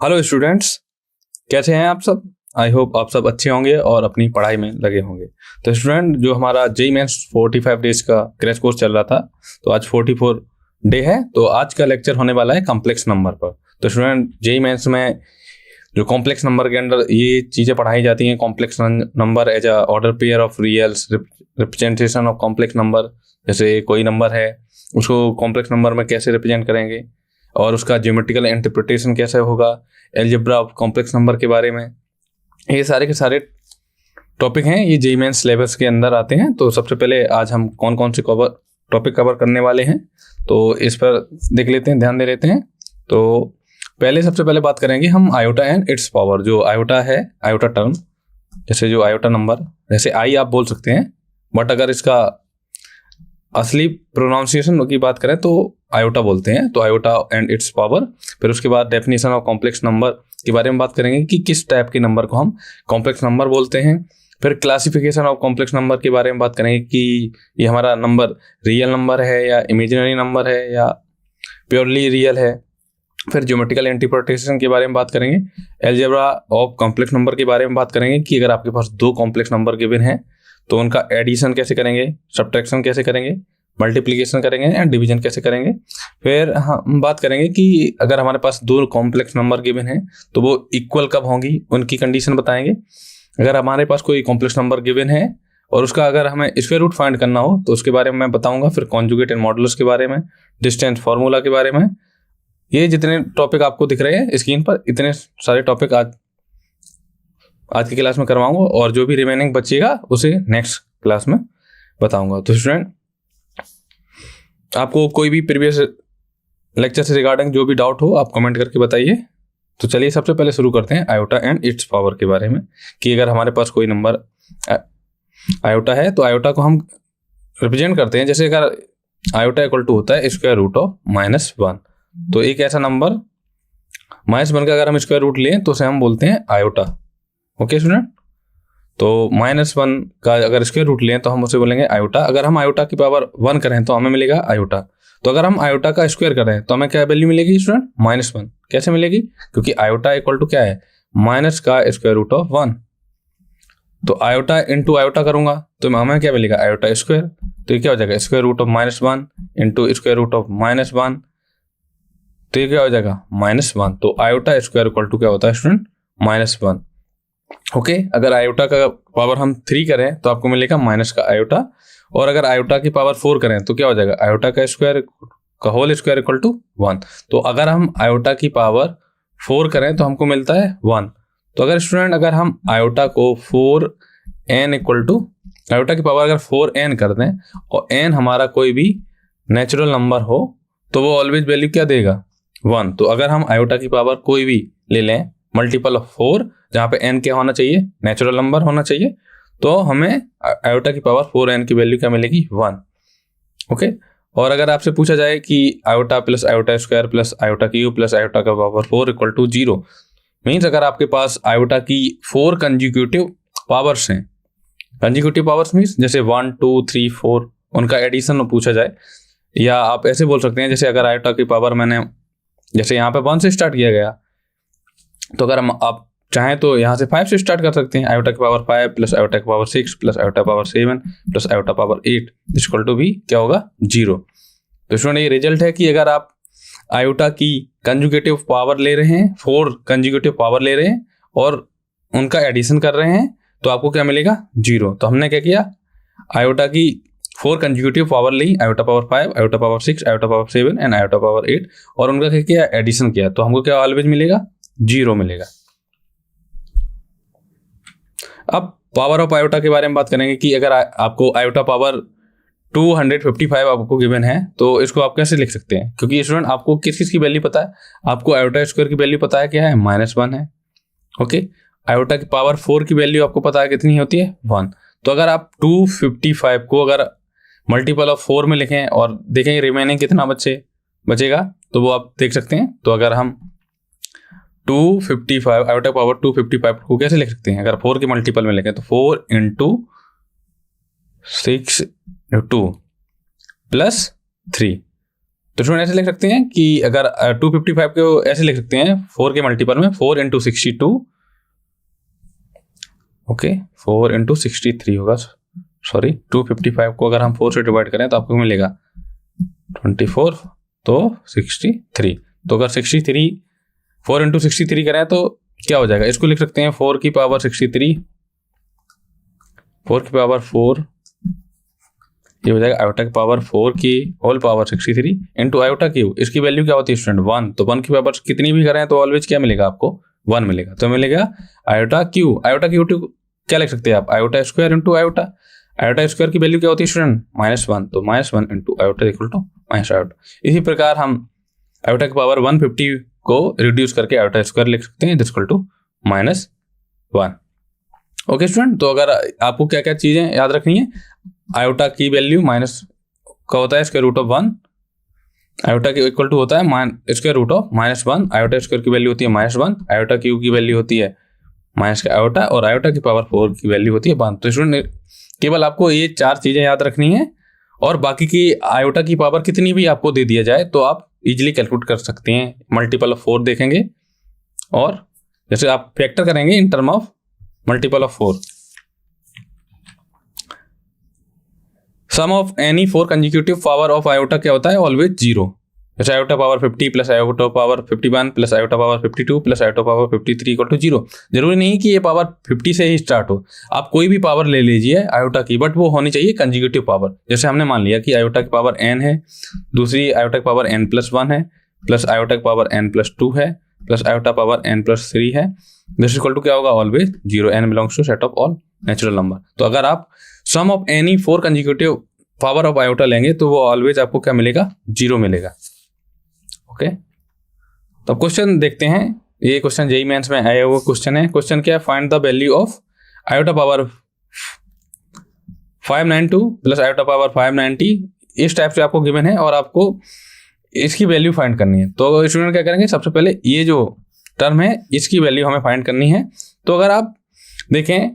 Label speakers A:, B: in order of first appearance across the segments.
A: Hello students, कैसे हैं आप सब। आई होप आप सब अच्छे होंगे और अपनी पढ़ाई में लगे होंगे। तो स्टूडेंट, जो हमारा जेईई मेंस 45 डेज का क्रैश कोर्स चल रहा था, तो आज 44 डे है। तो आज का लेक्चर होने वाला है कॉम्प्लेक्स नंबर पर। तो स्टूडेंट, जेईई मेंस में जो कॉम्प्लेक्स नंबर के अंदर ये चीज़ें पढ़ाई जाती हैं, complex number as a order pair of reals, representation of complex number. जैसे कोई नंबर है, उसको कॉम्प्लेक्स नंबर में कैसे रिप्रेजेंट करेंगे और उसका ज्योमेट्रिकल इंटरप्रिटेशन कैसे होगा, अलजेब्रा ऑफ कॉम्प्लेक्स नंबर के बारे में। ये सारे के सारे टॉपिक हैं, ये जेईई मेंस सिलेबस के अंदर आते हैं। तो सबसे पहले आज हम कौन कौन से टॉपिक कवर करने वाले हैं, तो इस पर देख लेते हैं, ध्यान दे लेते हैं। तो सबसे पहले बात करेंगे हम आयोटा एंड इट्स पावर। जो आयोटा है, आयोटा टर्म, जैसे जो आयोटा नंबर, जैसे आई आप बोल सकते हैं, बट अगर इसका असली प्रोनाउंसिएशन की बात करें तो आयोटा बोलते हैं। तो आयोटा एंड इट्स पावर। फिर उसके बाद डेफिनेशन ऑफ कॉम्प्लेक्स नंबर के बारे में बात करेंगे कि किस टाइप के नंबर को हम कॉम्प्लेक्स नंबर बोलते हैं। फिर क्लासिफिकेशन ऑफ कॉम्प्लेक्स नंबर के बारे में बात करेंगे कि ये हमारा नंबर रियल नंबर है या इमेजिनरी नंबर है या प्योरली रियल है। फिर ज्योमेट्रिकल इंटरप्रिटेशन के बारे में बात करेंगे। अलजेब्रा ऑफ कॉम्प्लेक्स नंबर के बारे में बात करेंगे कि अगर आपके पास दो कॉम्प्लेक्स नंबर गिवन है तो उनका एडिशन कैसे करेंगे, सब्ट्रैक्शन कैसे करेंगे, मल्टीप्लिकेशन करेंगे एंड डिवीजन कैसे करेंगे। फिर हम बात करेंगे कि अगर हमारे पास दो कॉम्प्लेक्स नंबर गिवन है तो वो इक्वल कब होंगी, उनकी कंडीशन बताएंगे। अगर हमारे पास कोई कॉम्प्लेक्स नंबर गिवन है और उसका अगर हमें स्क्वायर रूट फाइंड करना हो तो उसके बारे में मैं बताऊंगा। फिर कॉन्जुगेट एंड मॉडुलस के बारे में, डिस्टेंस फार्मूला के बारे में। ये जितने टॉपिक आपको दिख रहे हैं स्क्रीन पर, इतने सारे टॉपिक आज की क्लास में करवाऊंगा और जो भी रिमेनिंग बचेगा उसे नेक्स्ट क्लास में बताऊंगा। तो स्टूडेंट, आपको कोई भी प्रीवियस लेक्चर से रिगार्डिंग जो भी डाउट हो आप कमेंट करके बताइए। तो चलिए सबसे पहले शुरू करते हैं आयोटा एंड इट्स पावर के बारे में कि अगर हमारे पास कोई नंबर आयोटा है तो आयोटा को हम रिप्रेजेंट करते हैं। जैसे अगर आयोटा इक्वल टू होता है स्क्वायर रूट ऑफ -1, तो एक ऐसा नंबर -1 का अगर हम स्क्वायर रूट लें तो उसे हम बोलते हैं आयोटा। ओके स्टूडेंट, तो -1 का अगर स्क्वायर रूट लें तो हम उसे बोलेंगे आयोटा। अगर हम आयोटा की पावर 1 करें तो हमें मिलेगा आयोटा। तो अगर हम आयोटा का स्क्वायर करें तो हमें क्या वैल्यू मिलेगी स्टूडेंट, -1। कैसे मिलेगी, क्योंकि आयोटा इक्वल टू क्या है, माइनस का स्क्वायर रूट ऑफ 1। तो आयोटा इंटू आयोटा करूंगा तो हमें क्या मिलेगा, आयोटा स्क्वायर। तो ये क्या हो जाएगा, square root of -1 into square root of -1, तो ये क्या हो जाएगा, -1। तो आयोटा स्क्वायर इक्वल टू क्या होता है स्टूडेंट, -1। ओके, अगर आयोटा का पावर हम 3 करें तो आपको मिलेगा माइनस का आयोटा, और अगर आयोटा की पावर 4 करें तो क्या हो जाएगा, आयोटा का स्क्वायर का होल स्क्वायर इक्वल टू 1। तो अगर हम आयोटा की पावर 4 करें तो हमको मिलता है 1। तो अगर स्टूडेंट, अगर हम आयोटा को 4n इक्वल टू, आयोटा की पावर अगर 4n कर दें और n हमारा कोई भी नेचुरल नंबर हो तो वो ऑलवेज वैल्यू क्या देगा, 1। तो अगर हम आयोटा की पावर कोई भी ले लें मल्टीपल ऑफ 4, जहाँ पे n क्या होना चाहिए, नेचुरल नंबर होना चाहिए, तो हमें आयोटा की पावर 4n की वैल्यू क्या मिलेगी, 1। ओके, और अगर आपसे पूछा जाए कि iota plus iota square plus iota cube plus iota का पावर 4 इक्वल टू 0, मीन्स अगर आपके पास आयोटा की 4 कंजिक्यूटिव पावर्स हैं, कंजिक्यूटिव पावर्स मीन्स जैसे 1 2 3 4, उनका एडिशन पूछा जाए, या आप ऐसे बोल सकते हैं जैसे अगर आयोटा की पावर मैंने जैसे यहाँ पे 1 से स्टार्ट किया गया, तो अगर हम आप चाहें तो यहाँ से 5 से स्टार्ट कर सकते हैं। आयोटा की पावर 5 प्लस आयोटा की power 6 plus iota power 7 plus iota power 8 equal to भी क्या होगा, 0। तो स्टूडेंट, ये रिजल्ट है कि अगर आप आयोटा की कंजुगेटिव पावर ले रहे हैं, 4 कंजुगेटिव पावर ले रहे हैं और उनका एडिशन कर रहे हैं तो आपको क्या मिलेगा, 0। तो हमने क्या किया, आयोटा की 4 कंजुगेटिव पावर ली, iota power 5, iota power 6, iota power 7 and iota power 8, और उनका क्या किया, एडिशन किया, तो हमको क्या ऑलवेज मिलेगा, 0 मिलेगा। अब पावर ऑफ आयोटा के बारे में बात करेंगे कि अगर आपको आयोटा पावर 255 आपको गिवन है तो इसको आप कैसे लिख सकते हैं, क्योंकि स्टूडेंट आपको किस चीज की वैल्यू पता है, आपको आयोटा स्क्वायर की वैल्यू पता है क्या है, -1 है। ओके, आयोटा की पावर 4 की वैल्यू आपको पता है कितनी होती है, 1। तो अगर आप 255 को अगर मल्टीपल ऑफ 4 में लिखें और देखें रिमेनिंग कितना बचेगा तो वो आप देख सकते हैं। तो अगर हम 255 आयोटा पावर 255 को कैसे लिख सकते हैं, अगर 4 के मल्टीपल में लिखें तो 4 इंटू 6 2 प्लस 3, तो स्टूडेंट ऐसे लिख सकते हैं कि अगर 255 को ऐसे लिख सकते हैं 4 के मल्टीपल में 4 इंटू 62, ओके 4 इंटू 63 होगा, सॉरी 255 को अगर हम 4 से डिवाइड करें तो आपको मिलेगा 24, तो 63। तो अगर 63 4 इंटू 63 करें तो क्या हो जाएगा, इसको लिख सकते हैं 4 की पावर 63, 4 की पावर 4, ये हो जाएगा आयोटा की पावर 4 की whole power 63 into iota cube. इसकी वैल्यू क्या होती है स्टूडेंट 1, तो 1 की पावर कितनी भी करें तो ऑलवेज क्या मिलेगा आपको 1 मिलेगा, तो मिलेगा आयोटा क्यू। आयोटा क्यू क्या लिख सकते हैं आप, iota square into iota. Iota square की वैल्यू क्या होती है स्टूडेंट -1, तो -1 into iota equal to minus iota. इसी प्रकार हम आयोटा की पावर 150 को रिड्यूस करके आयोटा स्क्वायर लिख सकते हैं इक्वल टू -1। ओके स्टूडेंट, तो अगर आपको क्या क्या चीजें याद रखनी है, आयोटा की वैल्यू माइनस का होता है स्क्वायर रूट ऑफ 1, आयोटा के इक्वल टू होता है square root of -1, iota square की वैल्यू होती है -1, आयोटा क्यू की वैल्यू होती है माइनस का आयोटा, और आयोटा की पावर 4 की वैल्यू होती है 1। तो स्टूडेंट केवल आपको ये 4 चीजें याद रखनी है, और बाकी की आयोटा की पावर कितनी भी आपको दे दिया जाए तो आप इजीली कैलकुलेट कर सकते हैं। मल्टीपल ऑफ 4 देखेंगे, और जैसे आप फैक्टर करेंगे in term of multiple of 4। Sum of any 4 consecutive power of iota क्या होता है, ऑलवेज 0। जैसे iota power 50 plus iota power 51 plus iota power 52 plus iota power 53 equal to 0। जरूरी नहीं कि ये पावर 50 से ही स्टार्ट हो, आप कोई भी पावर ले लीजिए आयोटा की, बट वो होनी चाहिए कंसेक्यूटिव पावर। जैसे हमने मान लिया कि आयोटा की पावर n है, दूसरी आयोटा की पावर n+1 है, प्लस आयोटा की पावर n+2 है, प्लस आयोटा पावर n+3 है, दिस इक्वल टू क्या होगा, always 0। n belongs to set of all natural number. तो अगर आप sum of any 4 consecutive power of iota लेंगे तो वो ऑलवेज आपको क्या मिलेगा, 0 मिलेगा। ओके, तो क्वेश्चन देखते हैं। ये क्वेश्चन जेईई मेंस में आया हुआ क्वेश्चन है। क्वेश्चन क्या है, find the value of iota power 592 plus iota power 590। इस टाइप से आपको गिवन है और आपको इसकी वैल्यू फाइंड करनी है। तो स्टूडेंट क्या करेंगे, सबसे पहले ये जो टर्म है इसकी वैल्यू हमें फाइंड करनी है। तो अगर आप देखें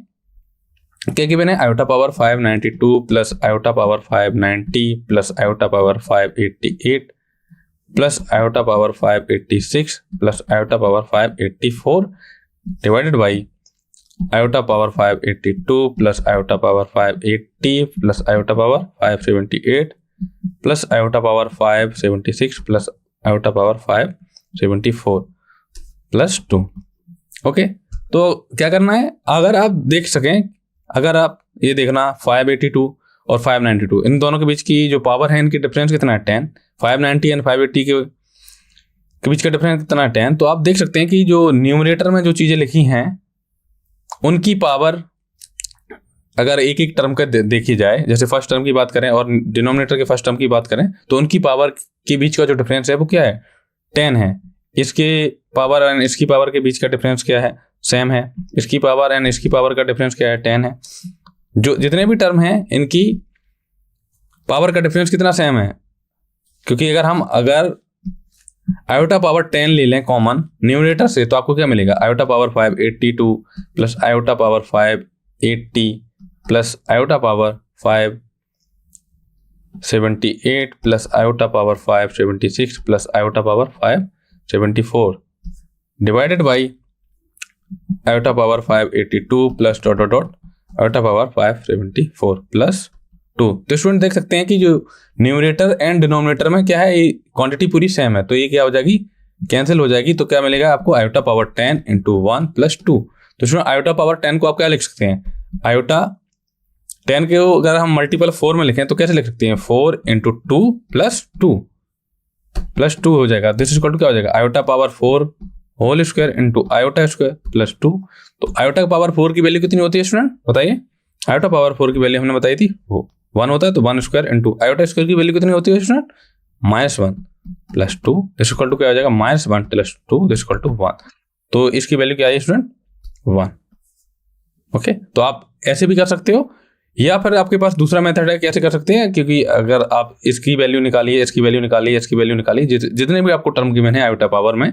A: क्या गिवन है, iota power 592 plus iota power 590 plus iota power 588 plus iota power 586 plus iota power 584 divided by iota power 582 plus iota power 580 plus iota power 578 plus iota power 576 plus iota power 574 plus 2। Okay, तो क्या करना है, अगर आप देख सकें, अगर आप ये देखना 582 और 592 इन दोनों के बीच की जो पावर है इनकी डिफरेंस कितना है 10। 590 एंड 580 के बीच का डिफरेंस कितना है 10। तो आप देख सकते हैं कि जो न्यूमरेटर में जो चीज़ें लिखी हैं उनकी पावर अगर एक एक टर्म का देखी जाए, जैसे फर्स्ट टर्म की बात करें और डिनोमिनेटर के फर्स्ट टर्म की बात करें, तो उनकी पावर के बीच का जो डिफरेंस है वो क्या है 10 है। इसके पावर एंड इसकी पावर के बीच का डिफरेंस क्या है, सेम है। इसकी पावर एंड इसकी पावर का डिफरेंस क्या है 10 है। जो जितने भी टर्म हैं इनकी पावर का डिफरेंस कितना सेम है, क्योंकि अगर आयोटा पावर 10 ले लें कॉमन न्यूमरेटर से तो आपको क्या मिलेगा, iota power 582 plus iota power 580 plus iota power 578 plus iota power 576 plus iota power 574 divided by iota power 582 plus dot dot dot iota power 574 plus 2। तो स्टूडेंट देख सकते हैं कि जो न्यूमरेटर एंड डिनोमिनेटर में क्या है, ये क्वांटिटी पूरी सेम है, तो ये क्या हो जाएगी, कैंसिल हो जाएगी। तो क्या मिलेगा आपको, आयोटा पावर 10 इंटू 1 प्लस 2। तो स्टूडेंट आयोटा पावर 10 को आप क्या लिख सकते हैं, आयोटा 10 के अगर हम मल्टीपल 4 में लिखें तो कैसे लिख सकते हैं, 4 इंटू 2 प्लस 2 हो जाएगा। दिस इक्वल टू क्या हो जाएगा, iota power 4 whole square into iota square plus 2। तो आयोटा पावर 4 की वैल्यू कितनी होती है स्टूडेंट बताइए, आयोटा पावर 4 की वैल्यू हमने बताई थी वो 1 होता है, तो 1 स्क्वायर इंटू आयोटा स्क्वायर की वैल्यू कितनी होती है student, -1 plus 2। This equal to क्या हो जाएगा, -1 प्लस 2 दिस इक्वल टू 1। तो इसकी वैल्यू क्या है स्टूडेंट 1। ओके, तो आप ऐसे भी कर सकते हो, या फिर आपके पास दूसरा मेथड है कैसे कर सकते हैं, क्योंकि अगर आप इसकी वैल्यू निकालिए, इसकी वैल्यू निकालिए, इसकी वैल्यू निकालिए, जितने भी आपको टर्म गिवन है आयोटा पावर में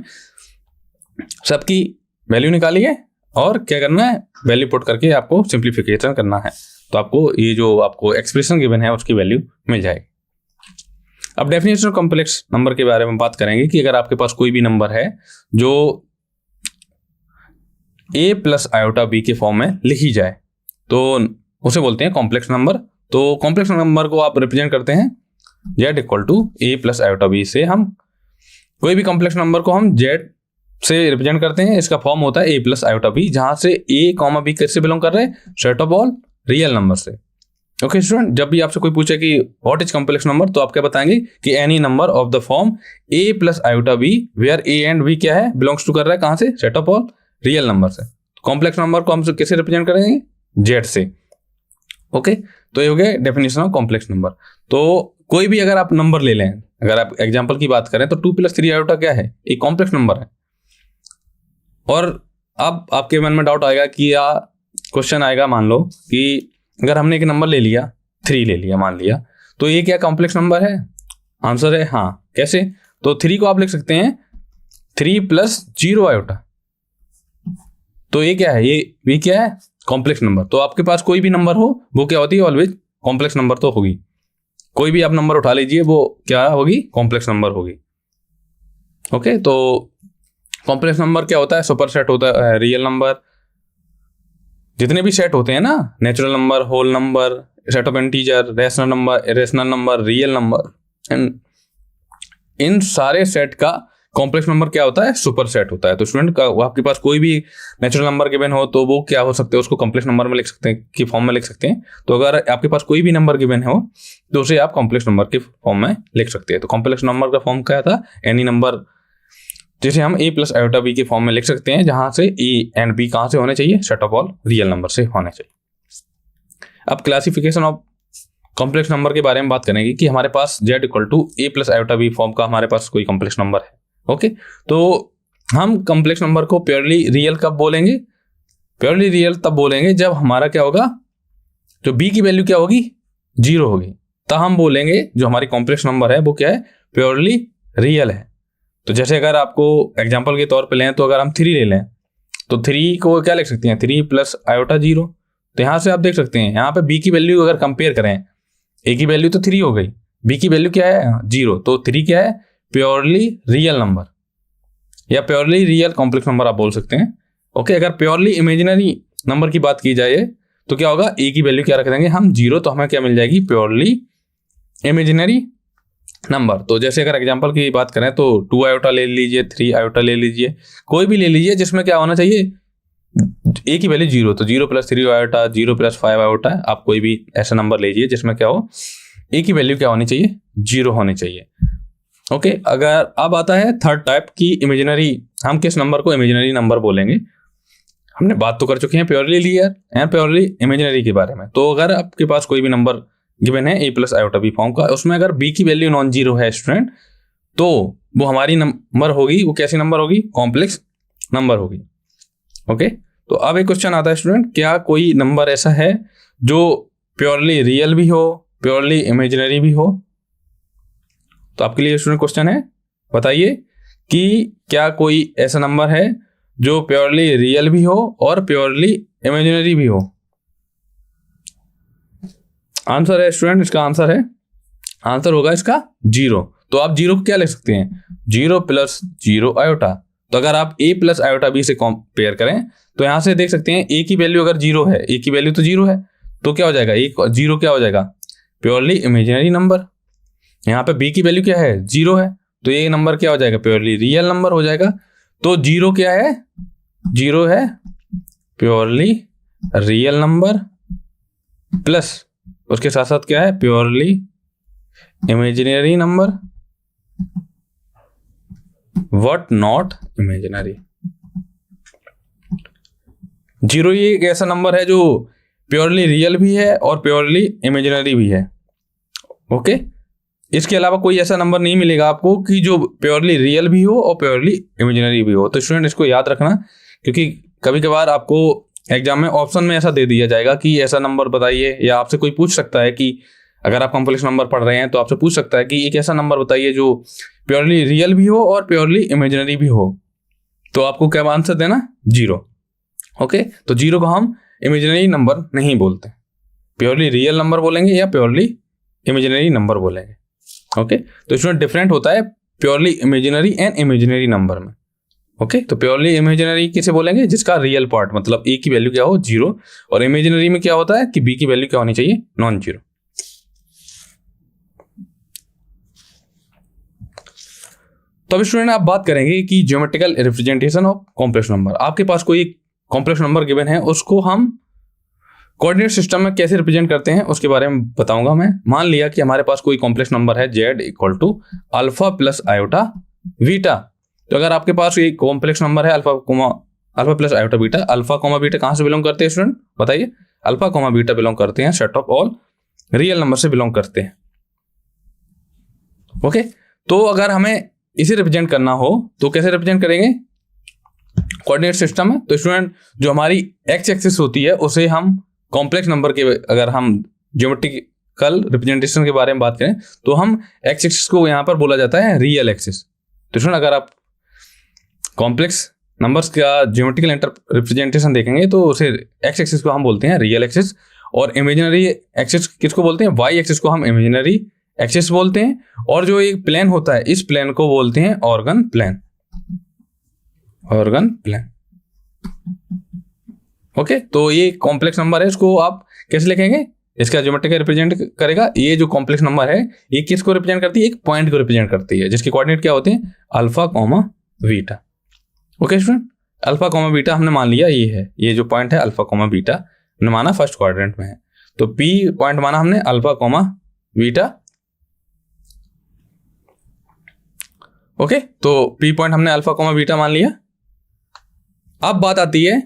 A: सबकी वैल्यू निकालिए और क्या करना है, वैल्यू पुट करके आपको सिंप्लीफिकेशन करना है। तो आपको ये जो आपको एक्सप्रेशन गिवन है उसकी वैल्यू मिल जाएगी। अब डेफिनेशन ऑफ कॉम्प्लेक्स नंबर के बारे में बात करेंगे कि अगर आपके पास कोई भी नंबर है जो a प्लस आयोटा b के फॉर्म में लिखी जाए तो उसे बोलते हैं कॉम्प्लेक्स नंबर। तो कॉम्प्लेक्स नंबर को आप रिप्रेजेंट करते हैं z equal to a plus iota b से। हम कोई भी कॉम्प्लेक्स नंबर को हम z से रिप्रेजेंट करते हैं, इसका फॉर्म होता है a प्लस आयोटा b, जहां से a कॉमा b किससे बिलोंग कर रहे हैं, set of all real number से। ओके स्टूडेंट, जब भी आपसे कोई पूछे कि व्हाट इज कॉम्प्लेक्स नंबर तो आप क्या बताएंगे कि any number of the form a plus iota b where a and b क्या है, बिलोंग्स टू कर रहा है कहां से, set of all real number से। कॉम्प्लेक्स नंबर को हम कैसे रिप्रेजेंट करेंगे, z से। ओके, तो ये हो गया डेफिनेशन ऑफ कॉम्प्लेक्स नंबर। तो कोई भी अगर आप नंबर ले लें, अगर आप एग्जांपल की बात करें तो 2 + 3 आयोटा क्या है, एक कॉम्प्लेक्स नंबर है। और अब आपके मन में डाउट आएगा कि या क्वेश्चन आएगा, मान लो कि अगर हमने एक नंबर ले लिया 3 ले लिया मान लिया, तो ये क्या कॉम्प्लेक्स नंबर है, आंसर है हाँ। कैसे, तो 3 को आप लिख सकते हैं 3 + 0 आयोटा, तो ये क्या है, ये क्या है, कॉम्प्लेक्स नंबर। तो आपके पास कोई भी नंबर हो वो क्या होती है, ऑलवेज कॉम्प्लेक्स नंबर तो होगी। कोई भी आप नंबर उठा लीजिए वो क्या होगी, कॉम्प्लेक्स नंबर होगी। ओके, तो कॉम्प्लेक्स नंबर क्या होता है, सुपर सेट होता है रियल नंबर। जितने भी सेट होते हैं ना, natural number, whole number, set of integer, rational number, irrational number, real number, and इन सारे सेट का कॉम्प्लेक्स नंबर क्या होता है, सुपर सेट होता है। तो स्टूडेंट का आपके पास कोई भी नेचुरल नंबर गिवन हो तो वो क्या हो सकते हैं, उसको कॉम्प्लेक्स नंबर में लिख सकते हैं, की फॉर्म में लिख सकते हैं। तो अगर आपके पास कोई भी नंबर गिवन हो तो उसे आप कॉम्प्लेक्स नंबर के फॉर्म में लिख सकते हैं। तो कॉम्प्लेक्स नंबर का फॉर्म क्या था, एनी नंबर जिसे हम a प्लस आयोटा b के फॉर्म में लिख सकते हैं, जहां से a एंड b कहां से होने चाहिए, set of all real number से होने चाहिए। अब क्लासिफिकेशन ऑफ कॉम्प्लेक्स नंबर के बारे में बात करेंगे कि हमारे पास z equal to a plus iota b form का हमारे पास कोई कॉम्प्लेक्स नंबर है। ओके, तो हम कॉम्प्लेक्स नंबर को प्योरली रियल कब बोलेंगे, प्योरली रियल तब बोलेंगे जब हमारा क्या होगा, जो b की वैल्यू क्या होगी, 0 होगी, तब हम बोलेंगे जो हमारी कॉम्प्लेक्स नंबर है वो क्या है, प्योरली रियल है। तो जैसे अगर आपको एग्जांपल के तौर पे लें तो अगर हम 3 ले लें तो 3 को क्या लिख सकते हैं, 3 + आयोटा 0। तो यहाँ से आप देख सकते हैं यहाँ पे b की वैल्यू अगर कंपेयर करें, a की वैल्यू तो 3 हो गई, b की वैल्यू क्या है 0, तो 3 क्या है, प्योरली रियल नंबर या प्योरली रियल कॉम्प्लेक्स नंबर आप बोल सकते हैं। ओके, अगर प्योरली इमेजिनरी नंबर की बात की जाए तो क्या होगा, a की वैल्यू क्या रख देंगे हम 0, तो हमें क्या मिल जाएगी, प्योरली इमेजिनरी नंबर। तो जैसे अगर एग्जांपल की बात करें तो 2 आयोटा ले लीजिए, 3 आयोटा ले लीजिए, कोई भी ले लीजिए जिसमें क्या होना चाहिए, a की वैल्यू 0, तो 0 + 3 आयोटा, 0 + 5 आयोटा, आप कोई भी ऐसा नंबर लीजिए जिसमें क्या हो, a की वैल्यू क्या होनी चाहिए, 0 होनी चाहिए। ओके, अगर अब आता है थर्ड टाइप की इमेजिनरी, हम किस नंबर को इमेजिनरी नंबर बोलेंगे। हमने बात तो कर चुके हैं purely real and purely imaginary के बारे में। तो अगर आपके पास कोई भी नंबर गिवन है a plus iota b form का, उसमें अगर b की वैल्यू नॉन जीरो है स्टूडेंट, तो वो हमारी नंबर होगी, वो कैसी नंबर होगी, कॉम्प्लेक्स नंबर होगी। ओके, तो अब एक क्वेश्चन आता है स्टूडेंट, क्या कोई नंबर ऐसा है जो प्योरली रियल भी हो, प्योरली इमेजिनरी भी हो। तो आपके लिए स्टूडेंट क्वेश्चन है, बताइए कि क्या कोई ऐसा नंबर है जो प्योरली रियल भी हो और प्योरली इमेजिनरी भी हो। आंसर है स्टूडेंट, इसका आंसर होगा इसका 0। तो आप 0 को क्या लिख सकते हैं, 0 + 0 आयोटा। तो अगर आप a + आयोटा b से कंपेयर करें तो यहां से देख सकते हैं a की वैल्यू अगर 0 है, a की वैल्यू तो 0 है, तो क्या हो जाएगा, 0 क्या हो जाएगा, प्योरली इमेजिनरी नंबर। यहाँ पे b की वैल्यू क्या है, 0 है, तो ये नंबर क्या हो जाएगा, प्योरली रियल नंबर हो जाएगा। तो 0 क्या है, 0 है प्योरली रियल नंबर, प्लस उसके साथ साथ क्या है, purely imaginary number, what not imaginary. 0 ये एक ऐसा नंबर है जो प्योरली रियल भी है और प्योरली इमेजिनरी भी है। ओके, इसके अलावा कोई ऐसा नंबर नहीं मिलेगा आपको कि जो प्योरली रियल भी हो और प्योरली इमेजिनरी भी हो। तो स्टूडेंट इसको याद रखना, क्योंकि कभी कभार आपको एग्जाम में ऑप्शन में ऐसा दे दिया जाएगा कि ऐसा नंबर बताइए, या आपसे कोई पूछ सकता है कि अगर आप कॉम्प्लेक्स नंबर पढ़ रहे हैं तो आपसे पूछ सकता है कि एक ऐसा नंबर बताइए जो प्योरली रियल भी हो और प्योरली इमेजिनरी भी हो। तो आपको क्या आंसर देना, 0। ओके, तो 0 को हम इमेजिनरी नंबर नहीं बोलते, प्योरली रियल नंबर बोलेंगे या प्योरली इमेजिनरी नंबर बोलेंगे। ओके, तो स्टूडेंट डिफरेंट होता है purely imaginary and imaginary number में। ओके, तो प्योरली इमेजिनरी किसे बोलेंगे, जिसका रियल पार्ट मतलब ए की वैल्यू क्या हो 0, और इमेजिनरी में क्या होता है कि बी की वैल्यू क्या होनी चाहिए नॉन जीरो। तो अब स्टूडेंट आप बात करेंगे कि geometrical representation of complex number. आपके पास कोई कॉम्प्लेक्स नंबर गिवन है, उसको हम कोऑर्डिनेट सिस्टम में कैसे रिप्रेजेंट करते हैं उसके बारे में बताऊंगा मैं। मान लिया कि हमारे पास कोई कॉम्प्लेक्स नंबर है z equal to alpha plus iota beta. तो अगर आपके पास एक कॉम्प्लेक्स नंबर है alpha plus iota beta, alpha comma beta कहां से बिलोंग करते हैं स्टूडेंट बताइए? अल्फा कॉमा बीटा बिलोंग करते हैं set of all real number से बिलोंग करते हैं। ओके, तो अगर हमें इसे रिप्रेजेंट करना हो तो कैसे रिप्रेजेंट करेंगे कोऑर्डिनेट सिस्टम में? तो स्टूडेंट जो हमारी एक्स एक्सिस होती है उसे हम कॉम्प्लेक्स नंबर के, अगर हम ज्योमेट्रिकल रिप्रेजेंटेशन के बारे में बात करें तो हम एक्स एक्सिस को यहाँ पर बोला जाता है रियल एक्सिस। तो स्टूडेंट अगर आप कॉम्प्लेक्स नंबर्स का ज्योमेट्रिकल रिप्रेजेंटेशन देखेंगे तो उसे एक्स एक्सिस को हम बोलते हैं रियल एक्सिस, और इमेजिनरी एक्सिस किसको बोलते हैं? वाई एक्सिस को हम इमेजिनरी एक्सिस बोलते हैं, और जो एक प्लेन होता है इस प्लेन को बोलते हैं Argand plane. Argand plane. Okay, तो ये कॉम्प्लेक्स नंबर है, इसको आप कैसे लिखेंगे? इसका ज्योमेट्रिकल रिप्रेजेंट करेगा। ये जो कॉम्प्लेक्स नंबर है ये किसको रिप्रेजेंट करती है? एक पॉइंट को रिप्रेजेंट करती है जिसके कोऑर्डिनेट क्या होते हैं alpha comma beta. Okay student, alpha comma beta हमने मान लिया ये है, ये जो पॉइंट है अल्फा कॉमा बीटा हमने माना फर्स्ट क्वाड्रेंट में है। तो पी पॉइंट माना हमने अल्फा कॉमा बीटा। ओके, तो पी पॉइंट हमने अल्फा कॉमा बीटा मान लिया। अब बात आती है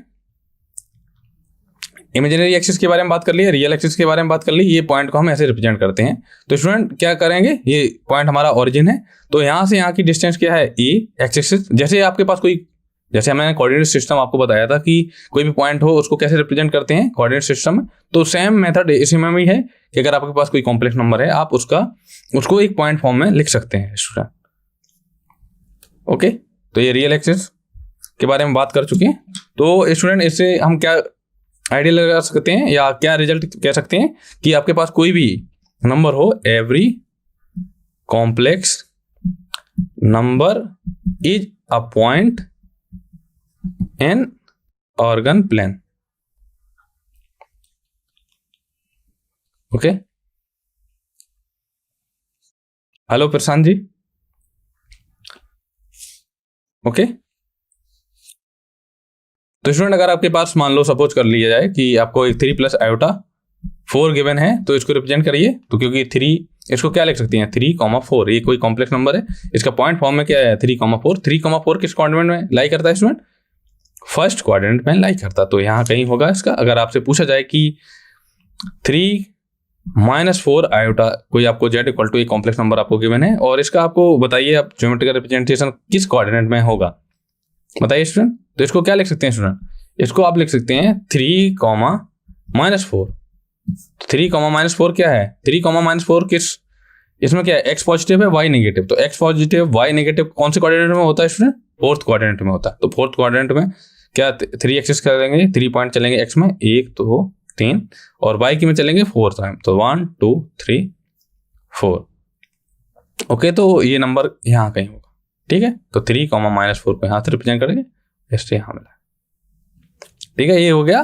A: इमेजिनरी एक्सिस के बारे में बात कर ली, रियल एक्सिस के बारे में बात कर ली। ये पॉइंट को हम ऐसे रिप्रेजेंट करते हैं। तो स्टूडेंट क्या करेंगे, ये पॉइंट हमारा ओरिजिन है, तो यहाँ से यहाँ की डिस्टेंस क्या है ए एक्स एक्सिस। जैसे आपके पास कोई, जैसे हमने कोऑर्डिनेट सिस्टम आपको बताया था कि कोई भी पॉइंट हो उसको कैसे रिप्रेजेंट करते हैं कोऑर्डिनेट सिस्टम में, तो सेम मेथड इसी में भी है कि अगर आपके पास कोई कॉम्प्लेक्स नंबर है आप उसको एक पॉइंट फॉर्म में लिख सकते हैं स्टूडेंट। ओके, तो ये रियल एक्सिस के बारे में बात कर चुके हैं। तो स्टूडेंट इससे हम क्या आइडिया लगा सकते हैं या क्या रिजल्ट कह सकते हैं कि आपके पास कोई भी नंबर हो, every complex number is a point in Argand plane. Okay, hello Prashant ji. Okay, तो स्टूडेंट अगर आपके पास मान लो सपोज कर लिया जाए कि आपको एक 3 प्लस आयोटा 4 गिवन है, तो इसको रिप्रेजेंट करिए। तो क्योंकि 3, इसको क्या लिख सकते हैं 3,4, ये कोई कॉम्प्लेक्स नंबर है, इसका पॉइंट फॉर्म में क्या है 3,4। 3,4 किस क्वाड्रेंट में लाई करता है स्टूडेंट? फर्स्ट क्वाड्रेंट में लाई करता है। तो यहाँ कहीं होगा इसका। अगर आपसे पूछा जाए कि 3-4 आयोटा, कोई आपको z इक्वल टू एक कॉम्प्लेक्स नंबर आपको गिवन है और इसका आपको बताइए आप ज्योमेट्रिकल रिप्रेजेंटेशन किस क्वाड्रेंट में होगा, बताइए स्टूडेंट। तो इसको क्या लिख सकते हैं स्टूडेंट? इसको आप लिख सकते हैं 3,-4। 3,-4 क्या है? 3,-4 किस, इसमें क्या है x पॉजिटिव है y नेगेटिव। तो x पॉजिटिव y नेगेटिव कौन से क्वाड्रेंट में होता है स्टूडेंट? फोर्थ क्वाड्रेंट में होता है। तो फोर्थ क्वाड्रेंट में क्या 3 एक्सिस करेंगे, 3 पॉइंट चलेंगे x में, 1 2 3, और y की में चलेंगे 4 टाइम। तो 1 2 3 4। ओके, तो ये नंबर यहाँ कहीं होगा। ठीक है, तो 3,-4 को यहाँ से रिप्रेजेंट करेंगे, इससे यहाँ मिला। ठीक है, ये हो गया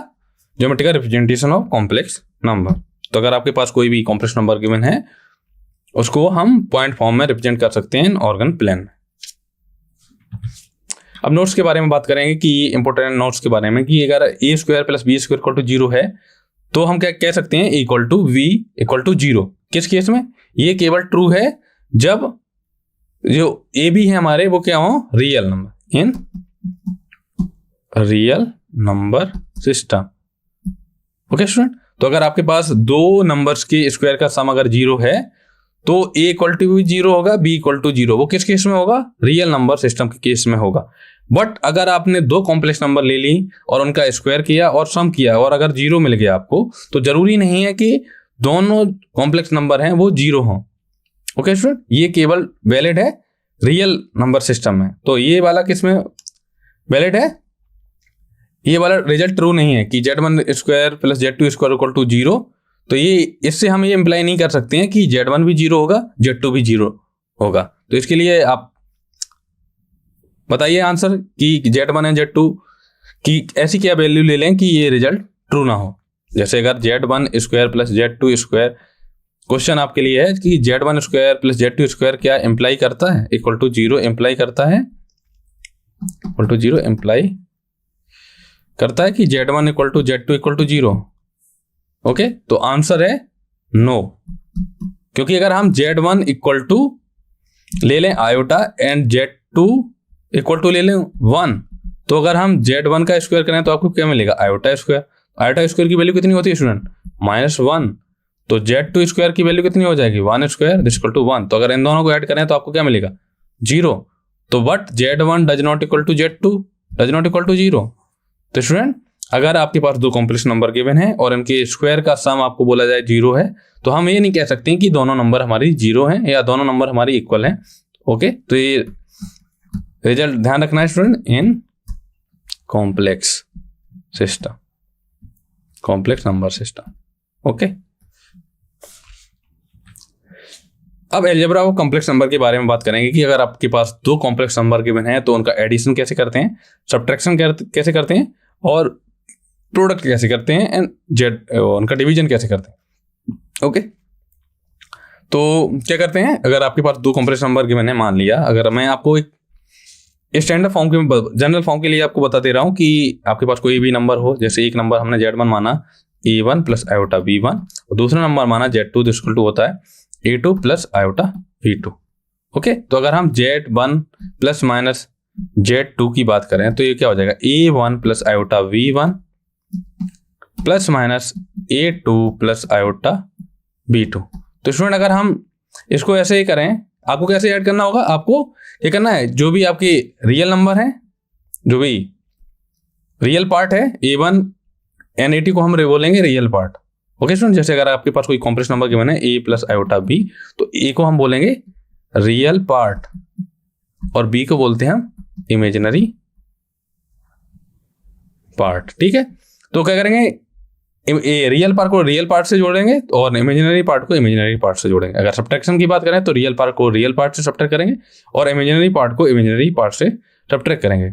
A: geometrical representation of complex number. तो अगर आपके पास कोई भी कॉम्प्लेक्स नंबर गिवन है उसको हम पॉइंट फॉर्म में रिप्रेजेंट कर सकते हैं ऑर्गन प्लेन में। अब नोट्स के बारे में बात करेंगे कि इंपॉर्टेंट नोट्स के बारे में कि अगर a² + b² इक्वल टू 0 है तो हम क्या कह सकते हैं equal to v equal to 0। किस केस में? ये केवल ट्रू है जब जो a b है हमारे वो क्या हो real number in real number system. Okay student, तो अगर आपके पास दो नंबर्स के स्क्वायर का सम अगर 0 है तो a इक्वल टू भी 0 होगा, b इक्वल टू 0। वो किस केस में होगा? रियल नंबर सिस्टम के केस में होगा। बट अगर आपने दो कॉम्प्लेक्स नंबर ले ली और उनका स्क्वायर किया और सम किया और अगर 0 मिल गया आपको, तो जरूरी नहीं है कि दोनों कॉम्प्लेक्स नंबर हैं वो 0 हों। ओके स्टूडेंट, ये केवल वैलिड है रियल नंबर सिस्टम में। तो ये वाला किस में वैलिड है? ये वाला रिजल्ट ट्रू नहीं है कि z1² + z2² इक्वल टू 0। तो ये इससे हम ये इम्प्लाई नहीं कर सकते हैं कि Z1 भी 0 होगा, Z2 भी 0 होगा। तो इसके लिए आप बताइए आंसर कि Z1 एंड Z2 की ऐसी क्या वैल्यू ले लें कि ये रिजल्ट ट्रू ना हो। जैसे अगर Z1 square plus Z2 square, question आपके लिए है कि Z1 square plus Z2 square क्या इम्प्लाई करता है, इक्वल टू 0 इम्प्लाई करता है, इक्वल टू 0 इम्प्लाई करता है कि Z1 equal to Z2 equal to 0। Okay, तो आंसर है नो, क्योंकि अगर हम Z1 इक्वल टू ले लें iota and Z2 equal to ले लें 1, तो अगर हम Z1 का स्क्वायर करें तो आपको क्या मिलेगा, आयोटा स्क्वायर। आयोटा स्क्वायर की वैल्यू कितनी होती है स्टूडेंट, -1। तो Z2 स्क्वायर की वैल्यू कितनी हो जाएगी, 1 स्क्वायर इक्वल टू 1। तो अगर इन दोनों को ऐड करें तो आपको क्या मिलेगा, 0। तो but Z1 does not equal to Z2 does not equal to 0। तो स्टूडेंट अगर आपके पास दो कॉम्प्लेक्स नंबर गिवन है और इनके स्क्वायर का सम आपको बोला जाए 0 है, तो हम ये नहीं कह सकते कि दोनों नंबर हमारी 0 हैं या दोनों नंबर हमारी इक्वल हैं। ओके, तो ये रिजल्ट ध्यान रखना है student in complex system, complex number system. Okay, अब एलजेब्रा और कॉम्प्लेक्स नंबर के बारे में बात करेंगे कि अगर आपके पास दो कॉम्प्लेक्स नंबर गिवन है तो उनका एडिशन कैसे करते हैं, सब्ट्रैक्शन कैसे करते हैं और प्रोडक्ट कैसे करते हैं एंड उनका डिवीजन कैसे करते हैं। ओके, तो क्या करते हैं, अगर आपके पास दो कॉम्प्लेक्स नंबर गिवन है, मान लिया अगर मैं आपको एक स्टैंडर्ड फॉर्म के जनरल फॉर्म के लिए आपको बता दे रहा हूँ कि आपके पास कोई भी नंबर हो, जैसे एक नंबर हमने Z1 माना A1 प्लस आयोटा B1 और दूसरा नंबर माना Z2 जो इक्वल टू होता है A2 plus iota B2। Okay, तो अगर हम Z1 प्लस माइनस Z2 की बात करें तो ये क्या हो जाएगा, A1 plus iota V1 plus minus A2 plus iota B2। तो स्टूडेंट अगर हम इसको ऐसे ही करें, आपको कैसे ऐड करना होगा, आपको ये करना है जो भी आपकी रियल नंबर है, जो भी रियल पार्ट है A1 एंड A2 को हम बोलेंगे रियल पार्ट। ओके स्टूडेंट, जैसे अगर आपके पास कोई कॉम्प्लेक्स नंबर गिवन है A प्लस आयोटा B, तो A को हम बोलेंगे रियल पार्ट और B को बोलते हैं हम इमेजिनरी पार्ट। ठीक है, तो क्या करेंगे, रियल पार्ट को रियल पार्ट से जोड़ेंगे और इमेजिनरी पार्ट को इमेजिनरी पार्ट से जोड़ेंगे। अगर सब्ट्रैक्शन की बात करें तो रियल पार्ट को रियल पार्ट से सब्ट्रैक्ट करेंगे और इमेजिनरी पार्ट को इमेजिनरी पार्ट से सब्ट्रैक्ट करेंगे।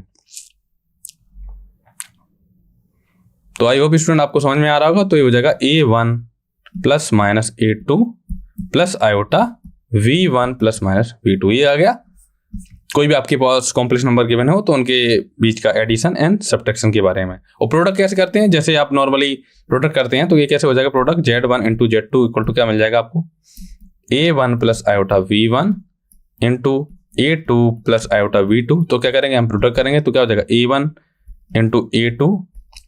A: तो आई होप स्टूडेंट आपको समझ में आ रहा होगा। तो ये हो जाएगा A1 plus minus A2 plus iota V1 plus minus V2। ये आ गया। कोई भी आपके पास कॉम्प्लेक्स नंबर गिवन हो तो उनके बीच का एडिशन एंड सब्ट्रैक्शन के बारे में। और प्रोडक्ट कैसे करते हैं, जैसे आप नॉर्मली प्रोडक्ट करते हैं तो ये कैसे हो जाएगा, product Z1 into Z2 equal to क्या मिल जाएगा आपको, A1 plus iota V1 into A2 plus iota V2। तो क्या करेंगे, हम प्रोडक्ट करेंगे तो क्या हो जाएगा, A1 into A2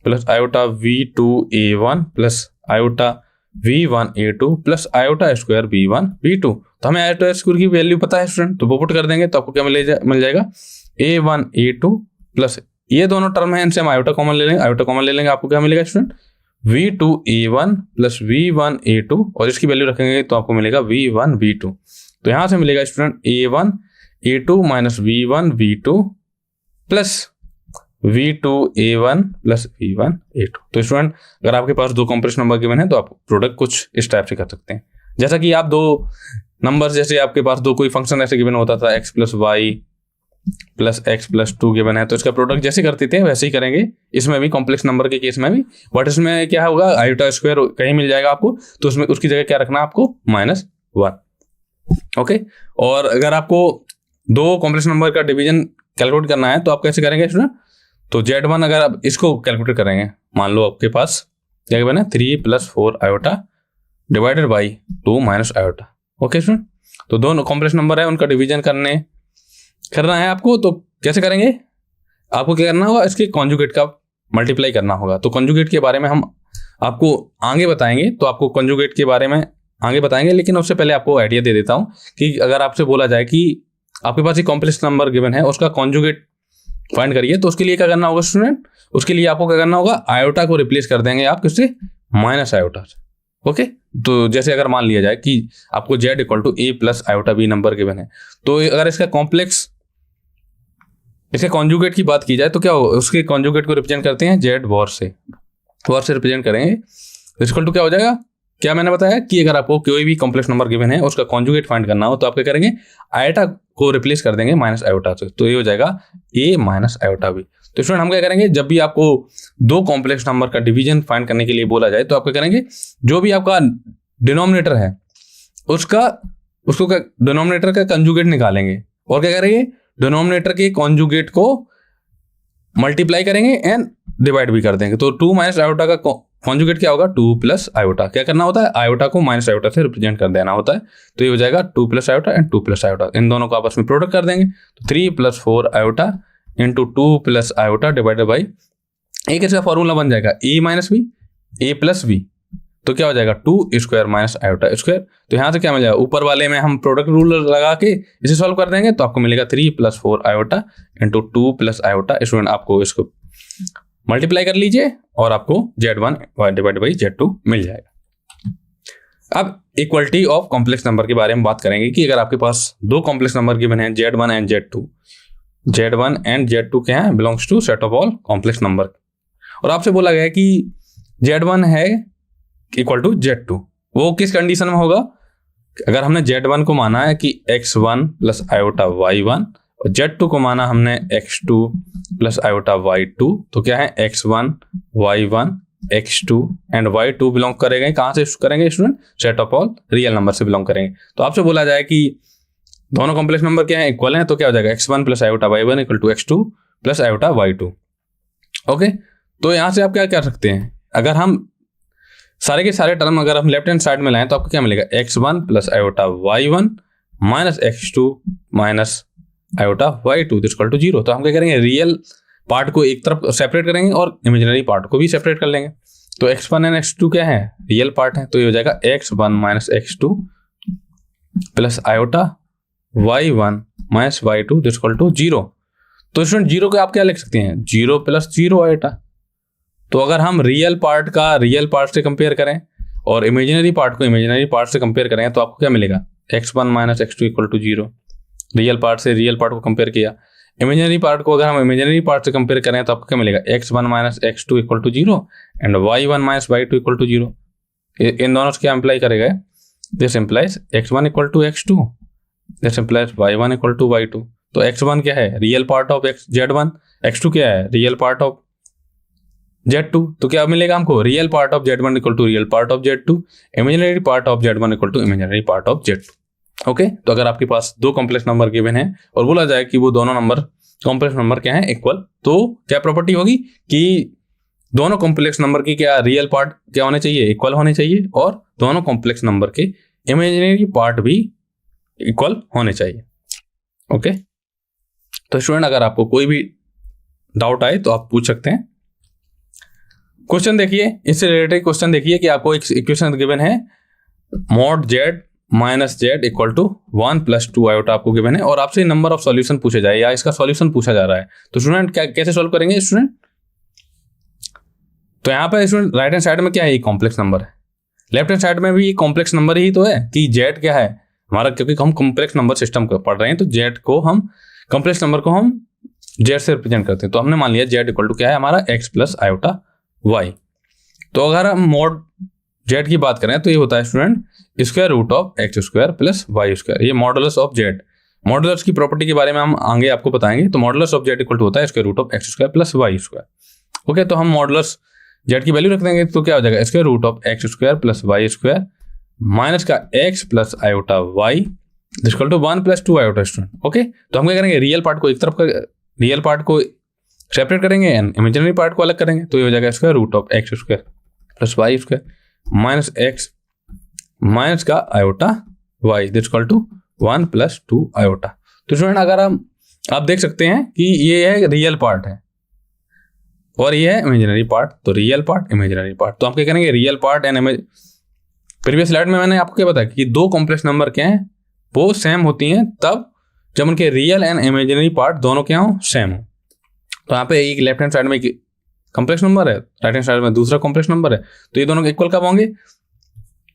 A: plus iota V2 A1 plus iota V1 A2 plus iota square V1 V2। तो हमें आयोटा स्क्वायर की वैल्यू पता है स्टूडेंट, तो वो पुट कर देंगे तो आपको क्या मिल जाएगा A1 A2 प्लस ये दोनों टर्म है, इनसे हम आयोटा कॉमन ले लेंगे, आयोटा कॉमन ले लेंगे, आपको क्या मिलेगा student V2 A1 plus V1 A2 और इसकी वैल्यू रखेंगे तो आपको मिलेगा V1 V2। तो यहां से मिलेगा student A1 A2 minus V1 V2 plus V2 A1 plus V1 A2। तो स्टूडेंट अगर आपके पास दो कॉम्प्लेक्स नंबर गिवन है तो आप प्रोडक्ट कुछ इस टाइप से कर सकते हैं। जैसा कि आप दो नंबर, जैसे आपके पास दो कोई फंक्शन ऐसे गिवन होता था x plus y plus x plus 2 given है, तो इसका प्रोडक्ट जैसे करते थे वैसे ही करेंगे इसमें भी, कॉम्प्लेक्स नंबर के केस में भी। बट इसमें क्या होगा, आयोटा स्क्वायर कहीं मिल जाएगा आपको, तो उसमें उसकी जगह क्या रखना है आपको, -1। ओके, और अगर आपको दो कॉम्प्लेक्स नंबर का डिवीजन कैलकुलेट करना है तो आप कैसे करेंगे स्टूडेंट, तो Z1 अगर आप इसको कैलकुलेट करेंगे, मान लो आपके पास क्या गिवन है 3 plus 4 iota divided by 2 minus iota. Okay student, तो दोनों कॉम्प्लेक्स नंबर है उनका डिवीजन करना है आपको, तो कैसे करेंगे, आपको क्या करना होगा, इसके कॉन्जुगेट का मल्टीप्लाई करना होगा। तो कॉन्जुगेट के बारे में हम आपको आगे बताएंगे, तो आपको कॉन्जुगेट के बारे में आगे बताएंगे, लेकिन उससे पहले आपको आइडिया दे देता हूँ कि अगर आपसे बोला जाए कि आपके पास एक कॉम्प्लेक्स नंबर गिवन है उसका कॉन्जुगेट फाइंड करिए, तो उसके लिए क्या करना होगा स्टूडेंट, उसके लिए आपको क्या करना होगा, आयोटा को रिप्लेस कर देंगे आप किससे, माइनस आयोटा से। ओके, तो जैसे अगर मान लिया जाए कि आपको Z equal to A plus iota B number given है, तो अगर इसका कॉम्प्लेक्स, इसके कॉन्जुगेट की बात की जाए तो क्या हो, उसके कॉन्जुगेट को रिप्रेजेंट करते हैं Z वॉर से रिप्रेजेंट करेंगे, इक्वल टू क्या हो जाएगा क्या मैंने बताया कि अगर आपको कोई भी कॉम्प्लेक्स नंबर गिवन है उसका कॉन्जुगेट फाइंड करना हो तो आप क्या करेंगे, आयोटा को रिप्लेस कर देंगे माइनस आयोटा से, तो ये हो जाएगा a माइनस आयोटा b। तो स्टूडेंट हम क्या करेंगे, जब भी आपको दो कॉम्प्लेक्स नंबर का डिवीजन फाइंड करने के लिए बोला जाए तो आप क्या करेंगे, जो भी आपका डिनोमिनेटर है उसको डिनोमिनेटर का कंजुगेट निकालेंगे और क्या करेंगे, डिनोमिनेटर के कॉन्जुगेट को मल्टीप्लाई करेंगे एंड डिवाइड भी कर देंगे। तो 2 माइनस आयोटा का कॉन्जुगेट क्या होगा, 2 प्लस आयोटा। क्या करना होता है, आयोटा को माइनस आयोटा से रिप्रेजेंट कर देना होता है। तो ये हो जाएगा 2 plus iota and 2 plus iota, इन दोनों को आपस में प्रोडक्ट कर देंगे। तो 3 plus 4 iota into 2 plus iota divided by, एक इसका फॉर्मूला बन जाएगा a minus b, a plus b, तो क्या हो जाएगा 2 स्क्वायर माइनस आयोटा स्क्वायर। तो यहाँ से क्या मिल जाएगा, ऊपर वाले में हम प्रोडक्ट रूल लगा के इसे सॉल्व कर देंगे तो आपको मिलेगा 3 plus 4 iota into 2 plus iota. Student आपको इसको मल्टीप्लाई कर लीजिए और आपको Z1 डिवाइड बाई Z2 मिल जाएगा। अब इक्वलिटी ऑफ कॉम्प्लेक्स नंबर के बारे में बात करेंगे कि अगर आपके पास दो कॉम्प्लेक्स नंबर गिवन है Z1 एंड Z2 क्या है, belongs to set of all complex number, और आपसे बोला गया कि Z1 है इक्वल टू Z2, वो किस कंडीशन में होगा, अगर हमने Z1 को माना है कि x1 प्लस आयोटा y1 और Z2 को माना हमने x2 प्लस आयोटा y2, तो क्या है x1 y1 x2 and y2 belong करेंगे, कहाँ से करेंगे student, set of all real number से बिलोंग करेंगे। तो आपसे बोला जाए कि दोनों कॉम्प्लेक्स नंबर क्या है, इक्वल है, तो क्या हो जाएगा x1 plus iota y1 equal to x2 plus iota y2। Okay, तो यहाँ से आप क्या कर सकते हैं, अगर हम सारे के सारे टर्म अगर हम लेफ्ट हैंड साइड में लाएं तो आपको क्या मिलेगा, x1 plus iota y1 minus x2 minus iota y2 equal to 0। तो हम क्या करेंगे, रियल पार्ट को एक तरफ सेपरेट करेंगे और इमेजिनरी पार्ट को भी सेपरेट कर लेंगे। तो x1 एंड x2 क्या है, रियल पार्ट है, तो ये हो जाएगा x1 minus x2 plus iota y1 minus y2 equal to 0। तो स्टूडेंट 0 को आप क्या लिख सकते हैं, 0 प्लस 0 आयोटा। तो अगर हम रियल पार्ट का रियल पार्ट से कंपेयर करें और इमेजिनरी पार्ट को इमेजिनरी पार्ट से कंपेयर करें तो आपको क्या मिलेगा, x1 minus x2 equal to 0। Real part से रियल पार्ट को कंपेयर किया, इमेजिनरी पार्ट को अगर हम इमेजिनरी पार्ट से कंपेयर करें तो आपको क्या मिलेगा, x1 minus x2 equal to 0 and y1 minus y2 equal to 0। इन दोनों से क्या इंप्लाई करेगा, this implies x1 equal to x2, this implies y1 equal to y2। तो x1 क्या है, real part of Z1, x2 क्या है, रियल पार्ट ऑफ Z2। तो क्या मिलेगा हमको, real part of Z1 equal to real part of Z2, imaginary part of Z1 equal to imaginary part of Z2। Okay, तो अगर आपके पास दो कॉम्प्लेक्स नंबर गिवन है और बोला जाए कि वो दोनों नंबर कॉम्प्लेक्स नंबर क्या है, इक्वल, तो क्या प्रॉपर्टी होगी कि दोनों कॉम्प्लेक्स नंबर की क्या रियल पार्ट क्या होने चाहिए, इक्वल होने चाहिए, और दोनों कॉम्प्लेक्स नंबर के इमेजिनरी पार्ट भी इक्वल होने चाहिए। ओके, तो स्टूडेंट अगर आपको कोई भी डाउट आए तो आप पूछ सकते हैं। क्वेश्चन देखिए, इससे रिलेटेड क्वेश्चन देखिए कि आपको एक इक्वेशन गिवन है, mod z minus z equal to 1 plus 2 iota आपको गिवन है और आपसे नंबर ऑफ सॉल्यूशन पूछे जाए या इसका सॉल्यूशन पूछा जा रहा है। तो स्टूडेंट क्या कैसे सॉल्व करेंगे स्टूडेंट, तो यहाँ पर स्टूडेंट राइट हैंड साइड में क्या है, ये कॉम्प्लेक्स नंबर है, लेफ्ट हैंड साइड में भी ये कॉम्प्लेक्स नंबर ही तो है कि z क्या है हमारा, क्योंकि हम कॉम्प्लेक्स नंबर सिस्टम को पढ़ रहे हैं तो z को हम कॉम्प्लेक्स नंबर को हम z से रिप्रेजेंट करते हैं। तो हमने मान लिया z इक्वल टू क्या है हमारा x प्लस आयोटा y। तो अगर हम मॉड z की बात करें तो ये होता है student square root of x square plus y square, ये मॉडुलस ऑफ z। मॉडुलस की प्रॉपर्टी के बारे में हम आगे आपको बताएंगे। तो modulus of z equal to होता है square root of x square plus y square. Okay, तो हम मॉडुलस z की वैल्यू रख देंगे तो क्या हो जाएगा, square root of x square plus y square minus का x plus iota y equal to 1 plus 2 iota student. Okay, तो हम क्या करेंगे, रियल पार्ट को एक तरफ रियल पार्ट को सेपरेट करेंगे एंड इमेजिनरी पार्ट को अलग करेंगे। तो ये हो जाएगा square root of x square plus y square minus x minus का iota y equal to 1 plus 2 iota. तो स्टूडेंट अगर हम आप देख सकते हैं कि ये है रियल पार्ट है और ये है इमेजिनरी पार्ट, तो रियल पार्ट इमेजिनरी पार्ट। तो हम क्या करेंगे, real part and previous slide में मैंने आपको क्या बताया कि दो कॉम्प्लेक्स नंबर क्या हैं, वो सेम होती हैं तब जब उनके रियल एंड इमेजिनरी पार्ट दोनों क्या हो, सेम हो। तो यहाँ पे एक लेफ्ट हैंड साइड में एक कॉम्प्लेक्स नंबर है, राइट हैंड साइड में दूसरा कॉम्प्लेक्स नंबर है, तो ये दोनों इक्वल कब होंगे,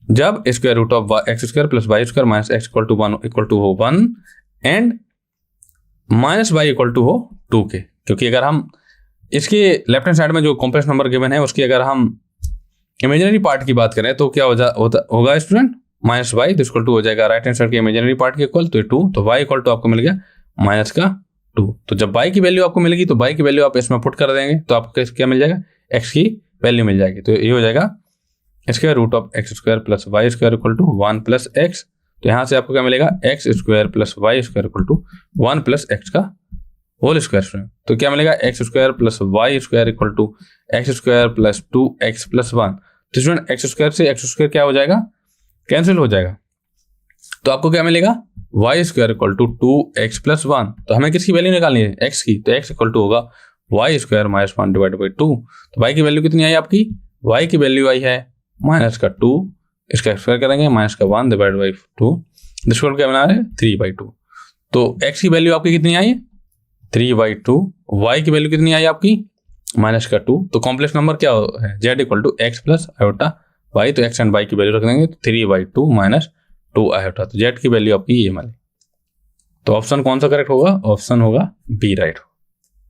A: जब square root of x square plus y square minus x equal to 1 equal to हो 1 and minus y equal to हो 2 के। क्योंकि अगर हम इसके लेफ्ट हैंड साइड में जो कॉम्प्लेक्स नंबर गिवन है उसकी अगर हम इमेजिनरी पार्ट की बात करें तो क्या होगा स्टूडेंट, माइनस वाई, तो इक्वल टू हो जाएगा राइट हैंड साइड के इमेजिनरी पार्ट के इक्वल, तो ये 2, तो वाई इक्वल टू आपको मिल गया माइनस का 2। तो जब वाई की वैल्यू आपको मिलेगी तो वाई की वैल्यू आप इसमें पुट कर देंगे तो आपको क्या मिल जाएगा, एक्स की वैल्यू मिल जाएगी। तो ये हो जाएगा square root of x square plus y square equal to 1 plus x. तो यहाँ से आपको क्या मिलेगा, x square plus y square equal to 1 plus x का होल स्क्वायर। तो क्या मिलेगा, x square plus y square equal to x square plus 2x plus 1। तो स्टूडेंट एक्स स्क्वायर से एक्स स्क्वायर क्या हो जाएगा, कैंसिल हो जाएगा। तो आपको क्या मिलेगा, y square equal to 2x plus 1। तो हमें किसकी वैल्यू निकालनी है, एक्स की, तो एक्स इक्वल टू होगा y square minus 1 divide by 2। तो वाई की वैल्यू कितनी आई आपकी, वाई की वैल्यू आई है माइनस का 2, इसका स्क्वायर करेंगे माइनस का 1 डिवाइड बाई 2, जिसको क्या बना रहे हैं 3/2। तो एक्स की वैल्यू आपकी कितनी आई, 3/2। वाई की वैल्यू कितनी आई आपकी, माइनस का 2। तो कॉम्प्लेक्स नंबर क्या है, z equal to x plus iota y. तो एक्स एंड वाई की वैल्यू रख देंगे 3/2 माइनस 2 आयोटा। तो जेड की वैल्यू आपकी ये वाली। तो ऑप्शन कौन सा करेक्ट होगा, ऑप्शन होगा बी राइट।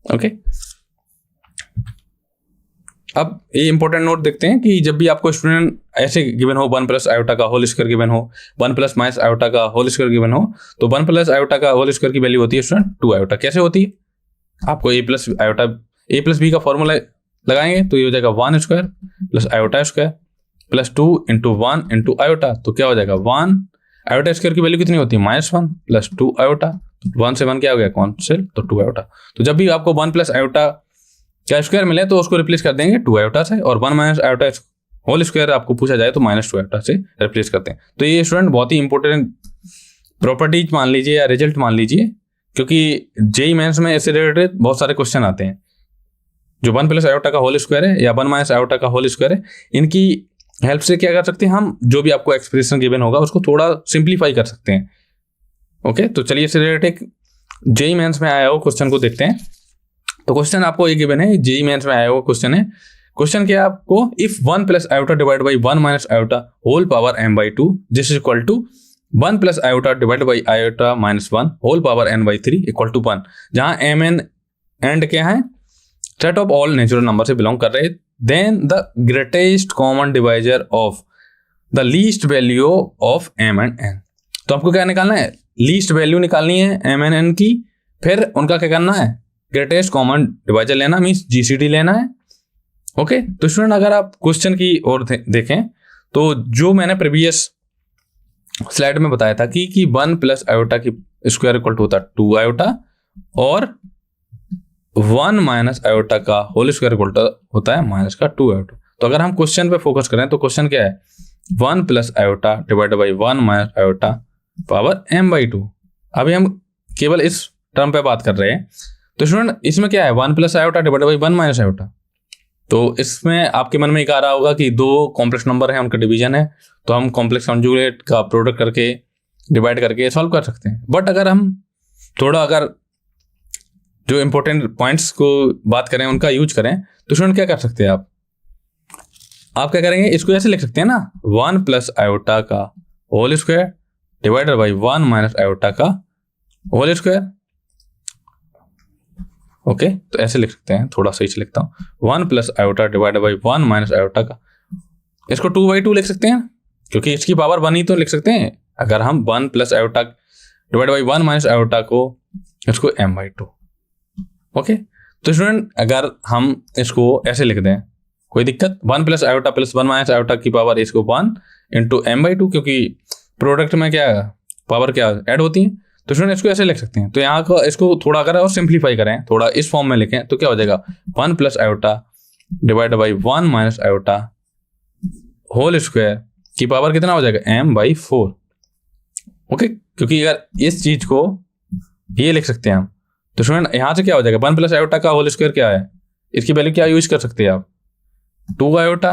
A: ओके, अब ये इंपॉर्टेंट नोट देखते हैं कि जब भी आपको स्टूडेंट ऐसे गिवन हो 1 प्लस आयोटा का होल स्क्वायर गिवन हो, 1 प्लस माइनस आयोटा का होल स्क्वायर गिवन हो, तो 1 प्लस आयोटा का होल स्क्वायर की वैल्यू होती है स्टूडेंट 2 आयोटा। कैसे होती है, आपको ए प्लस आयोटा ए प्लस बी का फॉर्मूला लगाएंगे तो ये हो जाएगा 1 square plus iota square plus 2 into 1 into iota. तो क्या हो जाएगा 1 आयोटा स्क्वायर की वैल्यू कितनी होती है, -1 प्लस 2 आयोटा। तो 1 से 1 क्या हो गया, कैंसिल, तो 2 आयोटा। तो जब भी आपको 1 प्लस आयोटा क्या स्क्वायर मिले तो उसको रिप्लेस कर देंगे 2 आयोटा से, और 1 माइनस आयोटा होल स्क्वायर आपको पूछा जाए तो -2 आयोटा से रिप्लेस करते हैं। तो ये स्टूडेंट बहुत ही इंपॉर्टेंट प्रॉपर्टीज मान लीजिए या रिजल्ट मान लीजिए, क्योंकि जेई मेंस में इससे रिलेटेड बहुत सारे क्वेश्चन आते हैं। जो 1 प्लस आयोटा का होल स्क्वायर है या 1 माइनस आयोटा का होल स्क्वायर है, इनकी हेल्प से क्या कर सकते हैं हम, जो भी आपको एक्सप्रेशन गिवन होगा उसको थोड़ा सिंप्लीफाई कर सकते हैं। ओके, तो चलिए इससे रिलेटेड जेई मेंस में आया हुआ क्वेश्चन को देखते हैं। तो क्वेश्चन आपको ये गिवन है, जेई मेंस में आया हुआ क्वेश्चन है। क्वेश्चन क्या है आपको, if 1 plus iota divide by 1 minus iota whole power m/2 this is equal to 1 plus iota divide by iota minus 1 whole power n/3 equal to 1, जहां mn एंड क्या है, set of all natural number से belong कर रहे हैं। Then the greatest common divisor of the least value of m and n। तो आपको क्या निकालना है, लीस्ट वैल्यू निकालनी है m एंड n की, फिर उनका क्या करना है, ग्रेटेस्ट कॉमन डिवाइजर लेना, मीन्स जीसीडी लेना है। ओके, तो स्टूडेंट अगर आप क्वेश्चन की ओर देखें तो जो मैंने प्रीवियस स्लाइड में बताया था कि 1 प्लस आयोटा की स्क्वायर इक्वल टू होता है 2 आयोटा, और 1 माइनस आयोटा का होल स्क्वायर इक्वल होता है माइनस का 2 आयोटा। तो अगर हम क्वेश्चन पे फोकस करें तो क्वेश्चन क्या है, 1 plus iota divide by 1 minus iota power m/2। अभी हम केवल इस टर्म पे बात कर रहे हैं। तो स्टूडेंट इसमें क्या है, 1 plus iota divide by 1 minus iota. तो इसमें आपके मन में एक आ रहा होगा कि दो कॉम्प्लेक्स नंबर है, उनका डिवीजन है, तो हम कॉम्प्लेक्स कॉन्जुगेट का प्रोडक्ट करके डिवाइड करके सॉल्व कर सकते हैं। बट अगर हम थोड़ा अगर जो इंपॉर्टेंट पॉइंट्स को बात करें उनका यूज करें तो स्टूडेंट क्या कर सकते हैं, आप क्या करेंगे, इसको ऐसे लिख सकते हैं ना, 1 प्लस आयोटा का whole square divided by 1 minus iota का होल स्क्वायर। ओके, तो ऐसे लिख सकते हैं, थोड़ा सही से लिखता हूँ, 1 plus iota divided by 1 minus iota का, इसको 2/2 लिख सकते हैं क्योंकि इसकी पावर 1 ही तो लिख सकते हैं। अगर हम 1 plus iota divide by 1 minus iota को इसको m/2। ओके, तो स्टूडेंट अगर हम इसको ऐसे लिख दें कोई दिक्कत, 1 plus iota plus 1 minus iota की पावर इसको 1 इंटू m/2, क्योंकि प्रोडक्ट में क्या पावर क्या ऐड होती है। तो स्टूडेंट इसको ऐसे लिख सकते हैं। तो यहाँ को इसको थोड़ा अगर और सिंप्लीफाई करें, थोड़ा इस फॉर्म में लिखें तो क्या हो जाएगा, 1 plus iota divide by 1 minus iota whole square की पावर कितना हो जाएगा, m/4। ओके, क्योंकि अगर इस चीज को ये लिख सकते हैं हम, तो स्टूडेंट यहाँ से क्या हो जाएगा, 1 प्लस आयोटा का होल स्क्वायर क्या है, इसकी वैल्यू क्या यूज कर सकते हैं आप, 2 आयोटा,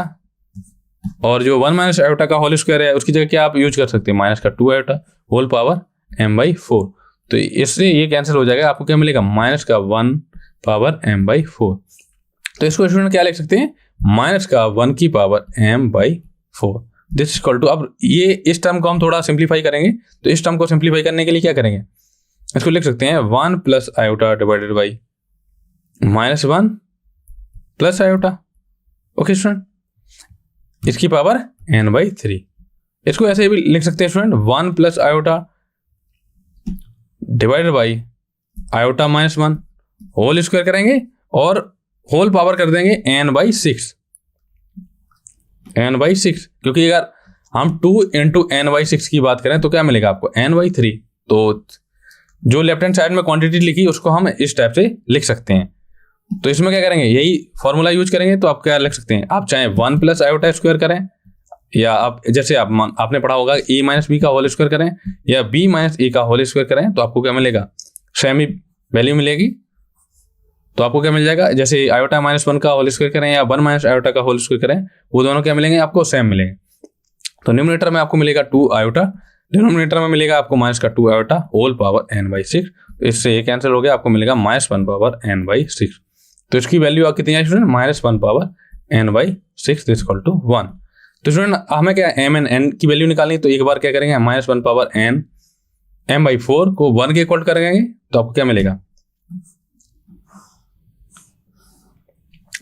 A: और जो 1 माइनस आयोटा का होल स्क्वायर है उसकी जगह क्या आप यूज कर सकते हैं, माइनस का 2 आयोटा होल पावर m/4। तो इससे ये कैंसिल हो जाएगा, आपको क्या मिलेगा, माइनस का 1 पावर m/4। तो इसको स्टूडेंट क्या लिख सकते हैं, माइनस का 1 की power m/4 this equal to. अब ये इस टर्म को हम थोड़ा सिंप्लीफाई करेंगे, तो इस टर्म को सिंप्लीफाई करने के लिए क्या करेंगे, इसको लिख सकते हैं 1 plus iota divided by -1 plus iota. Okay student, इसकी पावर n/3। इसको ऐसे भी लिख सकते हैं student, 1 plus iota divided by iota minus 1 whole square करेंगे और होल पावर कर देंगे n/6। n/6, क्योंकि अगर हम 2 इंटू n/6 की बात करें तो क्या मिलेगा आपको, n/3। तो जो लेफ्ट हैंड साइड में क्वांटिटी लिखी उसको हम इस टाइप से लिख सकते हैं। तो इसमें क्या करेंगे, यही फॉर्मूला यूज करेंगे। तो आप क्या लिख सकते हैं, आप चाहे 1 प्लस आयोटा स्क्वायर करें, या आप जैसे आपने पढ़ा होगा a माइनस बी का होल स्क्वायर करें, या b माइनस ए का होल स्क्वायर करें, तो आपको क्या मिलेगा, सेम ही वैल्यू मिलेगी। तो आपको क्या मिल जाएगा, जैसे आयोटा माइनस 1 का होल स्क्वायर करें या 1 माइनस आयोटा का होल स्क्वायर करें, वो दोनों क्या मिलेंगे, आपको सेम मिलेंगे। तो न्यूमरेटर में आपको मिलेगा 2 आयोटा, डिनोमिनेटर में मिलेगा आपको माइनस का 2 आयोटा होल पावर n/6। तो इससे ये कैंसिल हो गया, आपको मिलेगा -1 पावर n/6। तो इसकी वैल्यू कितनी है student, -1 power n/6 is equal to 1। तो स्टूडेंट हमें क्या m एंड n की वैल्यू निकालनी, तो एक बार क्या करेंगे, -1 पावर n m/4 को 1 के इक्वल करेंगे, तो आपको क्या मिलेगा,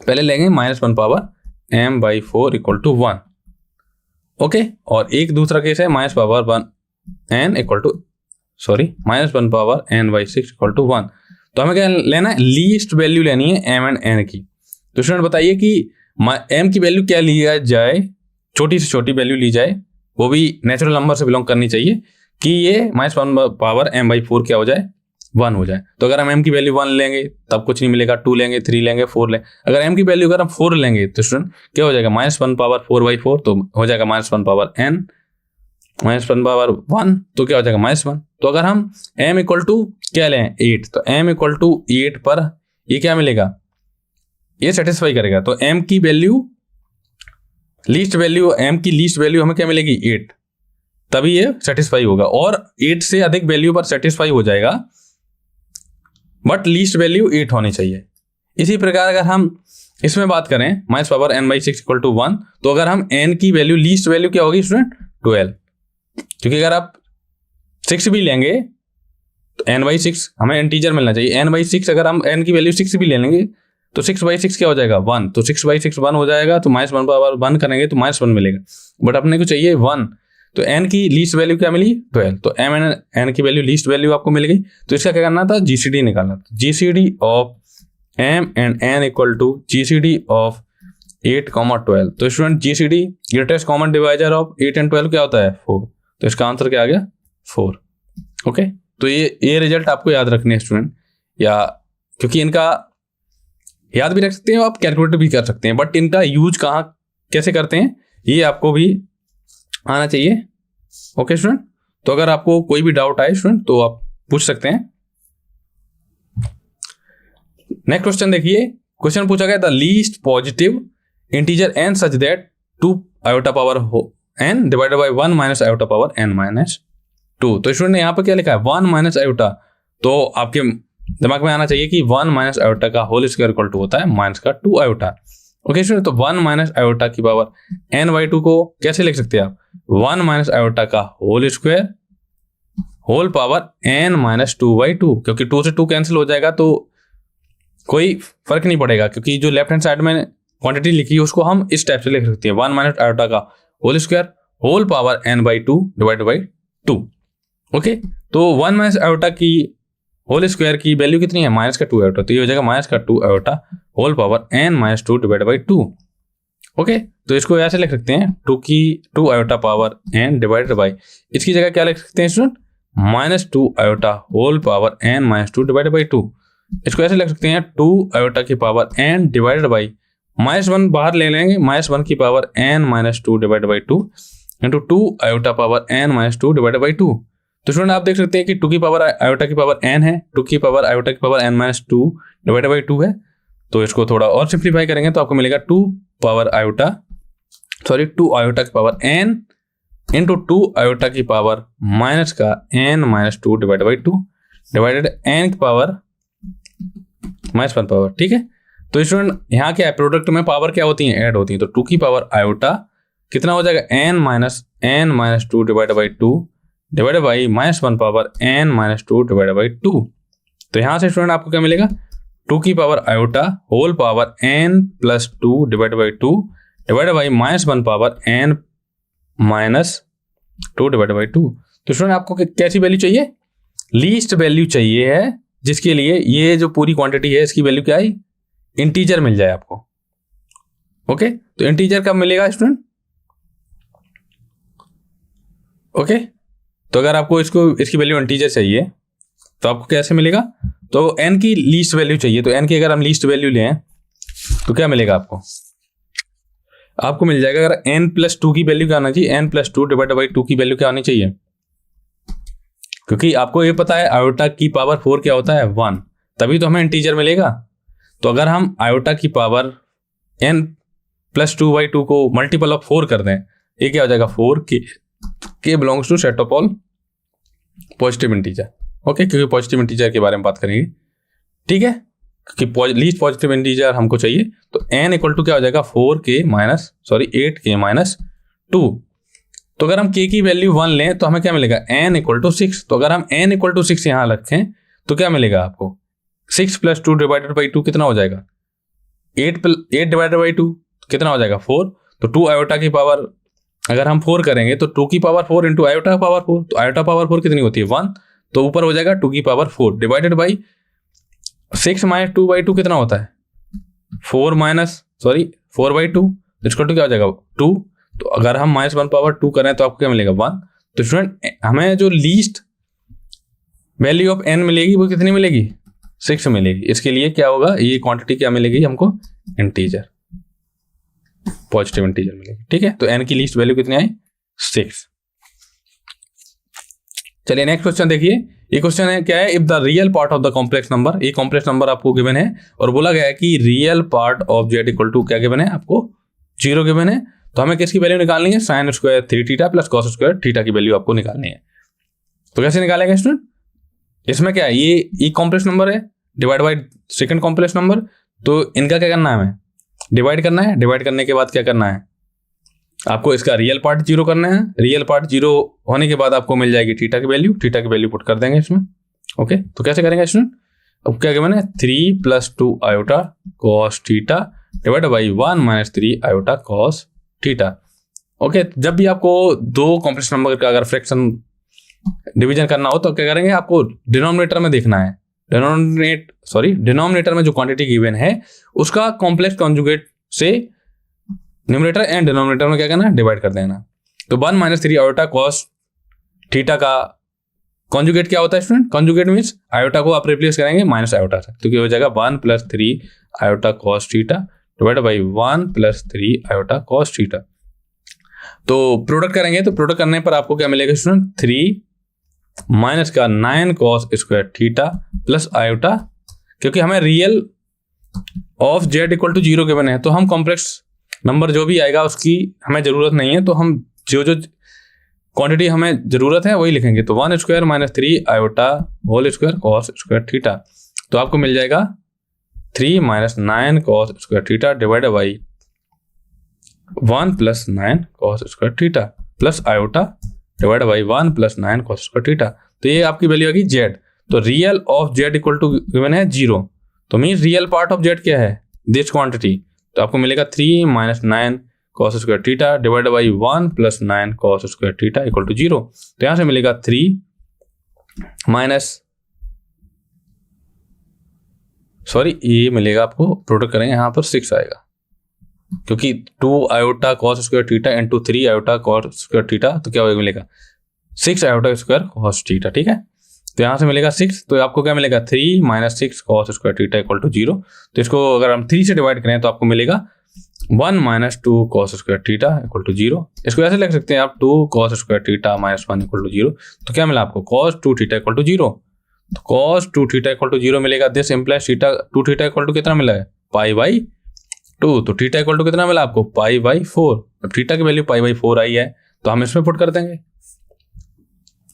A: पहले लेंगे -1 power m/4 equal to 1। Okay, और एक दूसरा केस है -1 power n equal to -1 power n/6 equal to 1। तो हमें क्या लेना है, लीस्ट वैल्यू लेनी है m एंड n की। तो स्टूडेंट बताइए कि m की वैल्यू क्या लिया जाए, छोटी से छोटी वैल्यू ली जाए, वो भी नेचुरल नंबर से बिलोंग करनी चाहिए, कि ये -1 पावर m/4 क्या हो जाए, 1 हो जाए। तो अगर हम m की वैल्यू 1 लेंगे तब कुछ नहीं मिलेगा, 2 लेंगे, 3 लेंगे, 4 लेंगे। अगर m की वैल्यू अगर हम 4 लेंगे तो स्टूडेंट क्या हो जाएगा, -1 पावर 4/4, तो हो जाएगा -1 पावर n, -1 पावर 1 तो क्या हो जाएगा -1। तो अगर हम m इक्वल टू क्या लें, 8, तो m इक्वल टू 8 पर ये क्या मिलेगा, ये सेटिस्फाई करेगा। तो m की वैल्यू लीस्ट वैल्यू, m की लीस्ट वैल्यू हमें क्या मिलेगी, 8, तभी ये सेटिस्फाई होगा। और 8 से अधिक वैल्यू पर सेटिस्फाई हो जाएगा, बट लीस्ट वैल्यू 8 होनी चाहिए। इसी प्रकार अगर हम इसमें बात करें -1 पावर n/6 इक्वल टू 1, तो अगर हम n की वैल्यू, लीस्ट वैल्यू क्या होगी स्टूडेंट, 12, क्योंकि अगर आप 6 भी लेंगे तो n/6 हमें इंटीजर मिलना चाहिए। n/6 अगर हम n की वैल्यू 6 भी ले लेंगे तो 6/6 क्या हो जाएगा, 1। तो 6/6 1 हो जाएगा, तो -1 पावर 1 करेंगे तो -1 मिलेगा, बट अपने को चाहिए 1। तो n की लीस्ट वैल्यू क्या मिली, 12। तो m एंड n की वैल्यू, लीस्ट वैल्यू आपको मिल गई। तो इसका क्या करना था, GCD निकालना था। GCD of m and n equal to GCD of 8, 12। तो student GCD greatest common divisor of 8 and 12 क्या होता है, 4। तो इसका आंसर क्या आ गया, 4। ओके, तो ये रिजल्ट आपको याद रखने हैं स्टूडेंट, या क्योंकि इनका याद भी रख सकते हैं, आप कैलकुलेट भी कर सकते हैं, बट इनका यूज कहाँ कैसे करते हैं ये आपको भी आना चाहिए। ओके स्टूडेंट, तो अगर आपको कोई भी डाउट आए स्टूडेंट तो आप पूछ सकते हैं। नेक्स्ट क्वेश्चन देखिए, क्वेश्चन पूछा गया, the least positive integer n such that 2 iota power n divided by 1 minus iota power n minus 2। तो स्टूडेंट ने यहाँ पर क्या लिखा है, 1 माइनस आयोटा, तो आपके दिमाग में आना चाहिए कि 1 माइनस आयोटा का होल स्क्वायर इक्वल टू होता है माइनस का 2 आयोटा। ओके स्टूडेंट, तो 1 माइनस आयोटा की पावर n/2 को कैसे लिख सकते हैं आप, 1 माइनस आयोटा का whole square whole power n minus 2/2, क्योंकि 2 से 2 कैंसिल हो जाएगा तो कोई फर्क नहीं पड़ेगा, क्योंकि जो लेफ्ट हैंड साइड में क्वांटिटी लिखी है उसको हम इस टाइप से लिख सकते हैं, 1 माइनस आयोटा का whole square whole power n/2 divide by 2। Okay, तो 1 माइनस आयोटा की होल स्क्वायर की वैल्यू कितनी है, माइनस का 2 आयोटा, तो ये हो जाएगा माइनस का 2 iota whole power n minus 2 divide by 2। Okay, तो इसको ऐसे लिख सकते हैं, 2 iota power n divided by, इसकी जगह क्या लिख सकते हैं student, -2 iota whole power n minus 2 divide by 2। इसको ऐसे लिख सकते हैं, 2 आयोटा की पावर n डिवाइडेड बाई -1 बाहर ले लेंगे, -1 की power n minus 2 divide by 2 into 2 iota power n minus 2 divide by 2। तो स्टूडेंट आप देख सकते हैं कि 2 की पावर आयोटा की पावर n है, 2 की पावर आयोटा की power n minus 2 divide by 2 है। तो इसको थोड़ा और सिंप्लीफाई करेंगे तो आपको मिलेगा 2 आयोटा की पावर n इंटू 2 आयोटा की पावर माइनस का n minus 2 divide by 2 divided n की पावर -1 पावर। ठीक है, तो स्टूडेंट यहाँ क्या है, प्रोडक्ट में पावर क्या होती है, ऐड होती है। तो 2 की पावर आयोटा कितना हो जाएगा, n minus 2 divide by 2 divide by -1 power n minus 2 divide by 2। तो यहाँ से स्टूडेंट आपको क्या मिलेगा, 2 की power iota whole power n plus 2 divide by 2 divided by -1 power n -2 divided by 2। तो स्टूडेंट आपको कैसी वैल्यू चाहिए? लीस्ट वैल्यू चाहिए है, जिसके लिए ये जो पूरी क्वांटिटी है इसकी वैल्यू क्या है? इंटीजर मिल जाए आपको। ओके, तो इंटीजर कब मिलेगा स्टूडेंट? ओके, तो अगर आपको इसकी वैल्यू इंटीजर चाहिए तो आपको कैसे मिलेगा? तो n की लीस्ट वैल्यू चाहिए, तो n की अगर हम लीस्ट वैल्यू लें तो क्या मिलेगा आपको? आपको मिल जाएगा, अगर n + 2 की वैल्यू क्या आना चाहिए? n + 2 डिवाइडेड बाई 2 की वैल्यू क्या आनी चाहिए? क्योंकि आपको ये पता है आयोटा की पावर 4 क्या होता है? 1, तभी तो हमें इंटीजर मिलेगा। तो अगर हम आयोटा की पावर n + 2/2 को मल्टीपल ऑफ 4 कर दें, ये क्या हो जाएगा? 4 के belongs to set of all positive integer. Okay, क्योंकि पॉजिटिव इंटीजर के बारे में बात करेंगे, ठीक है, क्योंकि लीस्ट पॉजिटिव इंटीजर हमको चाहिए। तो n = क्या हो जाएगा? 8k - 2। तो अगर हम k की वैल्यू 1 लें तो हमें क्या मिलेगा? n = 6। तो अगर हम n = 6 यहां रखें तो क्या मिलेगा आपको? 6 + 2 डिवाइडेड बाई 2 कितना हो जाएगा? 8 डिवाइडेड बाई 2 कितना हो जाएगा? 4। तो 2 आयोटा की पावर अगर हम 4 करेंगे तो 2 की पावर 4 इंटू आयोटा पावर 4, तो आयोटा पावर 4 कितनी होती है? 1। तो ऊपर हो जाएगा 2 की पावर 4 डिवाइडेड बाई 6 - 2/2 कितना होता है? 4/2, इसको क्या हो जाएगा? 2। तो अगर हम -1 पावर 2 करें तो आपको क्या मिलेगा? 1। तो स्टूडेंट हमें जो लीस्ट वैल्यू ऑफ n मिलेगी वो कितनी मिलेगी? 6 मिलेगी। इसके लिए क्या होगा? ये क्वांटिटी क्या मिलेगी हमको? इंटीजर, पॉजिटिव इंटीजर मिलेगी। ठीक है, तो n की लीस्ट वैल्यू कितनी आई? 6। चलिए नेक्स्ट क्वेश्चन देखिए। ये क्वेश्चन है क्या है? If the real part of the complex number, ये कॉम्प्लेक्स नंबर आपको गिवन है और बोला गया है कि रियल पार्ट ऑफ z = क्या गिवन है आपको? 0 गिवन है। तो हमें किसकी वैल्यू निकालनी है? sin² 3θ + cos² θ की वैल्यू आपको निकालनी है। तो कैसे निकालेंगे स्टूडेंट? इसमें क्या है? ये कॉम्प्लेक्स नंबर है divide by second complex number, तो इनका क्या करना है? हमें डिवाइड करना है। डिवाइड करने के बाद क्या करना है? आपको इसका रियल पार्ट 0 करना है। रियल पार्ट 0 होने के बाद आपको मिल जाएगी थीटा की वैल्यू। थीटा की वैल्यू पुट कर देंगे इसमें। ओके, तो कैसे करेंगे स्टूडेंट? अब क्या गिवन है? 3 + 2 iota cos θ divide by 1 - 3 iota cos θ। Okay, जब भी आपको दो कॉम्प्लेक्स नंबर का अगर फ्रैक्शन डिवीजन करना हो तो क्या करेंगे? आपको डिनोमिनेटर में देखना है। डिनोमिनेटर में जो क्वांटिटी गिवन है उसका कॉम्प्लेक्स कॉन्जुगेट से न्यूमरेटर एंड डिनोमिनेटर में क्या करना है? डिवाइड कर देना। तो 1 - 3 आयोटा cos θ का कॉन्जुगेट क्या होता है स्टूडेंट? कॉन्जुगेट मींस आयोटा को आप रिप्लेस करेंगे माइनस आयोटा से, तो क्या हो जाएगा? 1 + 3 iota cos θ divide by 1 + 3 iota cos θ। तो प्रोडक्ट करेंगे तो प्रोडक्ट करने पर आपको क्या मिलेगा स्टूडेंट? 3 माइनस का 9 cos² θ प्लस आयोटा, क्योंकि हमें रियल ऑफ z = 0 गिवन है तो हम कॉम्प्लेक्स नंबर जो भी आएगा उसकी हमें जरूरत नहीं है, तो हम जो क्वांटिटी हमें जरूरत है वही लिखेंगे। तो 1² - 3 आयोटा होल स्क्वायर cos² θ, तो आपको मिल जाएगा 3 - 9 cos² θ divide by 1 + 9 cos² θ plus iota divide by 1 + 9 cos²θ। तो ये आपकी वैल्यू आ गई z। तो रियल ऑफ z = गिवन है 0, तो mean real part of z क्या है? This quantity. तो आपको मिलेगा 3 - 9 cos² θ डिवाइड बाई 1 + 9 cos² θ = 0। तो यहां से मिलेगा 3 ये मिलेगा आपको, प्रोडक्ट करेंगे यहाँ पर 6 आएगा, क्योंकि 2 iota cos² θ into 3 iota cos² θ, तो क्या मिलेगा? 6 आयोटा स्क्वायर cos θ। ठीक है, तो यहाँ से मिलेगा 6, तो आपको क्या मिलेगा? 3 - 6 cos² θ = 0। तो इसको अगर हम 3 से डिवाइड करें तो आपको मिलेगा 1 - 2 cos² θ = 0। इसको ऐसे लिख सकते हैं आप 2 cos² θ - 1 = 0। तो क्या मिला आपको? cos 2θ = 0। तो cos 2θ = 0 मिलेगा। दिस इम्प्लाइज 2θ = कितना मिला है? π/2। तो θ = कितना मिला आपको? π/4। अब θ की वैल्यू π/4 आई है तो हम इसमें पुट कर देंगे।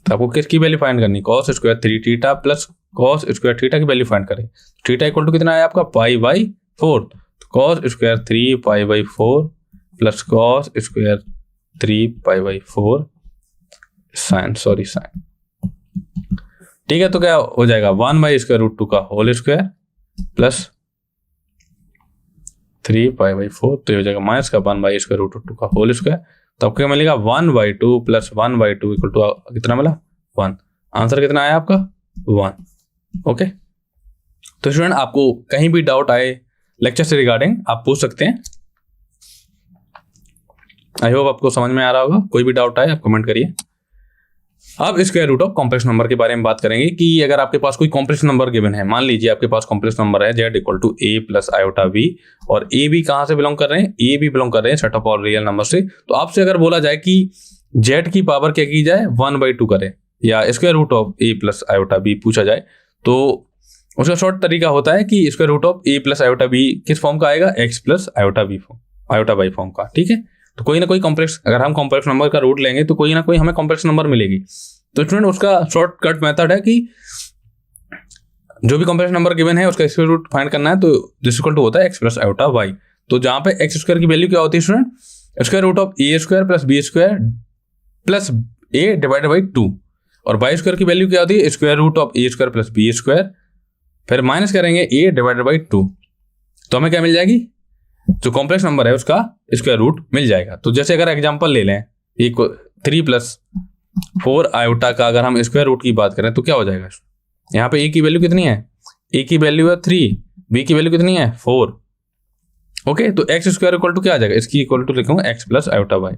A: तो आपको किसकी वैल्यू फाइंड करनी? cos² 3θ प्लस cos² θ की वैल्यू फाइंड करें। θ = कितना है आपका? π/4। cos² 3 π/4 plus cos² 3 π/4 sign. ठीक है, तो क्या हो जाएगा? 1/√2 का होल स्क्वायर प्लस 3π/4, तो ये हो जाएगा माइनस का 1/√2 का होल स्क्वायर। तो आपको क्या मिलेगा 1/2 प्लस 1/2 इक्वल टू कितना मिला 1। आंसर कितना आया आपका 1। ओके, तो स्टूडेंट आपको कहीं भी डाउट आए लेक्चर से रिगार्डिंग आप पूछ सकते हैं। आई होप आपको समझ में आ रहा होगा। कोई भी डाउट आए आप कमेंट करिए। अब square root of complex number के बारे में बात करेंगे कि अगर आपके पास कोई कॉम्प्लेक्स नंबर गिवन है, मान लीजिए आपके पास कॉम्प्लेक्स नंबर है z equal to a plus iota b, और a b कहाँ से बिलोंग कर रहे हैं, a b बिलोंग कर रहे हैं set of all real number से। तो आपसे अगर बोला जाए कि z की पावर क्या की जाए 1/2 करें या square root of a plus iota b पूछा जाए, तो उसका शॉर्ट तरीका होता है कि square root of a plus iota b किस फॉर्म का आएगा, x plus iota b form, iota by form का। ठीक है, तो कोई ना कोई कॉम्प्लेक्स, अगर हम कॉम्प्लेक्स नंबर का रूट लेंगे तो कोई ना कोई हमें कॉम्प्लेक्स नंबर मिलेगी। तो स्टूडेंट उसका शॉर्टकट मेथड है कि जो भी कॉम्प्लेक्स नंबर गिवन है उसका स्क्वायर रूट फाइंड करना है, तो दिस इक्वल टू होता है x प्लस आयोटा y। तो जहां पे x स्क्वायर की वैल्यू क्या होती है student, square root of a square plus b square plus a divided by 2, और y स्क्वायर की वैल्यू क्या होती है square root of a square plus b square, फिर माइनस करेंगे a डिवाइडेड बाई 2, तो हमें क्या मिल जाएगी, जो कॉम्प्लेक्स नंबर है उसका स्क्वायर रूट मिल जाएगा। तो जैसे अगर एग्जांपल ले लें 3+4 आयोटा का अगर हम स्क्वायर रूट की बात करें तो क्या हो जाएगा, यहाँ पे a की वैल्यू कितनी है, a की वैल्यू है 3, b की वैल्यू कितनी है 4। ओके, तो एक्स स्क्वायर इक्वल टू क्या आ जाएगा, इसकी इक्वल टू लिखूंगा x plus iota y।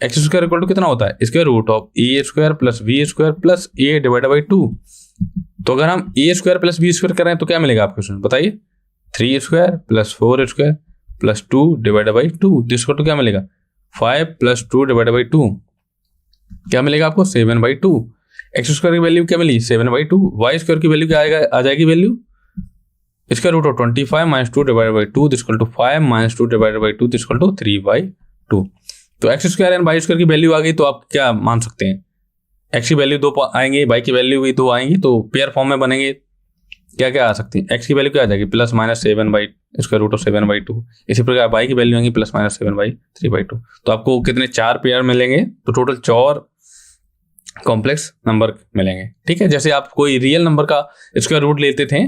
A: X square equal to कितना होता है square root of a square plus b square plus a divided by 2। तो अगर हम a square plus b square करें तो क्या मिलेगा आपको स्टूडेंट बताइए, 3 square plus 4 square plus 2 divided by 2, जिसको तो क्या मिलेगा 5 प्लस 2 डिवाइडेड बाई 2, क्या मिलेगा आपको 7/2। एक्स स्क्वायर की वैल्यू क्या मिली 7/2, वाई स्क्वायर की वैल्यू क्या आ जाएगी value square root of 25 minus 2 divided by 2 equal to 5 minus 2 divided by 2 equal to 3/2। तो x square and y square की वैल्यू आ गई, तो आप क्या मान सकते हैं, एक्स की वैल्यू 2 आएंगे, वाई की वैल्यू भी 2 आएंगी, तो पेयर फॉर्म में बनेंगे। क्या क्या आ सकती है, एक्स की वैल्यू क्या आ जाएगी plus minus 7 square root of 7/2, इसी प्रकार वाई की वैल्यू आएंगी प्लस माइनस 7/3/2। तो आपको कितने 4 पेयर मिलेंगे, तो टोटल 4 कॉम्प्लेक्स नंबर मिलेंगे। ठीक है, जैसे आप कोई रियल नंबर का स्क्वायर रूट लेते थे,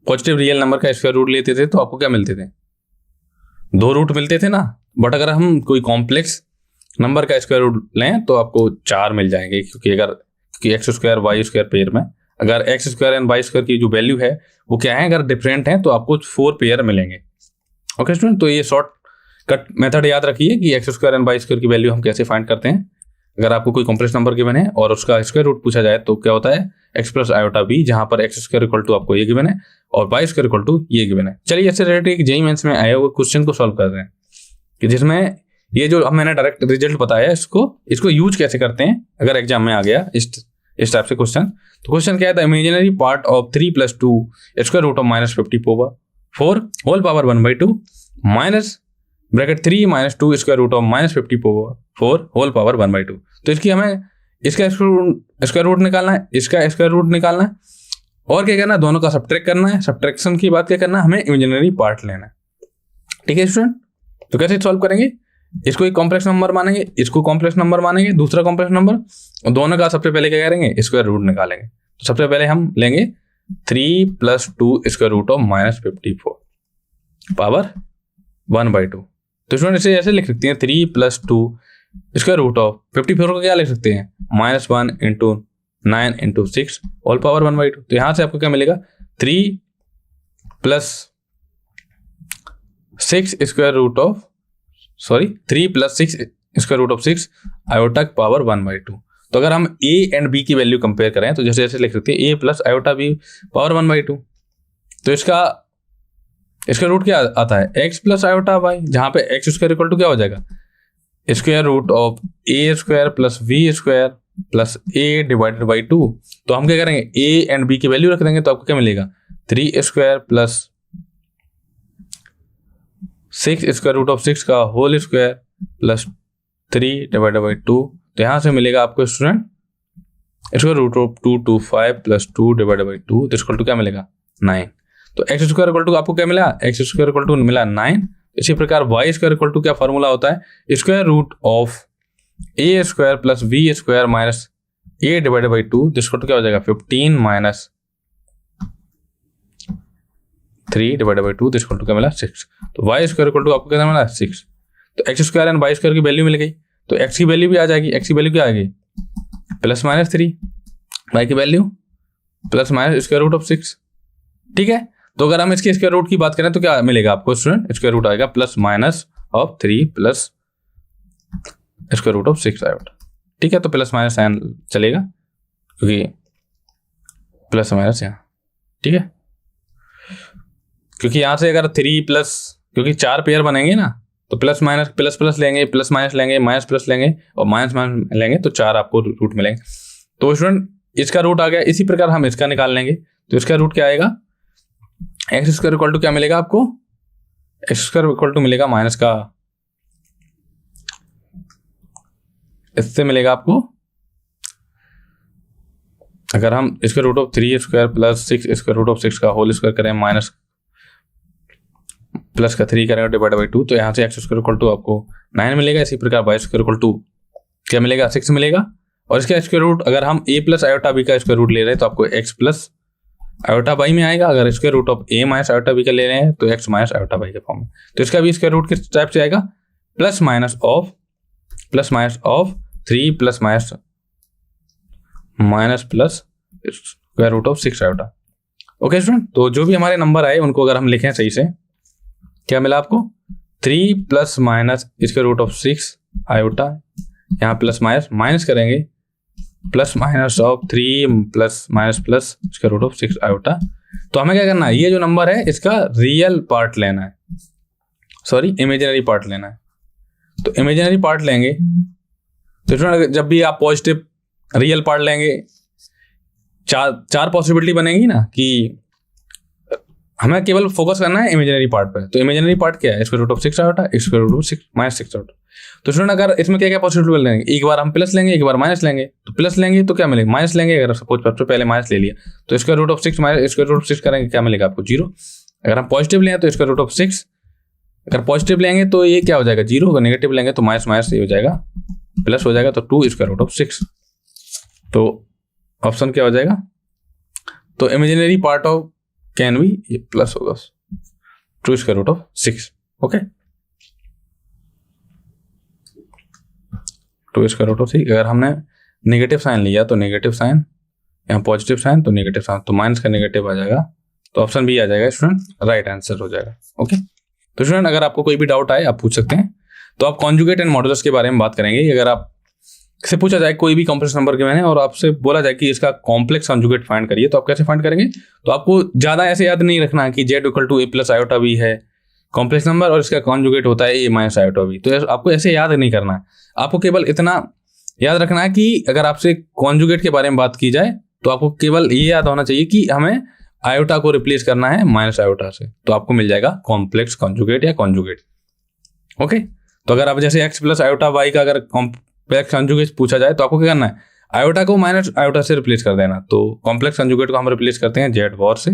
A: पॉजिटिव रियल नंबर का स्क्वायर रूट लेते थे, तो आपको क्या मिलते थे 2 रूट मिलते थे ना। बट अगर हम कोई कॉम्प्लेक्स नंबर का स्क्वायर रूट लें तो आपको 4 मिल जाएंगे, क्योंकि x square y square pair में अगर x square and y square की जो वैल्यू है वो क्या है, अगर डिफरेंट है तो आपको 4 पेयर मिलेंगे। ओके स्टूडेंट, तो ये शॉर्ट कट मेथड याद रखिए कि x square and y square की वैल्यू हम कैसे फाइंड करते हैं। अगर आपको कोई कॉम्प्लेक्स नंबर गिवन है और उसका स्क्वायर रूट पूछा जाए तो क्या होता है एक्स प्लस आयोटा बी, जहां पर एक्स स्क्वायर इक्वल टू आपको ये गिवन है और वाई स्क्वायर इक्वल टू ये गिवन है। चलिए इससे रिलेटेड जेईई मेंस में आए हुए क्वेश्चन को सॉल्व करते हैं, कि जिसमें ये जो मैंने डायरेक्ट रिजल्ट बताया इसको यूज कैसे करते हैं अगर एग्जाम में आ गया इस टाइप से क्वेश्चन। तो क्वेश्चन क्या है, the imaginary part of 3 + 2 square root of -50/4 whole power 1/2 minus bracket 3 - 2 square root of -50/4 whole power 1/2। तो इसकी हमें इसका स्क्वायर रूट निकालना है, इसका स्क्वायर रूट निकालना है, और क्या करना है दोनों का सब्ट्रैक्ट करना है। सब्ट्रैक्शन की बात क्या करना है, हमें इमेजिनरी पार्ट लेना है। ठीक है स्टूडेंट, तो कैसे सॉल्व करेंगे, इसको एक कॉम्प्लेक्स नंबर मानेंगे, इसको कॉम्प्लेक्स नंबर मानेंगे, दूसरा कॉम्प्लेक्स नंबर, और दोनों का सबसे पहले क्या करेंगे स्क्वायर रूट निकालेंगे। तो सबसे पहले हम लेंगे 3 + 2 स्क्वायर रूट ऑफ -54 पावर 1/2। तो स्टूडेंट इसे ऐसे लिख सकते हैं 3 + 2 स्क्वायर रूट ऑफ 54 को क्या लिख सकते हैं -1 × 9 × 6 होल पावर 1/2। तो यहां से आपको क्या मिलेगा 3 + 6 square root of 3 + 6 square root of 6 iota power 1/2। तो अगर हम a एंड b की वैल्यू कंपेयर करें तो जैसे ऐसे लिख सकते हैं a + आयोटा b पावर 1/2। तो इसका रूट क्या आता है x + आयोटा y, जहां पे x स्क्वायर इक्वल टू क्या हो जाएगा square root of a square plus v square plus a divided by 2। तो हम क्या करेंगे a एंड b की वैल्यू रख देंगे, तो आपको क्या मिलेगा 3 square plus 6 square root of 6 का whole square plus 3 divided by 2। तो यहां से मिलेगा आपको student square root of 225 plus 2 divided by 2 equal to क्या मिलेगा 9। तो एक्स स्क्वायर इक्वल टू आपको क्या मिला एक्स स्क्वायर इक्वल टू मिला 9। इसी प्रकार वाई स्क्वायर इक्वल टू क्या फॉर्मूला होता है square root of a square plus b square minus a divided by 2 equal to क्या हो जाएगा 15 माइनस 3 डिवाइड बाई 2 तो इक्वल टू क्या मिला 6। तो वाई स्क्वायर इक्वल टू आपको क्या मिला 6। तो x square and y square की वैल्यू मिल गई, तो एक्स की वैल्यू भी आ जाएगी। एक्स की वैल्यू क्या आ गई +-3, वाई की वैल्यू +- स्क्वायर रूट ऑफ 6। ठीक है, तो अगर हम इसके स्क्वायर रूट की बात करें तो क्या मिलेगा आपको स्टूडेंट, स्क्वायर रूट आएगा +-3 प्लस स्क्वायर रूट ऑफ 6 आएगा। ठीक है, तो + साइन चलेगा क्योंकि +- यहाँ। ठीक है, क्योंकि यहाँ से अगर 3 प्लस, क्योंकि 4 पेयर बनेंगे ना, तो +- प्लस लेंगे, +- लेंगे, -+ लेंगे और -- लेंगे, तो 4 आपको रूट मिलेंगे। तो स्टूडेंट इसका रूट आ गया। इसी प्रकार हम इसका निकाल लेंगे, तो इसका रूट क्या आएगा, एक्स स्क्वायर इक्वल टू क्या मिलेगा आपको, एक्स स्क्वायर इक्वल टू मिलेगा माइनस का, इससे मिलेगा आपको, अगर हम इसके root of 3 square plus 6 square root of 6 का होल स्क्वायर करें माइनस प्लस का 3 करेंगे डिवाइड बाई 2, तो यहाँ से एक्स स्क्वायर इक्वल टू आपको 9 मिलेगा। इसी प्रकार वाई स्क्वायर इक्वल टू क्या मिलेगा 6 मिलेगा। और इसका स्क्वायर रूट अगर हम a प्लस आयोटा b का स्क्वायर रूट ले रहे हैं तो आपको x प्लस आयोटा बाई में आएगा। अगर square root of a minus iota b का ले रहे हैं तो x माइनस आयोटा बाई के फॉर्म में। तो इसका भी स्क्वायर रूट किस टाइप से आएगा, plus minus of 3 plus minus plus square root of 6 iota. Okay student, तो जो भी हमारे नंबर आए उनको अगर हम लिखें सही से, क्या मिला आपको 3 plus minus square root of 6 iota, यहाँ प्लस माइनस करेंगे +- of 3 plus minus plus square root of 6 iota. तो हमें क्या करना है, ये जो नंबर है इसका रियल पार्ट लेना है, सॉरी इमेजिनरी पार्ट लेना है। तो इमेजिनरी पार्ट लेंगे तो जब भी आप पॉजिटिव रियल पार्ट लेंगे, चार पॉसिबिलिटी बनेगी ना, कि हमें केवल फोकस करना है इमेजिनरी पार्ट पे। तो इमेजिनरी पार्ट क्या है, square root of 6 iota, square root of 6 minus 6 iota. तो स्टूडेंट अगर इसमें क्या क्या पॉसिबिलिटी लेंगे, एक बार हम प्लस लेंगे, एक बार माइनस लेंगे। तो प्लस लेंगे तो क्या मिलेगा, माइनस लेंगे। अगर सपोज सबसे पहले माइनस ले लिया तो square root of 6 minus square root of 6 करेंगे, क्या मिलेगा आपको 0। अगर हम पॉजिटिव लें तो स्क्वायर रूट ऑफ 6, अगर पॉजिटिव लेंगे तो ये क्या हो जाएगा 0, अगर नेगेटिव लेंगे तो माइनस ये हो जाएगा प्लस हो जाएगा, तो 2 स्क्वायर रूट ऑफ 6। तो ऑप्शन क्या हो जाएगा, तो imaginary part of can be ये प्लस होगा 2 square root of 6। Okay, 2 square root of 6। अगर हमने नेगेटिव साइन लिया तो नेगेटिव साइन, यहाँ पॉजिटिव साइन तो नेगेटिव साइन, तो माइनस का नेगेटिव आ जाएगा, तो ऑप्शन बी आ जाएगा स्टूडेंट, राइट आंसर हो जाएगा। ओके, तो स्टूडेंट अगर आपको कोई भी डाउट आए आप पूछ सकते हैं। तो आप कॉन्जुगेट एंड मॉडुलस के बारे में बात करेंगे। अगर आप से पूछा जाए कोई भी कॉम्प्लेक्स नंबर के मैंने और आपसे बोला जाए कि इसका कॉम्प्लेक्स कॉन्जुगेट फाइंड करिए, तो आप कैसे फाइंड करेंगे, तो आपको ज्यादा ऐसे याद नहीं रखना है कि z equal to a plus iota b है कॉम्प्लेक्स नंबर और इसका कॉन्जुगेट होता है a माइनस आयोटा b। तो आपको ऐसे याद नहीं करना है, आपको केवल इतना याद रखना है कि अगर आपसे कॉन्जुगेट के बारे में बात की जाए तो आपको केवल ये याद होना चाहिए कि हमें आयोटा को रिप्लेस करना है माइनस आयोटा से, तो आपको मिल जाएगा कॉम्प्लेक्स कॉन्जुगेट या कॉन्जुगेट। ओके, तो अगर आप जैसे x प्लस आयोटा y का अगर कॉम्प्लेक्स कॉन्जुगेट पूछा जाए तो आपको क्या करना है, आयोटा को माइनस आयोटा से रिप्लेस कर देना। तो कॉम्प्लेक्स कॉन्जुगेट को हम रिप्लेस करते हैं z बार से,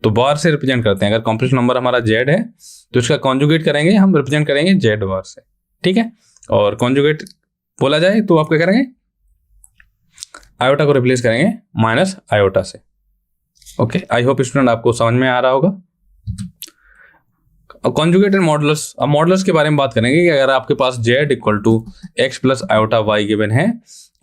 A: तो बार से रिप्रेजेंट करते हैं। अगर कॉम्प्लेक्स नंबर हमारा z है तो इसका कॉन्जुगेट करेंगे, हम रिप्रेजेंट करेंगे z बार से। ठीक है, और कॉन्जुगेट बोला जाए तो आप क्या करेंगे, आयोटा को रिप्लेस करेंगे माइनस आयोटा से। ओके, आई होप स्टूडेंट आपको समझ में आ रहा होगा। कॉन्जुगेट एंड मॉडुलस, अब मॉडुलस के बारे में बात करेंगे कि अगर आपके पास z equal to x plus iota y given है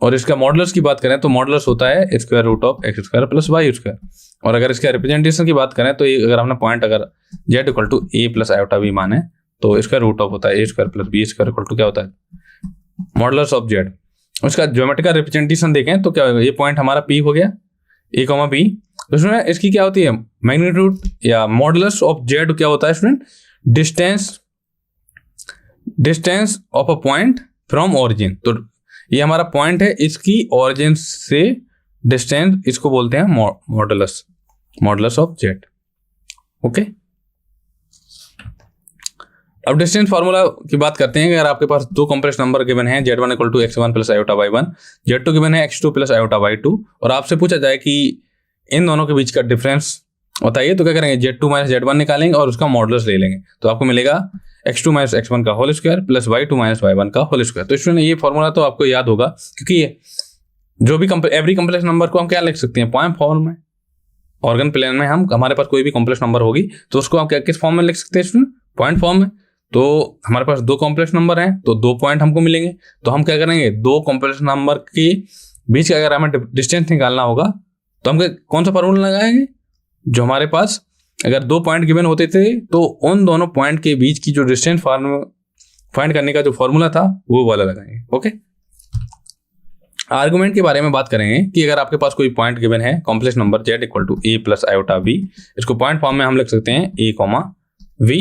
A: और इसका मॉडुलस की बात करें तो मॉडुलस होता है square root of x square plus y square. और अगर इसका रिप्रेजेंटेशन की बात करें तो अगर हमने पॉइंट अगर z equal to a plus iota b माने तो स्क्वायर रूट ऑफ होता है a square plus b square equal to क्या होता है मॉडुलस ऑफ z। उसका ज्योमेट्रिकल रिप्रेजेंटेशन देखें तो क्या होगा, ये पॉइंट हमारा p हो गया a कॉमा b। उसमें इसकी क्या होती है मैग्नीट्यूड या मॉडुलस ऑफ z क्या होता है student, distance of a point from origin. तो ये हमारा पॉइंट है, इसकी ओरिजिन से डिस्टेंस, इसको बोलते हैं मॉडुलस ऑफ z। ओके, अब डिस्टेंस फार्मूला की बात करते हैं। अगर आपके पास दो कॉम्प्लेक्स नंबर गिवन है z1 equal to x1 plus iota y1, z2 given है x2 प्लस आयोटा y2 और आपसे पूछा जाए कि इन दोनों के बीच का डिफरेंस बताइए, तो क्या करेंगे z2 माइनस z1 निकालेंगे और उसका मॉडुलस ले लेंगे। तो आपको मिलेगा x2 माइनस x1 का whole square plus y2 minus y1 का होल स्क्वायर। तो स्टूडेंट ये फॉर्मूला तो आपको याद होगा, क्योंकि जो भी एवरी कॉम्प्लेक्स नंबर को हम क्या लिख सकते हैं पॉइंट फॉर्म में। ऑर्गन प्लेन में हमारे पास कोई भी कॉम्प्लेक्स नंबर होगी तो उसको हम किस फॉर्म में लिख सकते हैं स्टूडेंट? पॉइंट फॉर्म में। तो हमारे पास 2 कॉम्प्लेक्स नंबर हैं तो 2 पॉइंट हमको मिलेंगे। तो हम क्या करेंगे, 2 कॉम्प्लेक्स नंबर के बीच का अगर हमें डिस्टेंस निकालना होगा तो हम कौन सा फॉर्मूला लगाएंगे? जो हमारे पास अगर 2 पॉइंट गिवन होते थे तो उन दोनों पॉइंट के बीच की जो डिस्टेंस फाइंड करने का जो फॉर्मूला था वो वाला लगाएंगे। ओके, आर्गुमेंट के बारे में बात करेंगे कि अगर आपके पास कोई पॉइंट गिवन है complex number z equal to a plus iota b, इसको पॉइंट फॉर्म में हम लिख सकते हैं a कॉमा v।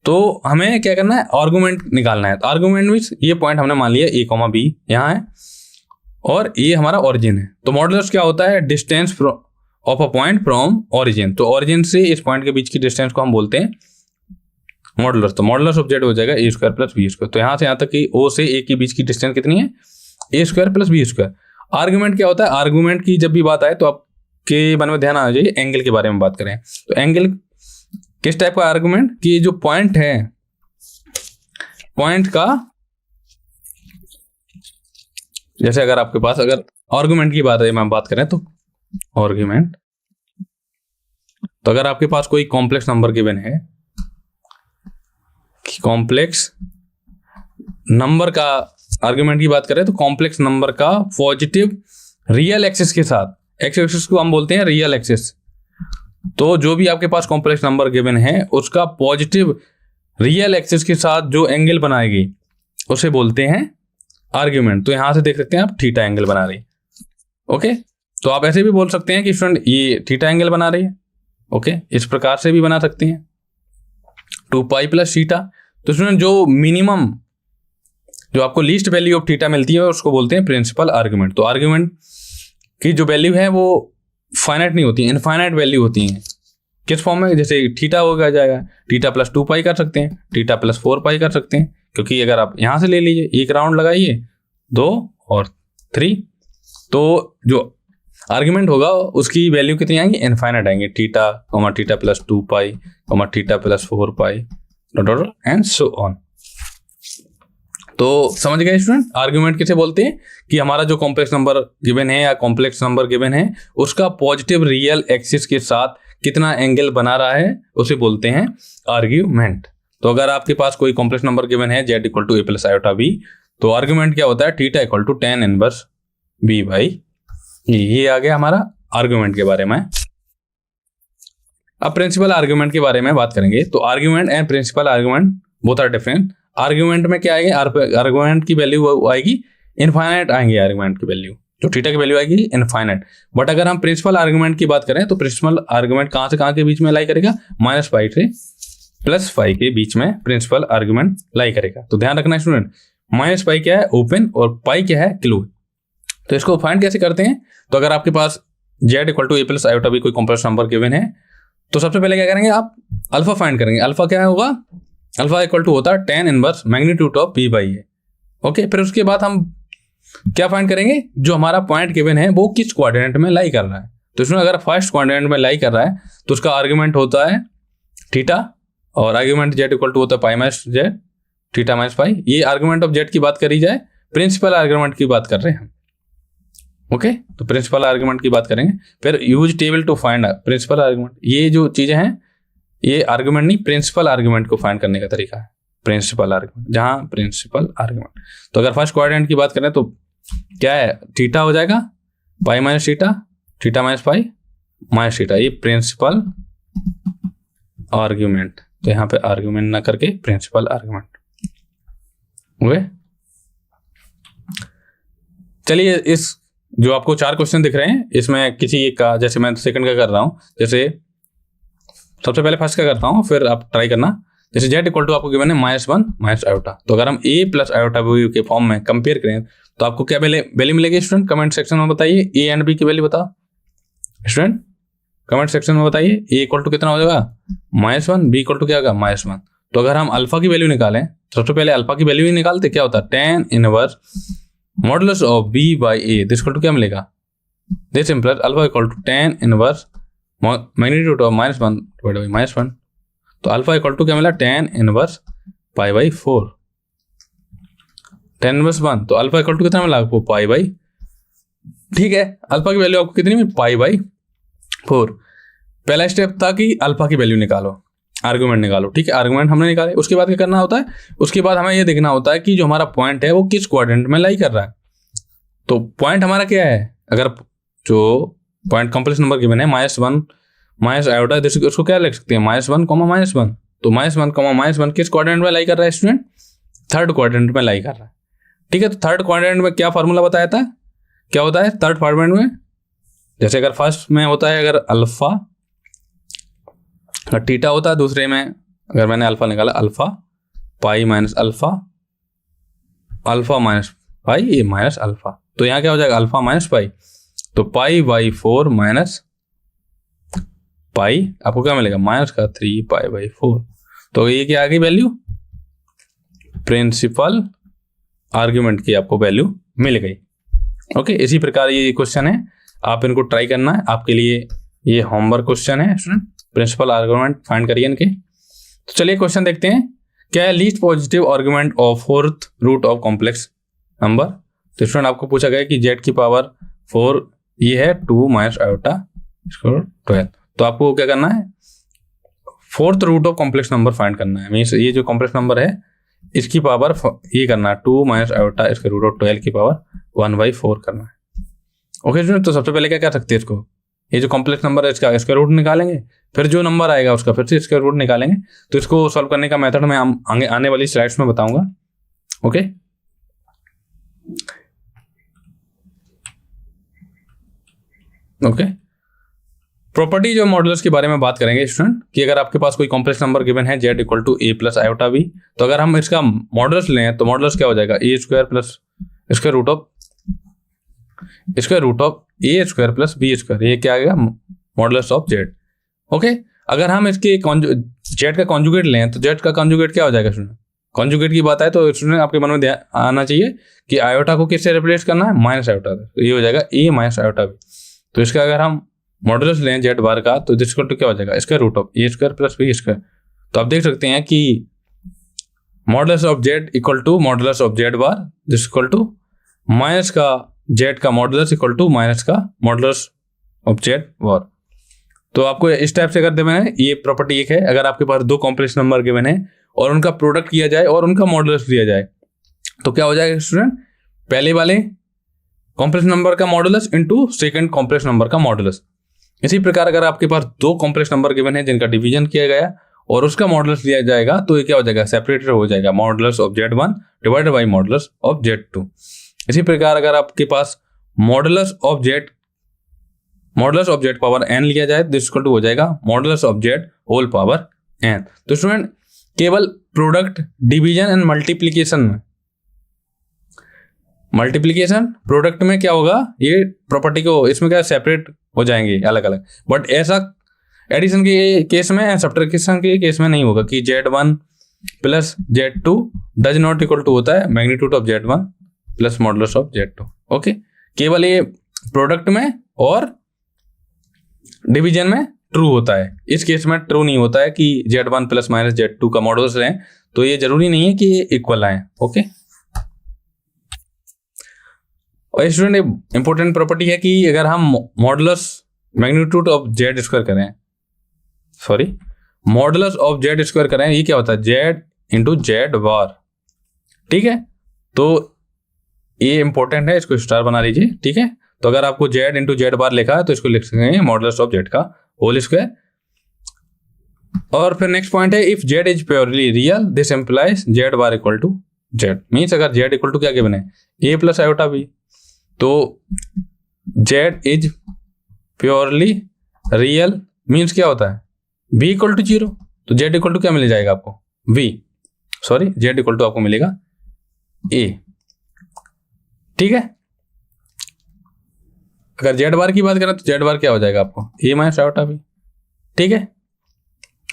A: तो हमें क्या करना है, आर्गुमेंट निकालना है। तो आर्गुमेंट मीन्स ये पॉइंट हमने मान लिया a कॉमा b यहाँ है और ये हमारा ओरिजिन है। तो मॉडुलस क्या होता है, distance of a point from origin. तो ओरिजिन से इस पॉइंट के बीच की डिस्टेंस को हम बोलते हैं मॉडुलस। तो मॉडुलस ऑफ z हो जाएगा a square plus b square. तो यहाँ से यहाँ तक कि o से a के बीच की डिस्टेंस कितनी है, a square plus b square. Argument क्या होता है, आर्गुमेंट की जब भी बात आए तो आपके मन में ध्यान आ जाइए एंगल के बारे में बात करें। तो एंगल किस टाइप का आर्गुमेंट कि जो पॉइंट है, पॉइंट का जैसे अगर आपके पास अगर आर्गुमेंट की बात करें तो आर्गुमेंट, तो अगर आपके पास कोई कॉम्प्लेक्स नंबर गिवन है, कॉम्प्लेक्स नंबर का आर्गुमेंट की बात करें तो कॉम्प्लेक्स नंबर का पॉजिटिव रियल एक्सिस के साथ, एक्स एक्सिस को हम बोलते हैं रियल एक्सिस। तो जो भी आपके पास कॉम्प्लेक्स नंबर गिवन है उसका पॉजिटिव रियल एक्सिस के साथ जो एंगल बनाएगी उसे बोलते हैं आर्गुमेंट। तो यहां से देख सकते हैं आप थीटा एंगल बना रही है। ओके, तो आप ऐसे भी बोल सकते हैं कि स्टूडेंट ये थीटा एंगल बना रही है। ओके, इस प्रकार से भी बना सकते हैं 2 पाई प्लस थीटा। तो स्टूडेंट जो मिनिमम, जो आपको लीस्ट वैल्यू ऑफ थीटा मिलती है उसको बोलते हैं प्रिंसिपल आर्गुमेंट। तो आर्गुमेंट की जो वैल्यू है वो फाइनाइट नहीं होती है, इनफाइनाइट वैल्यू होती है। किस फॉर्म में, जैसे थीटा होगा जाएगा थीटा प्लस 2 पाई कर सकते हैं, थीटा प्लस 4 पाई कर सकते हैं। क्योंकि अगर आप यहां से ले लीजिए, एक राउंड लगाइए 2 और 3, तो जो आर्गुमेंट होगा उसकी वैल्यू कितनी आएंगी, इनफाइनाइट आएंगे। Theta comma theta plus 2 pi comma theta plus 4 pi and so on. तो समझ गए स्टूडेंट, आर्गुमेंट किसे बोलते हैं कि हमारा जो कॉम्प्लेक्स नंबर गिवन है या कॉम्प्लेक्स नंबर गिवन है उसका पॉजिटिव रियल एक्सिस के साथ कितना एंगल बना रहा है उसे बोलते हैं आर्ग्यूमेंट। तो अगर आपके पास कोई कॉम्प्लेक्स नंबर गिवन है z equal to a plus iota b, तो आर्गुमेंट क्या होता है, theta equal to tan inverse b by ये आ गया हमारा आर्गुमेंट के बारे में। अब प्रिंसिपल आर्गुमेंट के बारे में बात करेंगे। तो argument and principal argument both are different. Argument में क्या आएगी, आर्गुमेंट की वैल्यू आएगी इनफाइनाइट, आएंगे आर्गुमेंट की वैल्यू, जो थीटा की वैल्यू आएगी इनफाइनाइट। बट अगर हम प्रिंसिपल आर्गुमेंट की बात करें तो प्रिंसिपल आर्गुमेंट कहां से कहां के बीच में लाई करेगा, -5 से +5 के बीच में प्रिंसिपल आर्गुमेंट लाई करेगा। तो ध्यान रखना स्टूडेंट, -5 क्या है, ओपन, और पाई क्या है, क्लोज। तो इसको फाइंड कैसे करते हैं, तो अगर आपके पास z equal to a plus iota b कोई कॉम्प्लेक्स नंबर गिवन है तो सबसे पहले क्या करेंगे, आप अल्फा फाइंड करेंगे। अल्फा क्या होगा, अल्फा इक्वल टू होता है tan inverse magnitude of b by a। Okay, फिर उसके बाद हम क्या फाइंड करेंगे, जो हमारा पॉइंट गिवन है वो किस क्वाड्रेंट में लाई कर रहा है। तो इसमें अगर फर्स्ट क्वाड्रेंट में लाई कर रहा है तो उसका आर्गुमेंट होता है थीटा, और आर्गुमेंट z इक्वल टू होता है pi minus z, theta minus pi. ये आर्गुमेंट ऑफ z की बात करी जाए, प्रिंसिपल आर्गुमेंट की बात कर रहे हैं हम। ओके, तो प्रिंसिपल आर्गुमेंट की बात करेंगे। फिर use table to find principal argument. ये जो चीजें हैं ये आर्गुमेंट नहीं, प्रिंसिपल आर्गुमेंट को फाइंड करने का तरीका है प्रिंसिपल आर्गुमेंट, जहां प्रिंसिपल आर्गुमेंट। तो अगर फर्स्ट क्वाड्रेंट की बात करें तो क्या है, थीटा हो जाएगा pi minus theta, theta minus pi minus theta, ये प्रिंसिपल आर्गुमेंट। तो यहाँ पे आर्गुमेंट ना करके प्रिंसिपल आर्गुमेंट। ओके, चलिए इस जो आपको 4 क्वेश्चन दिख रहे हैं इसमें किसी एक का, जैसे मैं सेकंड का कर रहा हूं, जैसे सबसे पहले फर्स्ट का करता हूं फिर आप ट्राई करना। जैसे z इक्वल टू आपको गिवन है -1 माइनस आयोटा, तो अगर हम a प्लस आयोटा b के फॉर्म में कंपेयर करें तो आपको क्या वैल्यू मिलेगी स्टूडेंट, कमेंट सेक्शन में बताइए। a एंड b की वैल्यू बताओ स्टूडेंट, कमेंट सेक्शन में बताइए। a इक्वल टू कितना हो जाएगा -1, b इक्वल टू क्या होगा -1। तो अगर हम अल्फा की वैल्यू निकालें, सबसे पहले अल्फा की वैल्यू ही निकालते, क्या होता है tan inverse modulus of b by a, this equal to क्या मिलेगा, this implies alpha equal to tan inverse magnitude of -1/-1। तो अल्फा इक्वल टू क्या मिला, tan inverse pi by 4, tan inverse 1। तो अल्फा इक्वल टू कितना मिला आपको, pi by, ठीक है। अल्फा की वैल्यू आपको कितनी मिली, पाई बाई 4। पहला स्टेप था कि अल्फा की वैल्यू निकालो, आर्गुमेंट निकालो, ठीक है। आर्गुमेंट हमने निकाले, उसके बाद क्या करना होता है, उसके बाद हमें ये देखना होता है कि जो हमारा पॉइंट है वो किस क्वाड्रेंट में लाई कर रहा है। तो पॉइंट हमारा क्या है, अगर जो पॉइंट कॉम्प्लेक्स नंबर गिवन है -1 माइनस आयोटा, उसको क्या लिख सकते हैं, -1 -1। तो -1 -1 किस क्वाड्रेंट में लाई कर रहा है स्टूडेंट, थर्ड क्वाड्रेंट में लाई कर रहा है, ठीक है। तो थर्ड क्वाड्रेंट में क्या फॉर्मूला बताया था, क्या होता है थर्ड क्वाड्रेंट में, जैसे अगर फर्स्ट में होता है अगर अल्फा, अगर थीटा होता है, दूसरे में अगर मैंने अल्फा निकाला, alpha pi minus alpha, alpha minus pi, ये माइनस अल्फा, तो यहाँ क्या हो जाएगा अल्फा माइनस पाई, तो पाई बाई 4 माइनस पाई, आपको क्या मिलेगा -3 पाई बाई 4। तो ये क्या आ गई वैल्यू, प्रिंसिपल आर्ग्यूमेंट की आपको वैल्यू मिल गई। ओके, इसी प्रकार ये क्वेश्चन है, आप इनको ट्राई करना है, आपके लिए ये होमवर्क क्वेश्चन है स्टूडेंट, प्रिंसिपल आर्गुमेंट फाइंड करिए इनके। तो चलिए क्वेश्चन देखते हैं, क्या है least positive argument of fourth root of complex number. तो स्टूडेंट आपको पूछा गया कि z की पावर 4 ये है 2 माइनस आयोटा 12। तो आपको क्या करना है, fourth root of complex number find करना है, मीन्स ये जो कॉम्प्लेक्स नंबर है इसकी पावर ये करना है 2 माइनस आयोटा इसके रूट ऑफ 12 की पावर 1/4 करना है। ओके स्टूडेंट, तो सबसे पहले क्या कर सकते हैं इसको, ये जो कॉम्प्लेक्स नंबर है इसका रूट निकालेंगे, फिर जो नंबर आएगा उसका फिर से इसका रूट निकालेंगे। तो इसको सॉल्व करने का मेथड मैं आगे आने वाली स्लाइड्स में बताऊंगा। ओके, ओके, प्रॉपर्टी जो मॉडुलस के बारे में बात करेंगे स्टूडेंट, कि अगर आपके पास कोई कॉम्प्लेक्स नंबर गिवन है z equal to a plus iota b, तो अगर हम इसका मॉडुलस लें तो मॉडुलस क्या हो जाएगा a स्क्वायर प्लस इसका root of a square plus b square, ये क्या आएगा मॉडुलस ऑफ z। ओके, अगर हम इसके z का कॉन्जुगेट लें तो z का कॉन्जुगेट क्या हो जाएगा स्टूडेंट, कॉन्जुगेट की बात आए तो स्टूडेंट आपके मन में आना चाहिए कि आयोटा को किससे रिप्लेस करना है, माइनस आयोटा, तो ये हो जाएगा a माइनस आयोटा b। तो इसका अगर हम मॉडुलस लें z बार का तो इक्वल टू क्या हो जाएगा इसका root of a square plus b square. तो आप देख सकते हैं कि modulus of z equal to modulus of z bar equal to minus का z का मॉडुलस इक्वल टू माइनस का मॉडुलस ऑफ z बार। तो आपको इस टाइप से कर देना है, ये प्रॉपर्टी एक है, अगर आपके पास दो कॉम्प्लेक्स नंबर गिवन है और उनका प्रोडक्ट किया जाए और उनका मॉडुलस दिया जाए तो क्या हो जाएगा स्टूडेंट, पहले वाले कॉम्प्लेक्स नंबर का modulus into second complex number का मॉडुलस। इसी प्रकार अगर आपके पास दो कॉम्प्लेक्स नंबर गिवन है जिनका डिवीजन किया गया और उसका मॉडुलस लिया जाएगा तो ये क्या हो जाएगा, सेपरेटेड हो जाएगा, modulus of z1 divided by modulus of z2। इसी प्रकार अगर आपके पास modulus of z power n लिया जाए तो इक्वल टू हो जाएगा modulus of z whole power n। तो स्टूडेंट केवल product, division and multiplication product में क्या होगा, ये प्रॉपर्टी को इसमें क्या सेपरेट हो जाएंगे अलग अलग, बट ऐसा एडिशन के केस में, सब्ट्रैक्शन के केस में नहीं होगा कि z1 plus z2 does not equal to होता है magnitude of z1 plus modulus of z2। Okay, केवल ये प्रोडक्ट में और डिवीजन में ट्रू होता है, इस केस में ट्रू नहीं होता है कि z1 प्लस माइनस z2 का मॉडुलस लें, तो ये जरूरी नहीं है कि ये इक्वल आए। ओके, और स्टूडेंट इंपॉर्टेंट प्रॉपर्टी है कि अगर हम modulus magnitude of z square करें, मॉडुलस ऑफ z स्क्वायर करें, ये क्या होता है z इंटू जेड बार, ठीक है। तो ये इंपॉर्टेंट है, इसको स्टार बना लीजिए, ठीक है। तो अगर आपको z इंटू जेड बार लिखा है तो इसको लिख सकते हैं मॉडुलस ऑफ z का होल स्क्वायर। और फिर नेक्स्ट पॉइंट है, if z is purely real this implies z bar equal to z, means अगर z इक्वल टू क्या गिवन है a प्लस आयोटा b, तो z is purely real means क्या होता है b इक्वल टू 0, तो z equal to क्या मिल जाएगा आपको z इक्वल टू आपको मिलेगा a, ठीक है। अगर z बार की बात करें तो z बार क्या हो जाएगा आपको a माइनस आयोटा b, ठीक है।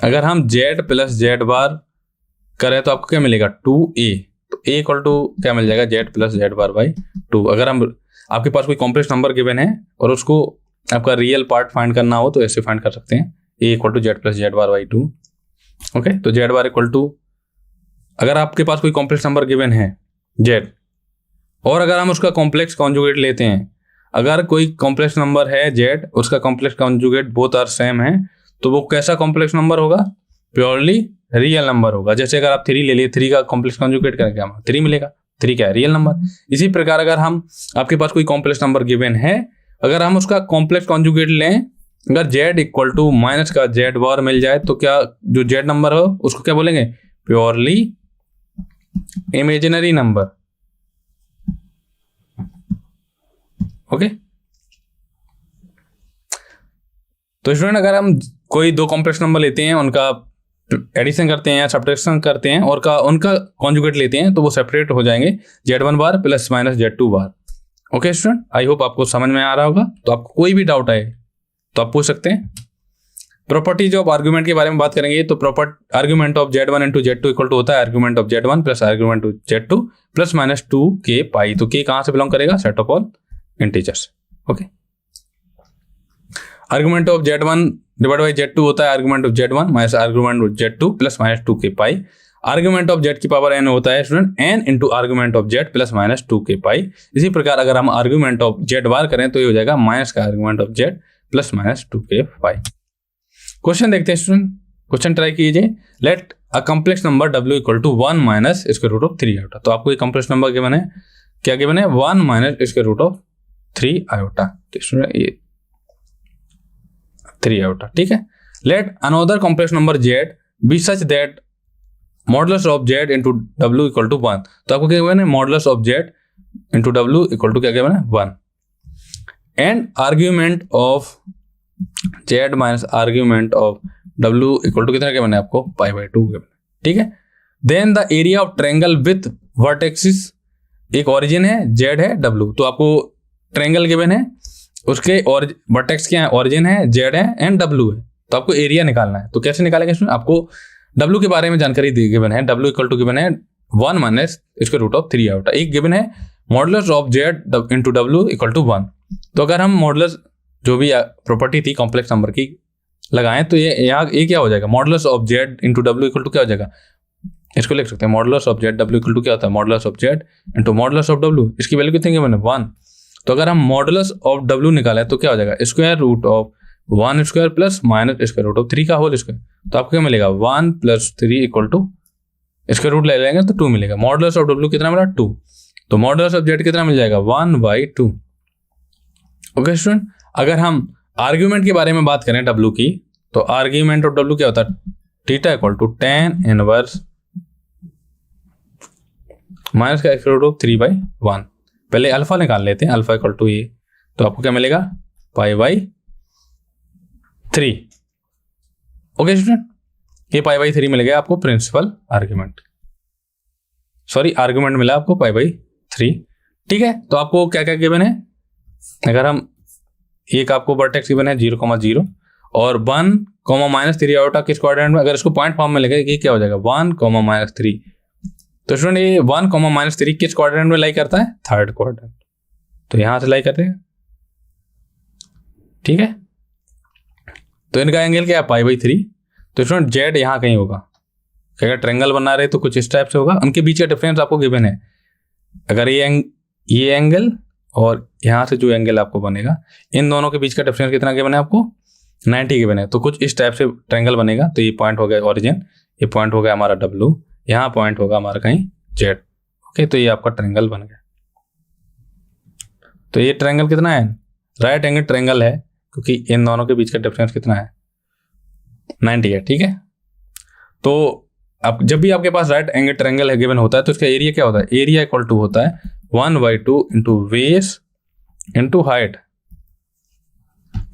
A: अगर हम z प्लस z बार करें तो आपको क्या मिलेगा 2a, तो a इक्वल टू क्या मिल जाएगा z plus z bar by 2। अगर हम आपके पास कोई कॉम्प्लेक्स नंबर गिवन है और उसको आपका रियल पार्ट फाइंड करना हो तो ऐसे फाइंड कर सकते हैं, a equal to z plus z bar by 2। Okay, तो z बार इक्वल टू, अगर आपके पास कोई कॉम्प्लेक्स नंबर गिवन है z और अगर हम उसका कॉम्प्लेक्स कॉन्जुगेट लेते हैं, अगर कोई कॉम्प्लेक्स नंबर है z, उसका complex conjugate both are same है, तो वो कैसा कॉम्प्लेक्स नंबर होगा? प्योरली रियल नंबर होगा। जैसे अगर आप 3 ले लिए, 3 का कॉम्प्लेक्स कॉन्जुगेट करेंगे हम 3 मिलेगा। 3 क्या है? Real number. इसी प्रकार अगर हम आपके पास कोई कॉम्प्लेक्स नंबर गिवन है, अगर हम उसका कॉम्प्लेक्स कॉन्जुगेट लें, अगर z इक्वल टू माइनस का z बार मिल जाए तो क्या जो z नंबर हो उसको क्या बोलेंगे? Purely imaginary number. ओके, तो स्टूडेंट अगर हम कोई दो कॉम्प्लेक्स नंबर लेते हैं, उनका एडिशन करते हैं या सब्ट्रैक्शन करते हैं और उनका कॉन्जुगेट लेते हैं, तो वो सेपरेट हो जाएंगे z1 bar plus minus z2 bar. Okay student, I hope आपको समझ में आ रहा होगा। तो आपको कोई भी डाउट आए तो आप पूछ सकते हैं। प्रॉपर्टीज ऑफ आर्गुमेंट के बारे में बात करेंगे। तो argument of z1 into z2 equal to होता है argument of z1 plus argument of z2 plus minus 2k pi. तो k कहां से बिलोंग करेगा? Set of all integers. Okay, argument of z1 divide by z2 होता है argument of z1 minus argument of z2 plus minus 2k pi. Argument of z की power n होता है student n into argument of z plus minus 2k पाई। इसी प्रकार अगर हम argument of z बार करें तो ये हो जाएगा माइनस का argument of z plus minus 2k pi. Question देखते हैं स्टूडेंट, क्वेश्चन ट्राई कीजिए। Let a complex number w equal to 1 minus square root of 3 iota. तो आपको ये कॉम्प्लेक्स नंबर गिवन है, क्या गिवन है? 1 minus square root of 3 iota. तो स्टूडेंट ये 3 आयोटा, ठीक है। Let another complex number z be such that modulus of z into w equal to 1। तो आपको क्या गिवन है? Modulus of z into w equal to क्या गिवन है? 1। And argument of z minus argument of w equal to कितना given है आपको? Pi by 2 given है, ठीक है। Then the area of triangle with vertices, एक ओरिजिन है z है w, तो आपको ट्रायंगल गिवन है, उसके और वर्टेक्स क्या है? ओरिजिन है, z है एंड w है। तो आपको एरिया निकालना है। तो कैसे निकालेंगे स्टूडेंट? आपको w के बारे में जानकारी दी गिवन है। w इक्वल टू गिवन है 1 minus square root of 3 iota. एक गिवन है modulus of z into w equal to 1। तो अगर हम मॉडुलस जो भी प्रॉपर्टी थी कॉम्प्लेक्स नंबर की लगाएं तो ये क्या हो जाएगा? Modulus of z into w equal to क्या हो जाएगा? इसको लिख सकते हैं modulus of z w equal to क्या होता है? Modulus of z into modulus of w। इसकी वैल्यू कितनी गिवन है? 1। तो अगर हम मॉडुलस ऑफ w निकाले तो क्या हो जाएगा? Square root of 1 square plus minus square root of 3 का होल स्क्वायर। तो आपको क्या मिलेगा? 1 plus 3 equal to square root ले लेंगे तो 2 मिलेगा। मॉडुलस ऑफ w कितना मिला? 2। तो मॉडुलस ऑफ z कितना मिल जाएगा? 1/2। ओके स्टूडेंट, अगर हम आर्ग्यूमेंट के बारे में बात करें w की, तो आर्ग्यूमेंट ऑफ w क्या होता है? Theta equal to tan inverse minus का स्क्वायर रूट ऑफ 3/1। पहले अल्फा निकाल लेते हैं, अल्फा इक्वल टू ये, तो आपको क्या मिलेगा? पाई बाई 3। ओके स्टूडेंट, ये पाई बाई 3 मिल गया आपको प्रिंसिपल आर्ग्यूमेंट, सॉरी आर्ग्यूमेंट मिला आपको पाई बाई 3, ठीक है। तो आपको क्या क्या गिवन है? अगर हम एक आपको वर्टेक्स गिवन है 0,0 और 1, माइनस 3 आयोटा किस क्वाड्रेंट में, अगर इसको पॉइंट फॉर्म में लिखे ये क्या हो जाएगा? 1, माइनस 3। तो स्टूडेंट ये 1, माइनस 3 किस क्वाड्रेंट में लाई करता है? Third quadrant. तो यहां से लाई करते हैं, ठीक है। तो इनका एंगल क्या है? पाई बाई 3। तो स्टूडेंट जेड यहाँ कहीं होगा। अगर ट्रायंगल बना रहे तो कुछ इस टाइप से होगा। उनके बीच का डिफरेंस आपको गिवन है। अगर ये एंगल और यहाँ से जो एंगल आपको बनेगा, इन दोनों के बीच का डिफरेंस कितना गिवन है आपको? 90 गिवन है। तो कुछ इस टाइप से ट्रायंगल बनेगा। तो ये पॉइंट हो गया ओरिजिन, ये पॉइंट हो गया हमारा W, यहाँ पॉइंट होगा हमारा कहीं Z। ओके, तो ये आपका ट्रायंगल बन गया। तो ये ट्रायंगल कितना है? राइट एंगल ट्रायंगल है, क्योंकि इन दोनों के बीच का डिफरेंस कितना है? 90 है, ठीक है। तो अब जब भी आपके पास राइट एंगल ट्रायंगल है गिवन होता है तो उसका एरिया क्या होता है? एरिया इक्वल टू होता है 1/2 इंटू बेस इंटू हाइट,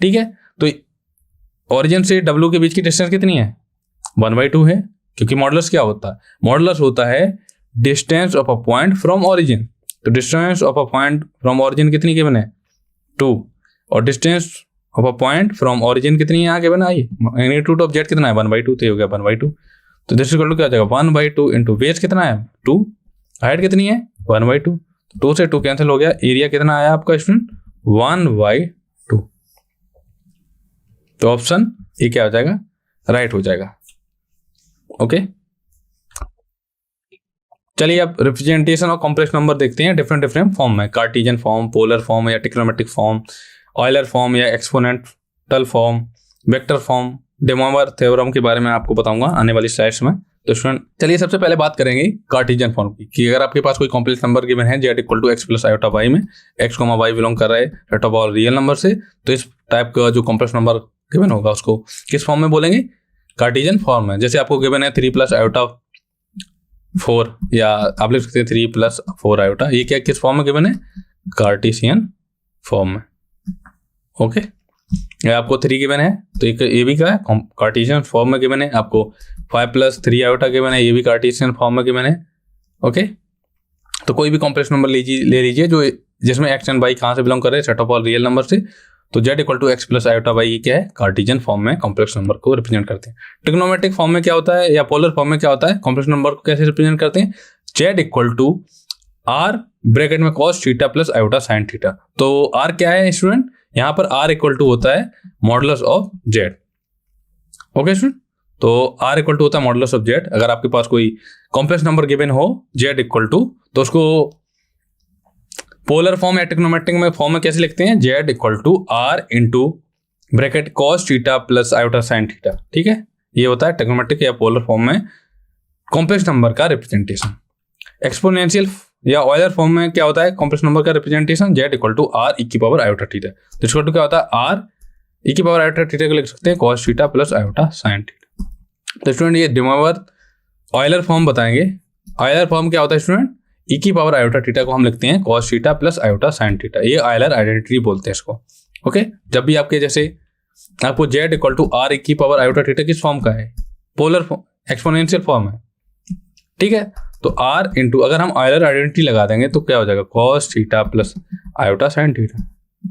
A: ठीक है। तो ओरिजिन से W के बीच की डिस्टेंस कितनी है? 1/2 है, क्योंकि मॉडुलस क्या होता है? मॉडुलस होता है distance of a point from origin. तो distance of a point from origin कितनी गिवन है? 2। और distance of a point from origin कितनी है यहाँ गिवन है? मैग्नीट्यूड ऑफ जेड कितना है? 1/2। तो ये हो गया 1/2। तो दिस इक्वल टू क्या हो जाएगा? 1/2 इंटू बेस कितना है? 2। हाइट कितनी है? 1/2। 2 से 2 कैंसिल हो गया। एरिया कितना आया आपका स्टूडेंट? 1/2। तो ऑप्शन ये क्या हो जाएगा? राइट हो जाएगा। ओके, चलिए अब रिप्रेजेंटेशन ऑफ कॉम्प्लेक्स नंबर देखते हैं डिफरेंट फॉर्म में। कार्टेशियन फॉर्म, पोलर फॉर्म या ट्रिग्नोमेट्रिक फॉर्म, ऑयलर फॉर्म या exponential form, vector form, De Moivre theorem के बारे में आपको बताऊंगा आने वाली स्लाइड्स में। तो स्टूडेंट चलिए सबसे पहले बात करेंगे कार्टेशियन फॉर्म की, कि अगर आपके पास कोई कॉम्प्लेक्स नंबर गिवन है z equal to x plus iota y में x y बिलोंग कर रहा है set of all real number से, तो इस टाइप का जो कॉम्प्लेक्स नंबर गिवन होगा उसको किस फॉर्म में बोलेंगे? कार्टेशियन फॉर्म में। जैसे आपको गिवन है 3 प्लस आयोटा 4, या आप लिख सकते हैं 3 प्लस 4 आयोटा, ये क्या किस फॉर्म में गिवन है? कार्टेशियन फॉर्म में। ओके, आपको 3 गिवन है तो ये भी क्या है? कार्टेशियन फॉर्म में गिवन है। आपको 5 प्लस 3 आयोटा गिवन है, ये भी कार्टेशियन फॉर्म में गिवन है। ओके, तो कोई भी कॉम्प्लेक्स नंबर ले लीजिए जो जिसमें एक्स एंड वाई कहाँ से बिलोंग कर रहे हैं? Set of all real number से। तो z equal to x plus iota y, ये क्या है? कार्टेशियन फॉर्म में कॉम्प्लेक्स नंबर को रिप्रेजेंट करते हैं। ट्रिग्नोमेट्रिक फॉर्म में क्या होता है, या पोलर फॉर्म में क्या होता है? कॉम्प्लेक्स नंबर को कैसे रिप्रेजेंट करते हैं? z equal to r bracket में cos theta plus iota sine theta. तो r क्या है स्टूडेंट? यहाँ पर r इक्वल टू होता है modulus of z। Okay student, तो r इक्वल टू होता है मॉडुलस ऑफ z। अगर आपके पास कोई कॉम्प्लेक्स नंबर गिवन हो z इक्वल टू, तो उसको पोलर फॉर्म या ट्रिग्नोमेट्रिक में फॉर्म में कैसे लिखते हैं? z equal to r into bracket cos theta plus iota sine theta. ठीक है, ये होता है ट्रिग्नोमेट्रिक या पोलर फॉर्म में कॉम्प्लेक्स नंबर का रिप्रेजेंटेशन। एक्सपोनेंशियल या ऑयलर फॉर्म में क्या होता है कॉम्प्लेक्स नंबर का representation? z equal to r e की पावर आयोटा थीटा। तो इक्वल टू क्या होता है? r e की पावर आयोटा थीटा को लिख सकते हैं cos theta plus iota sine theta. तो स्टूडेंट ये De Moivre ऑयलर फॉर्म बताएंगे। ऑयलर फॉर्म क्या होता है स्टूडेंट? e की पावर आयोटा थीटा को हम लिखते हैं cos theta plus iota sine theta. ये ऑयलर आइडेंटिटी बोलते हैं इसको। ओके, जब भी आपके जैसे आपको z equal to r e की पावर आयोटा थीटा किस फॉर्म का है? पोलर फॉर्म, एक्सपोनेंशियल फॉर्म है। ठीक है, तो r इंटू अगर हम ऑयलर आइडेंटिटी लगा देंगे तो क्या हो जाएगा? cos theta plus iota sine theta.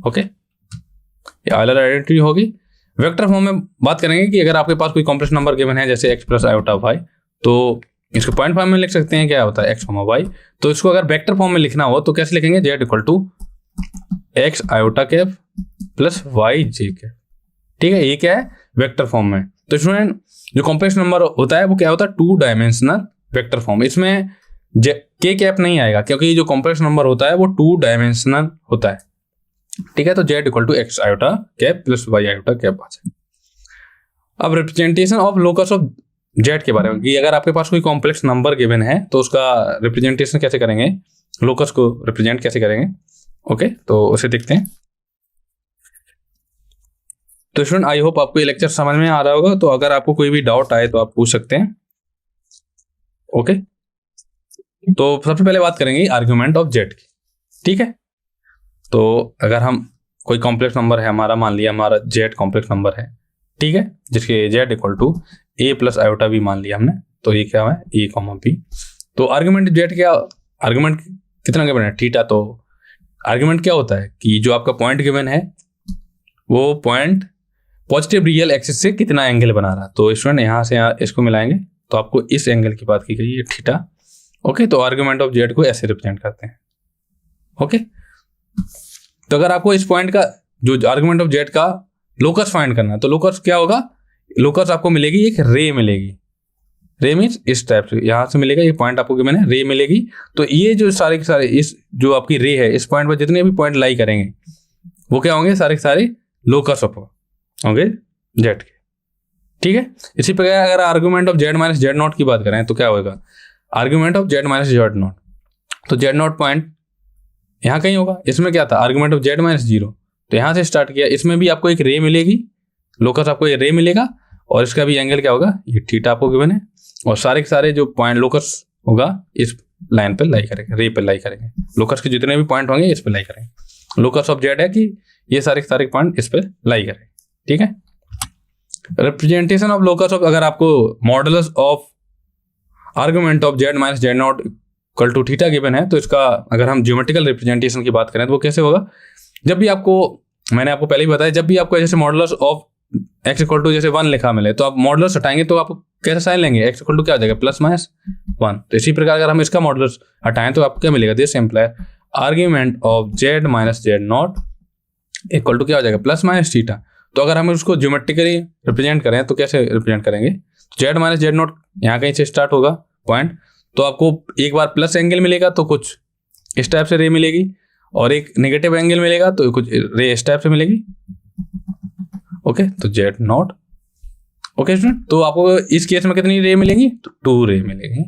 A: Okay, ये ऑयलर आइडेंटिटी होगी। वेक्टर फॉर्म में बात करेंगे कि अगर आपके पास कोई कॉम्प्लेक्स नंबर गिवन है जैसे x प्लस आयोटा वाई, तो इसको पॉइंट फॉर्म में लिख सकते हैं। क्या होता है? x y. तो इसको अगर वेक्टर फॉर्म में लिखना हो तो कैसे लिखेंगे? z equal to x iota cap plus y j cap. ठीक है, ये क्या है? वेक्टर फॉर्म में। तो स्टूडेंट जो कॉम्प्लेक्स नंबर होता है वो क्या होता है? 2 डायमेंशनल वेक्टर फॉर्म। इसमें के कैप नहीं आएगा क्योंकि जो कॉम्प्लेक्स नंबर होता है वो 2 डायमेंशनल होता है। ठीक है, तो z equal to x iota cap plus y iota cap आ जाए। अब representation of locus of z के बारे में, कि अगर आपके पास कोई कॉम्प्लेक्स नंबर गिवन है तो उसका रिप्रेजेंटेशन कैसे करेंगे, लोकस को रिप्रेजेंट कैसे करेंगे। ओके, तो उसे देखते हैं। तो स्टूडेंट आई होप आपको ये लेक्चर समझ में आ रहा होगा। तो अगर आपको कोई भी डाउट आए तो आप पूछ सकते हैं। ओके, तो सबसे पहले बात करेंगे आर्ग्यूमेंट ऑफ z की। ठीक है, तो अगर हम कोई कॉम्प्लेक्स नंबर है हमारा, मान लिया हमारा z कॉम्प्लेक्स नंबर है, ठीक है, जिसके z equal to a plus iota b मान लिया हमने, तो ये क्या है? a comma b। तो आर्ग्यूमेंट z क्या, आर्ग्यूमेंट कितना गिवन है? थीटा। तो आर्ग्यूमेंट क्या होता है कि जो आपका पॉइंट गिवन है वो पॉइंट पॉजिटिव रियल एक्सिस से कितना एंगल बना रहा है। तो स्टूडेंट यहाँ से यहाँ इसको मिलाएंगे तो आपको इस एंगल की बात की गई है, थीटा। ओके, तो आर्ग्यूमेंट ऑफ z को ऐसे रिप्रेजेंट करते हैं। ओके, तो अगर आपको इस पॉइंट का जो आर्ग्यूमेंट ऑफ z का लोकस फाइंड करना है तो लोकस क्या होगा? लोकस आपको मिलेगी एक रे मिलेगी। रे मीन्स इस टाइप से यहाँ से मिलेगा, ये पॉइंट आपको मैंने रे मिलेगी। तो ये जो सारे के सारे इस जो आपकी रे है इस पॉइंट पर जितने भी पॉइंट लाई करेंगे वो क्या होंगे? सारे के सारे लोकस ऑफ होंगे z के। ठीक है, इसी प्रकार अगर argument of z minus z not की बात करें तो क्या होगा? Argument of z minus z not. तो जेड नॉट पॉइंट यहाँ कहीं होगा। इसमें क्या था? Argument of z minus 0। तो यहाँ से स्टार्ट किया, इसमें भी आपको एक रे मिलेगी, लोकस आपको ये रे मिलेगा, और इसका भी एंगल क्या होगा? ये थीटा आपको गिवन है, और सारे के सारे जो पॉइंट लोकस होगा इस लाइन पे लाई करेंगे, रे पे लाई करेंगे। लोकस के जितने भी पॉइंट होंगे इस पे लाई करेंगे। लोकस ऑफ z है कि ये सारे के सारे पॉइंट इस पे लाई करेंगे। ठीक है, रिप्रेजेंटेशन ऑफ लोकस ऑफ, अगर आपको modulus of argument of z minus z naught equal to theta given है तो इसका अगर हम ज्योमेट्रिकल रिप्रेजेंटेशन की बात करें तो वो कैसे होगा? जब भी आपको, मैंने आपको पहले ही बताया, जब भी आपको जैसे modulus of x equal to जैसे 1 लिखा मिले तो आप मॉडुलस हटाएंगे तो आप कैसे साइन लेंगे? x इक्वल टू क्या हो जाएगा? Plus minus 1। तो इसी प्रकार अगर हम इसका मॉडुलस हटाएं तो आपको क्या मिलेगा? This imply argument of z minus z naught equal to क्या हो जाएगा? Plus minus theta. तो अगर हम उसको ज्योमेट्रिकली रिप्रेजेंट करें तो कैसे रिप्रेजेंट करेंगे? जेड माइनस जेड नॉट यहाँ कहीं से स्टार्ट होगा पॉइंट, तो आपको एक बार प्लस एंगल मिलेगा तो कुछ इस टाइप से रे मिलेगी, और एक नेगेटिव एंगल मिलेगा तो कुछ रे इस टाइप से मिलेगी। ओके, तो जेड नॉट ओके स्टूडेंट, तो आपको इस केस में कितनी रे मिलेंगी? तो 2 रे मिलेंगी।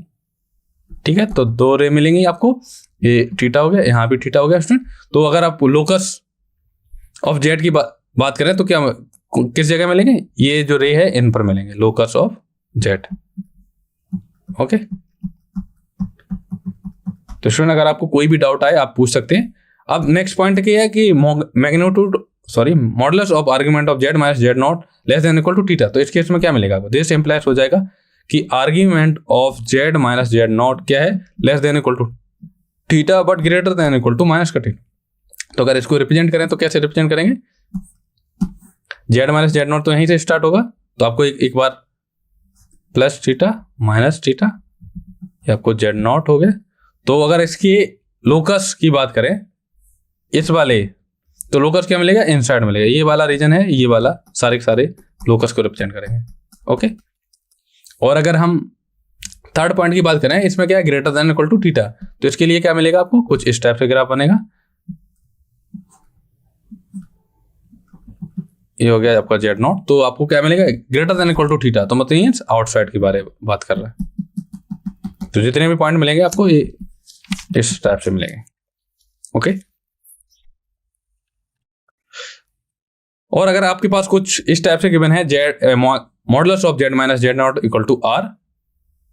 A: ठीक है, तो 2 रे मिलेंगी आपको। ये थीटा हो गया, यहाँ भी थीटा हो गया स्टूडेंट। तो अगर आप लोकस ऑफ जेड की बात करें तो क्या किस जगह मिलेंगे? ये जो रे है इन पर मिलेंगे, लोकस ऑफ जेड। ओके, तो स्टूडेंट अगर आपको कोई भी डाउट आए आप पूछ सकते हैं। अब नेक्स्ट पॉइंट क्या है कि modulus of argument of z minus z naught less than equal to theta. तो इस केस में क्या मिलेगा आपको? दिस इंप्लाइज हो जाएगा कि argument of z minus z naught क्या है? Less than equal to theta but greater than equal to minus का थीटा। तो अगर इसको रिप्रेजेंट करें तो कैसे रिप्रेजेंट करेंगे? जेड माइनस जेड नॉट तो यहीं से स्टार्ट होगा, तो आपको एक बार प्लस थीटा माइनस थीटा, ये आपको जेड नॉट हो गया। तो अगर इसकी लोकस की बात करें इस वाले, तो लोकस क्या मिलेगा? इनसाइड मिलेगा। ये वाला रीजन है, ये वाला सारे के सारे लोकस को रिप्रेजेंट करेंगे। ओके, और अगर हम थर्ड पॉइंट की बात करें, इसमें क्या है? Greater than equal to theta. तो इसके लिए क्या मिलेगा आपको? कुछ इस टाइप से ग्राफ बनेगा। ये हो गया आपका जेड नॉट। तो आपको क्या मिलेगा? Greater than equal to theta. तो मतलब आउटसाइड के बारे में बात कर रहा है। तो जितने भी पॉइंट मिलेंगे आपको ये इस टाइप से मिलेंगे। ओके, और अगर आपके पास कुछ इस टाइप से गिवन है, z modulus of z minus z naught equal to r,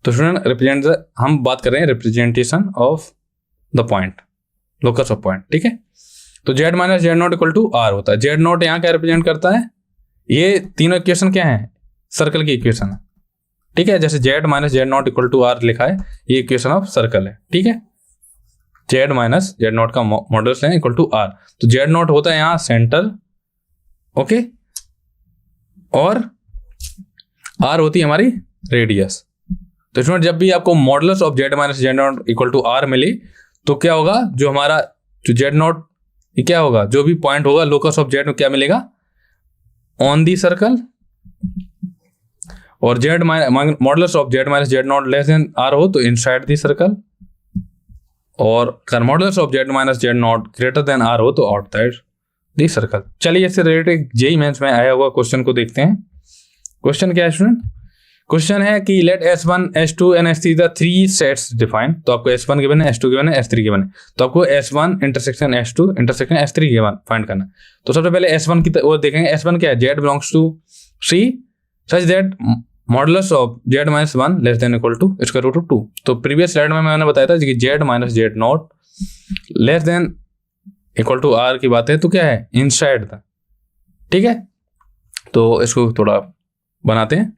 A: तो स्टूडेंट हम बात कर रहे हैं representation of the point, locus of point. ठीक है, तो z minus z naught equal to r होता है। जेड नॉट यहाँ क्या रिप्रेजेंट करता है? ये तीनों इक्वेशन क्या है? सर्कल की इक्वेशन है। ठीक है, जैसे z minus z naught equal to r लिखा है, ये इक्वेशन ऑफ सर्कल है। ठीक है, जेड माइनस जेड नॉट का मॉडुलस है इक्वल टू आर। तो जेड नॉट होता है यहाँ सेंटर, ओके, और आर होती है हमारी रेडियस। तो स्टूडेंट जब भी आपको modulus of z minus z naught equal to r मिले, तो क्या होगा? जो हमारा जो जेड नॉट ये क्या होगा? जो भी पॉइंट होगा लोकस ऑफ जेड में क्या मिलेगा? On the circle. और z modulus of z minus z naught less than r हो तो इनसाइड दी सर्कल, और modulus of z minus z naught greater than r हो तो आउटसाइड दी सर्कल। चलिए इससे रिलेटेड जेईई मेंस में आया हुआ क्वेश्चन को देखते हैं। क्वेश्चन क्या है स्टूडेंट? क्वेश्चन है कि let S1, S2 and S3 the 3 sets define. तो आपको S1 गिवन है, S2 गिवन है, S3 गिवन है। तो आपको S1 intersection S2 intersection S3 given find करना है। तो सबसे पहले S1 की वो देखेंगे। S1 क्या है? Z belongs to C such that modulus of Z minus 1 less than equal to square root of 2। तो प्रीवियस स्लाइड में मैंने बताया था कि Z minus Z naught less than equal to r की बात है, तो क्या है? इनसाइड था। ठीक है, तो इसको थोड़ा बनाते हैं।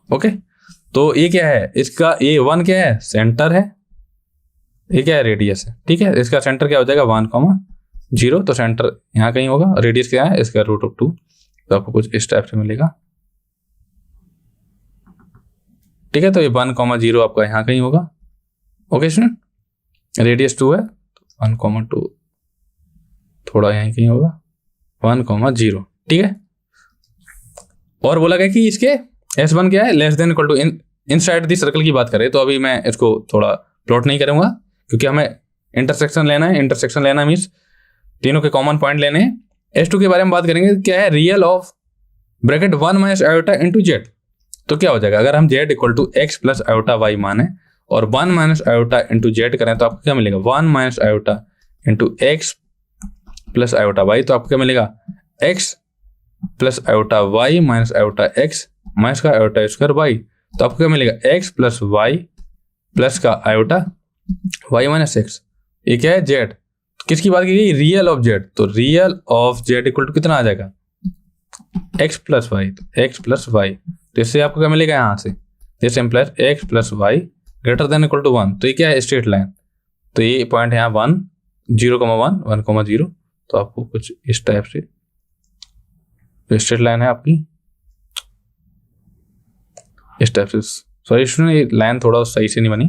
A: ओके, तो ये क्या है? इसका ये 1 क्या है? सेंटर है। ये क्या है? रेडियस है। ठीक है, इसका सेंटर क्या हो जाएगा? 1,0। तो सेंटर यहाँ कहीं होगा। रेडियस क्या है? इसका रूट ऑफ 2। तो आपको कुछ इस टाइप से मिलेगा। ठीक है, तो ये 1,0 आपका यहाँ कहीं होगा। ओके स्टूडेंट, रेडियस 2 है, 1,2 थोड़ा यहाँ कहीं होगा, 1,0। ठीक है, और बोला गया कि इसके S1 क्या है? Less than equal to inside the circle की बात करें। तो अभी मैं इसको थोड़ा प्लॉट नहीं करूंगा क्योंकि हमें इंटरसेक्शन लेना है। इंटरसेक्शन लेना मीन्स तीनों के कॉमन पॉइंट लेने हैं। S2 के बारे में बात करेंगे। क्या है? Real of bracket 1 minus iota into z. तो क्या हो जाएगा? अगर हम z equal to x plus iota y माने और 1 माइनस आयोटा इंटू जेड करें तो आपको क्या मिलेगा? 1 minus iota into x plus iota y. तो आपको क्या मिलेगा? X plus iota y minus iota x minus का आयोटा स्क्वायर वाई। तो आपको क्या मिलेगा? एक्स प्लस वाई प्लस का आयोटा वाई माइनस एक्स। ये क्या है? जेड। किसकी बात की गई? Real of z. तो real of z equal to कितना आ जाएगा? X plus y. तो एक्स प्लस वाई, तो इससे आपको क्या मिलेगा? यहाँ से this implies x plus y greater than equal to 1। तो ये क्या है? Straight line. तो ये पॉइंट है यहाँ 1, 0,1, 1,0। तो आपको कुछ इस टाइप से स्ट्रेट लाइन है आपकी इस टाइप से। सॉरी स्टूडेंट, ये लाइन थोड़ा सही से नहीं बनी।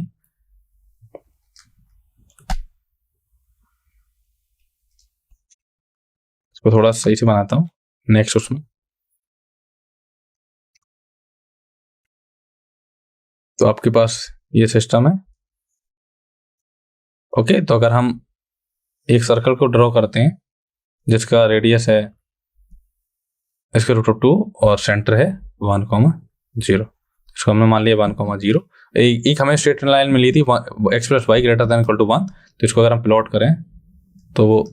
A: इसको थोड़ा सही से बनाता हूँ नेक्स्ट उसमें। तो आपके पास ये सिस्टम है। ओके, तो अगर हम एक सर्कल को ड्रॉ करते हैं जिसका रेडियस है इसके रूट ऑफ 2 और सेंटर है 1,0। इसको हमने मान लिया 1,0। एक हमें स्ट्रेट लाइन मिली थी x plus y greater than equal to 1। तो इसको अगर हम प्लॉट करें तो वो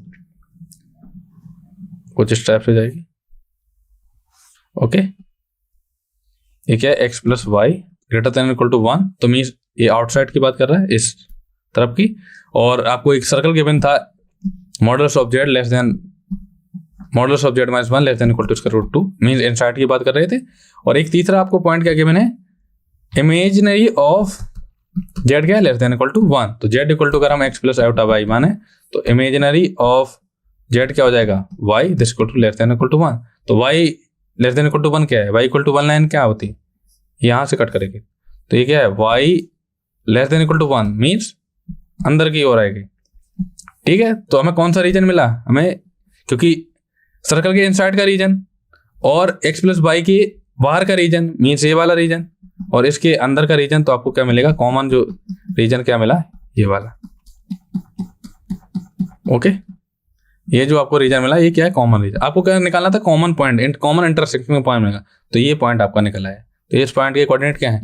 A: कुछ इस टाइप से जाएगी। ओके, ये क्या है, x plus y greater than equal to 1, तो मीन्स ये आउटसाइड की बात कर रहा है, इस तरफ की। और आपको एक सर्कल गिवन था modulus of z less than modulus of z minus 1 less than equal to इसका रूट 2, मीन्स इनसाइड की बात कर रहे थे। और एक तीसरा आपको पॉइंट क्या गिवन है, इमेजिनरी ऑफ z क्या है, लेस देन इक्वल टू 1। तो z इक्वल टू अगर हम x प्लस आयोटा y माने तो इमेजिनरी ऑफ z क्या हो जाएगा, y this equal to less than equal to 1। तो y less than equal to 1 क्या है, y इक्वल टू 1 लाइन क्या होती है, यहां से कट करेगी। तो ये क्या है, y less than equal to 1 means अंदर की ओर आएगी। ठीक है, तो हमें कौन सा रीजन मिला, हमें क्योंकि सर्कल के इनसाइड का रीजन और x प्लस वाई के बाहर का रीजन मीन्स ये वाला रीजन और इसके अंदर का रीजन, तो आपको क्या मिलेगा, कॉमन जो रीजन क्या मिला, ये वाला। ओके, ये जो आपको रीजन मिला ये क्या है, कॉमन रीजन। आपको क्या निकालना था, common point, common intersecting point मिलेगा। तो ये पॉइंट आपका निकला है। तो इस पॉइंट के कोऑर्डिनेट क्या है,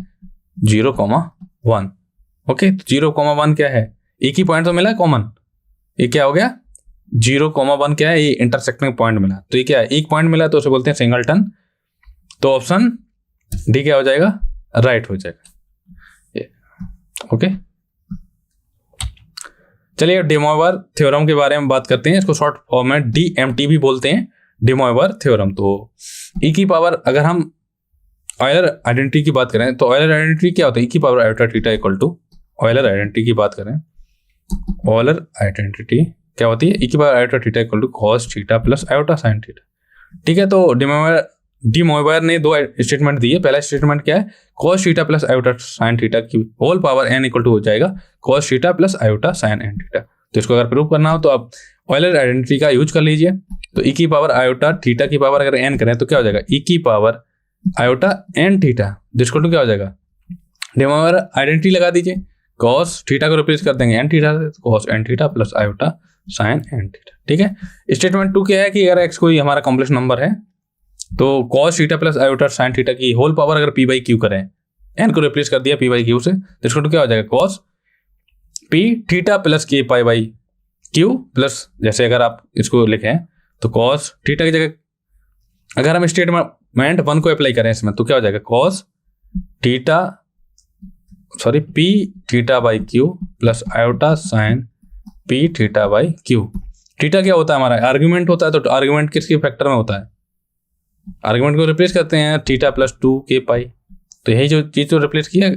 A: 0,1। ओके, तो 0,1 क्या है, एक ही पॉइंट तो मिला है कॉमन, ये क्या हो गया 0,1 क्या है, ये इंटरसेक्टिंग पॉइंट मिला। तो ये क्या है, एक पॉइंट मिला तो उसे बोलते हैं सिंगलटन। तो ऑप्शन डी क्या हो जाएगा, राइट हो जाएगा। ओके, चलिए डे मोइवर थ्योरम के बारे में बात करते हैं। इसको शॉर्ट फॉर्म में DMT भी बोलते हैं, डे मोइवर थ्योरम। तो e की पावर, अगर हम ऑयलर आइडेंटिटी की बात करें तो ऑयलर आइडेंटिटी क्या होता है, e की power iota theta equal to, Euler identity की बात करें, ऑयलर आइडेंटिटी क्या होती है, e की power iota theta equal to cos theta plus iota sine theta. ठीक है, तो डी मोइवर ने दो स्टेटमेंट दिए। पहला स्टेटमेंट क्या है, cos theta plus iota sine theta की whole power n equal to हो जाएगा cos theta plus iota sine n theta. तो इसको अगर प्रूव करना हो तो आप ऑयलर आइडेंटिटी का यूज कर लीजिए। तो e की पावर आयोटा थीटा की पावर अगर n करें तो क्या हो जाएगा, e की पावर आयोटा n थीटा जिसको टू क्या हो जाएगा, डी मोइवर आइडेंटिटी लगा दीजिए, कॉस थीटा को रिप्लेस कर देंगे n थीटा से, cos n theta plus iota sine n theta. ठीक है, स्टेटमेंट 2 क्या है कि अगर x कोई हमारा कॉम्प्लेक्स नंबर है तो cos theta plus iota sine theta की होल पावर अगर p बाई क्यू करें, n को रिप्लेस कर दिया p बाई क्यू से, तो इसको तो क्या हो जाएगा, cos p theta plus k pi by Q plus, जैसे अगर आप इसको लिखें तो cos थीटा की जगह अगर हम स्टेटमेंट 1 को अप्लाई करें इसमें तो क्या हो जाएगा, cos theta p theta by Q plus iota sign p theta by Q. Theta क्या होता है हमारा, आर्ग्यूमेंट होता है। तो आर्ग्यूमेंट किसके फैक्टर में होता है, आर्गुमेंट को रिप्लेस करते हैं थीटा प्लस 2k पाई। तो यही जो चीज तो रिप्लेस किया,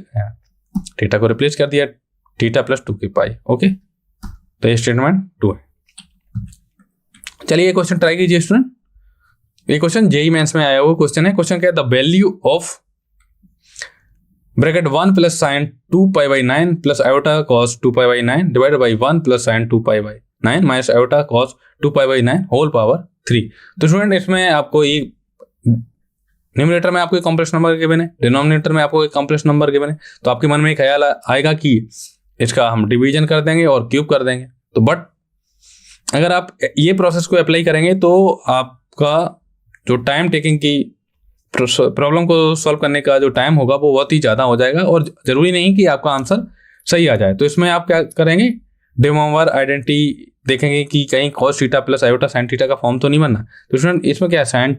A: थीटा को रिप्लेस कर दिया थीटा प्लस 2k पाई। ओके, तो ये स्टेटमेंट 2 है। चलिए ये क्वेश्चन ट्राई कीजिए स्टूडेंट। ये क्वेश्चन जेई मेंस में आया हुआ क्वेश्चन है। क्वेश्चन क्या है, the value of bracket 1 plus sine 2 pi by 9 plus iota cos 2 pi by 9 divided by 1 plus sine 2 pi by 9 minus iota cos 2 pi by 9 whole power 3। तो student इसमें आपको ये न्यूमरेटर में आपको एक कॉम्प्लेक्स नंबर गिवन है, denominator में आपको एक कॉम्प्लेक्स नंबर गिवन है। तो आपके मन में एक ख्याल आएगा कि इसका हम डिवीजन कर देंगे और क्यूब कर देंगे। तो बट अगर आप ये प्रोसेस को अप्लाई करेंगे तो आपका जो टाइम टेकिंग की प्रॉब्लम को सॉल्व करने का जो टाइम होगा वो बहुत ही ज़्यादा हो जाएगा और ज़रूरी नहीं कि आपका आंसर सही आ जाए। तो इसमें आप क्या करेंगे, डे मोइवर आइडेंटिटी देखेंगे कि कहीं cos theta plus iota sine theta का फॉर्म तो नहीं बनना। तो स्टूडेंट इसमें क्या है, साइन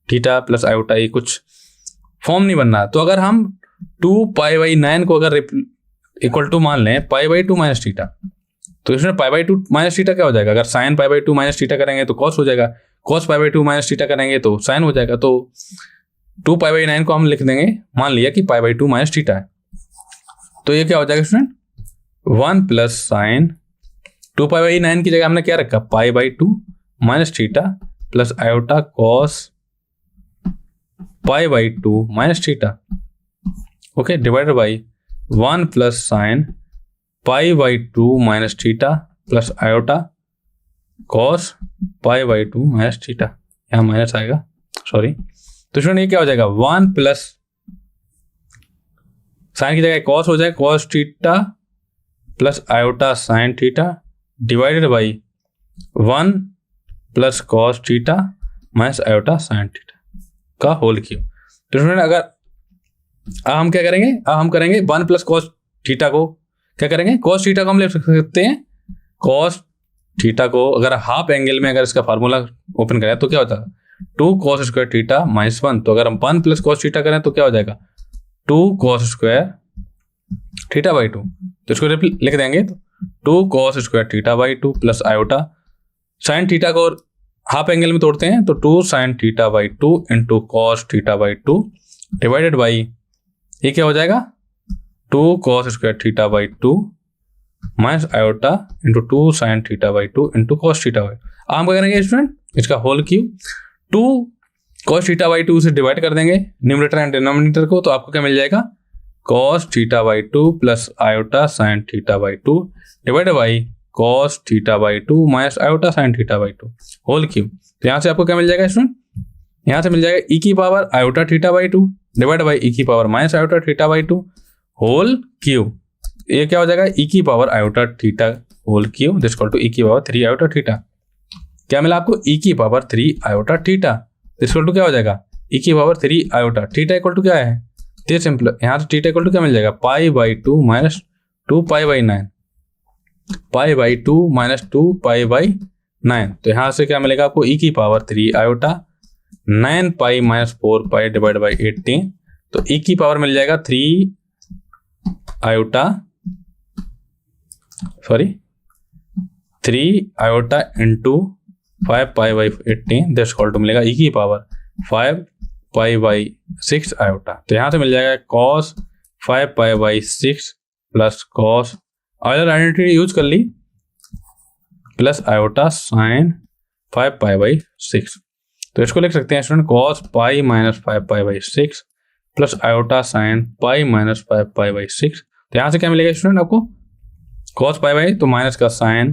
A: थीटा प्लस आयोटा ये कुछ फॉर्म नहीं बनना। तो अगर हम 2 पाई बाई 9 को अगर इक्वल टू मान लें पाई बाई 2 माइनस थीटा, तो इसमें पाई बाई 2 माइनस थीटा क्या हो जाएगा, अगर sign pi by 2 minus theta करेंगे तो कॉस हो जाएगा, cos pi by 2 minus theta करेंगे तो साइन हो जाएगा। तो 2 पाई बाई 9 को हम लिख देंगे, मान लिया कि पाई बाई 2 माइनस थीटा है। तो ये क्या हो जाएगा student, 1 plus sine 2 pi by 9 की जगह हमने क्या रखा, पाई by 2 minus theta plus iota cos pi by 2 minus theta. Okay, divided by 1 plus sign pi by 2 minus theta plus iota cos pi by 2 minus theta. यहाँ minus आएगा, sorry. तो student ये क्या हो जाएगा, 1 प्लस साइन की जगह cos हो जाएगा, cos theta plus iota sine theta divided by 1 plus cos theta minus iota sine theta. का होल क्यूब। तो स्टूडेंट अगर हम क्या करेंगे, हम करेंगे 1 प्लस कॉस थीटा को क्या करेंगे, कॉस थीटा को हम ले सकते हैं, कॉस थीटा को अगर हाफ एंगल में अगर इसका फार्मूला ओपन करें तो क्या होता है 2 cos स्क्वायर थीटा माइनस 1। तो अगर हम 1 प्लस कॉस थीटा करें तो क्या हो जाएगा 2 cos स्क्वायर थीटा बाई 2। तो इसको लिख देंगे तो 2 cos square theta by 2 plus iota sine theta को हाफ एंगल में तोड़ते हैं तो 2 sine theta by 2 into cos theta by 2 divided by ये क्या हो जाएगा 2 cos square theta by 2 minus iota into 2 sine theta by 2 into cos theta by. हम क्या करेंगे स्टूडेंट, इसका whole cube 2 cos theta by 2 से डिवाइड कर देंगे न्यूमरेटर एंड डिनोमिनेटर को, तो आपको क्या मिल जाएगा cos theta by 2 plus iota sine theta by 2 divided by cos theta by 2 minus iota sine theta by 2 whole cube. तो यहाँ से आपको क्या मिल जाएगा स्टूडेंट, यहाँ से मिल जाएगा e की power iota theta by 2 divide by e की power minus iota theta by 2 whole cube. ये क्या हो जाएगा e की power iota theta whole cube this equal to e की पावर 3 आयोटा थीटा। क्या मिला आपको e की power 3 iota theta this equal to क्या हो जाएगा e की power 3 iota theta equal to क्या है, ये सिंपल, यहाँ से थीटा इक्वल टू क्या मिल जाएगा pi by 2 minus 2 pi by 9, pi by 2 minus 2 pi by 9। तो यहाँ से क्या मिलेगा आपको e की power 3 iota 9 pi minus 4 pi divide by 18। तो e की पावर मिल जाएगा 3 iota into 5 pi by 18 this equal to मिलेगा e की पावर 5 पाई बाई 6 आयोटा। तो यहाँ से मिल जाएगा cos 5 pi by 6 plus cos Euler identity use कर ली plus iota sine 5 pi by 6। तो इसको लिख सकते हैं student cos pi minus 5 pi by 6 plus iota sine pi minus 5 pi by 6। तो यहाँ से क्या मिलेगा स्टूडेंट आपको cos पाई बाई तो माइनस का साइन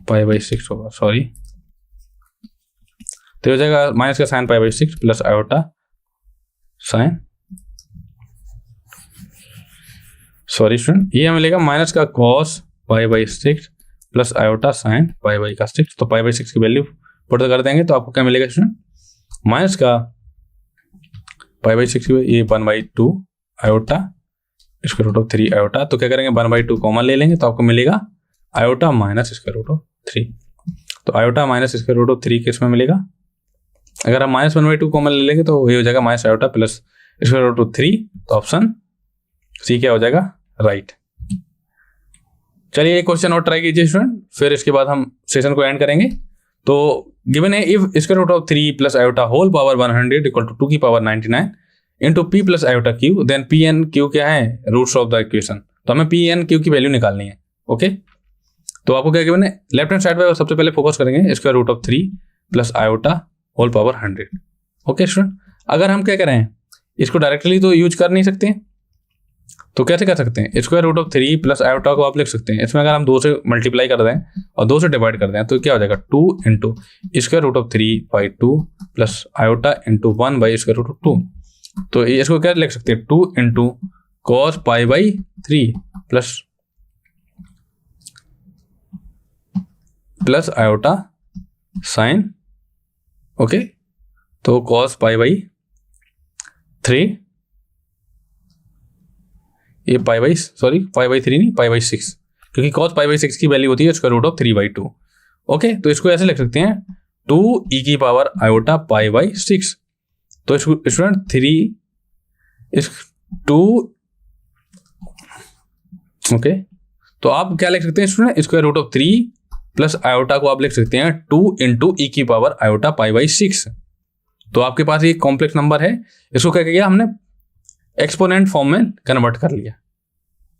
A: पाई बाई 6 होगा, सॉरी, तो हो जाएगा माइनस का sine pi by 6 plus iota sign, sorry student, ये मिलेगा माइनस का cos pi by 6 plus iota sine pi by का 6। तो पाई बाई 6 की वैल्यू पुट कर देंगे तो आपको क्या मिलेगा स्टूडेंट, माइनस का पाई बाई 6 ये 1/2 iota square root of 3 iota. तो क्या करेंगे 1/2 कॉमन ले लेंगे तो आपको मिलेगा iota minus square root of 3। तो iota minus square root of 3 किस में मिलेगा, अगर हम माइनस 1/2 कॉमन ले लेंगे तो ये हो जाएगा minus iota plus square root of 3। तो ऑप्शन सी क्या हो जाएगा राइट। चलिए एक क्वेश्चन और ट्राई कीजिए स्टूडेंट, फिर इसके बाद हम सेशन को एंड करेंगे। तो गिवन है if square root of 3 plus iota whole power 100 equal to 2 की power 99 into P plus iota Q, then P and Q क्या है रूट्स ऑफ द इक्वेशन। तो हमें पी एन क्यू की वैल्यू निकालनी है। ओके, तो आपको क्या गिवन है लेफ्ट हैंड साइड पे सबसे पहले फोकस करेंगे square root of 3 plus iota whole power 100। Okay student, अगर हम क्या करें इसको डायरेक्टली तो यूज कर नहीं सकते, तो कैसे कर सकते हैं square root of 3 plus iota को आप लिख सकते हैं, इसमें अगर हम 2 से मल्टीप्लाई कर दें और 2 से डिवाइड कर दें तो क्या हो जाएगा 2 into square root of 3 by 2 plus iota into 1 by square root of 2। तो इसको क्या लिख सकते हैं 2 into cos pi by 3 plus iota sine, okay, तो कॉस पाई बाई 3 ये पाई बाई 3 नहीं पाई बाई 6, क्योंकि कॉस पाई बाई 6 की वैल्यू होती है स्क्वायर रूट ऑफ 3/2। ओके, तो इसको ऐसे लिख सकते हैं 2 ई की पावर आयोटा पाई बाई 6। तो स्टूडेंट 2 ओके, तो आप क्या लिख सकते हैं student square root of 3 plus iota को आप लिख सकते हैं 2 इंटू ई की पावर आयोटा पाई बाई 6। तो आपके पास ये कॉम्प्लेक्स नंबर है, इसको क्या किया हमने एक्सपोनेंट फॉर्म में कन्वर्ट कर लिया।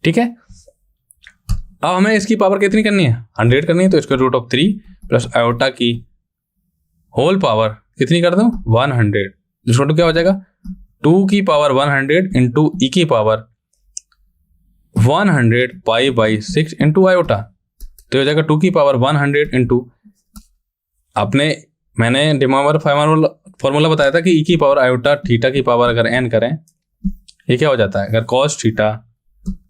A: ठीक है, अब हमें इसकी पावर कितनी करनी है 100 करनी है, तो square root of 3 plus iota की होल पावर कितनी कर दूं 100, जिसको क्या हो जाएगा 2 की पावर 100 इंटू ई की power 100 pi by 6 into iota. तो हो जाएगा 2 की पावर 100 इंटू मैंने डिमॉवर फॉर्मूला बताया था कि ई की पावर आयोटा थीटा की पावर अगर n करें ये क्या हो जाता है, अगर